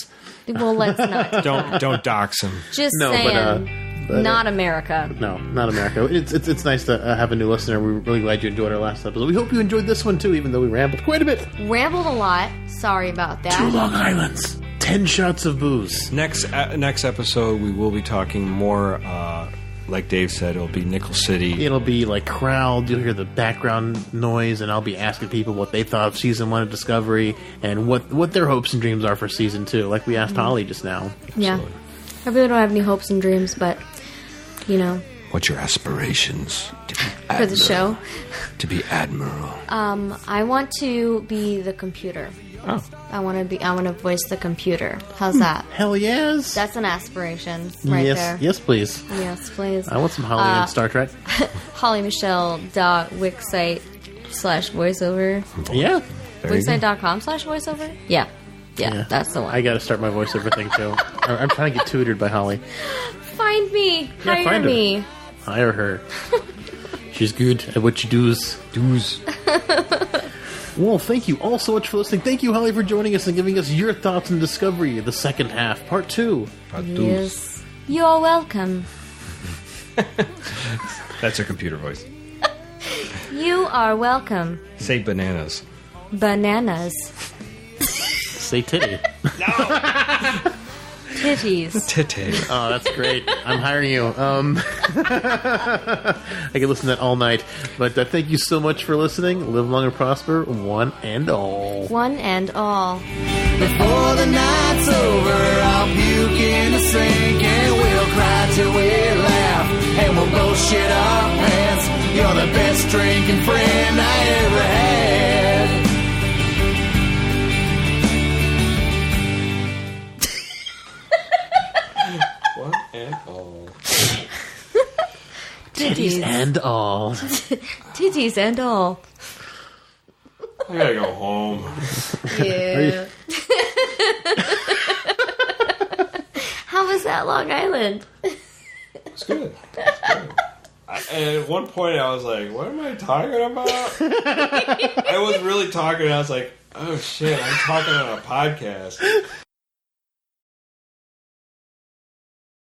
Well, let's not. Don't dox him. Just No, saying. but, not America. No, not America. It's nice to have a new listener. We're really glad you enjoyed our last episode. We hope you enjoyed this one too, even though we rambled quite a bit. Rambled a lot. Sorry about that. 2 Long Islands, 10 shots of booze. Next episode, we will be talking more. Like Dave said, it'll be Nickel City. It'll be like crowd. You'll hear the background noise, and I'll be asking people what they thought of season 1 of Discovery and what their hopes and dreams are for season 2. Like we asked Holly just now. Yeah. I really don't have any hopes and dreams, but you know. What's your aspirations to be For the show? To be admiral. I want to be the computer. Oh. I want to voice the computer. How's that? Hell yes. That's an aspiration right yes, there. Yes, please. Yes, please. I want some Holly in Star Trek. HollyMichelle.wixsite/voiceover. Yeah. Wixsite.com/voiceover? Yeah, that's the one. I got to start my voiceover thing too. I'm trying to get tutored by Holly. Find me. Yeah, Hire find her. me. Hire her. She's good at what she does. Well, thank you all so much for listening. Thank you, Holly, for joining us and giving us your thoughts on Discovery, the second half, part 2. Yes. You're welcome. That's her computer voice. You are welcome. Say bananas. Bananas. Say titty. Titties. Titty. Oh, that's great. I'm hiring you. I can listen to that all night. But thank you so much for listening. Live long and prosper, one and all. One and all. Before the night's over, I'll puke in the sink and we'll cry till we laugh. And we'll both shit our pants. You're the best drinking friend I ever had. One and all. Titties and all. Titties and all. I gotta go home. Yeah. How was that Long Island? It's good. And at one point I was like, what am I talking about? I was really talking, and I was like, oh shit, I'm talking on a podcast.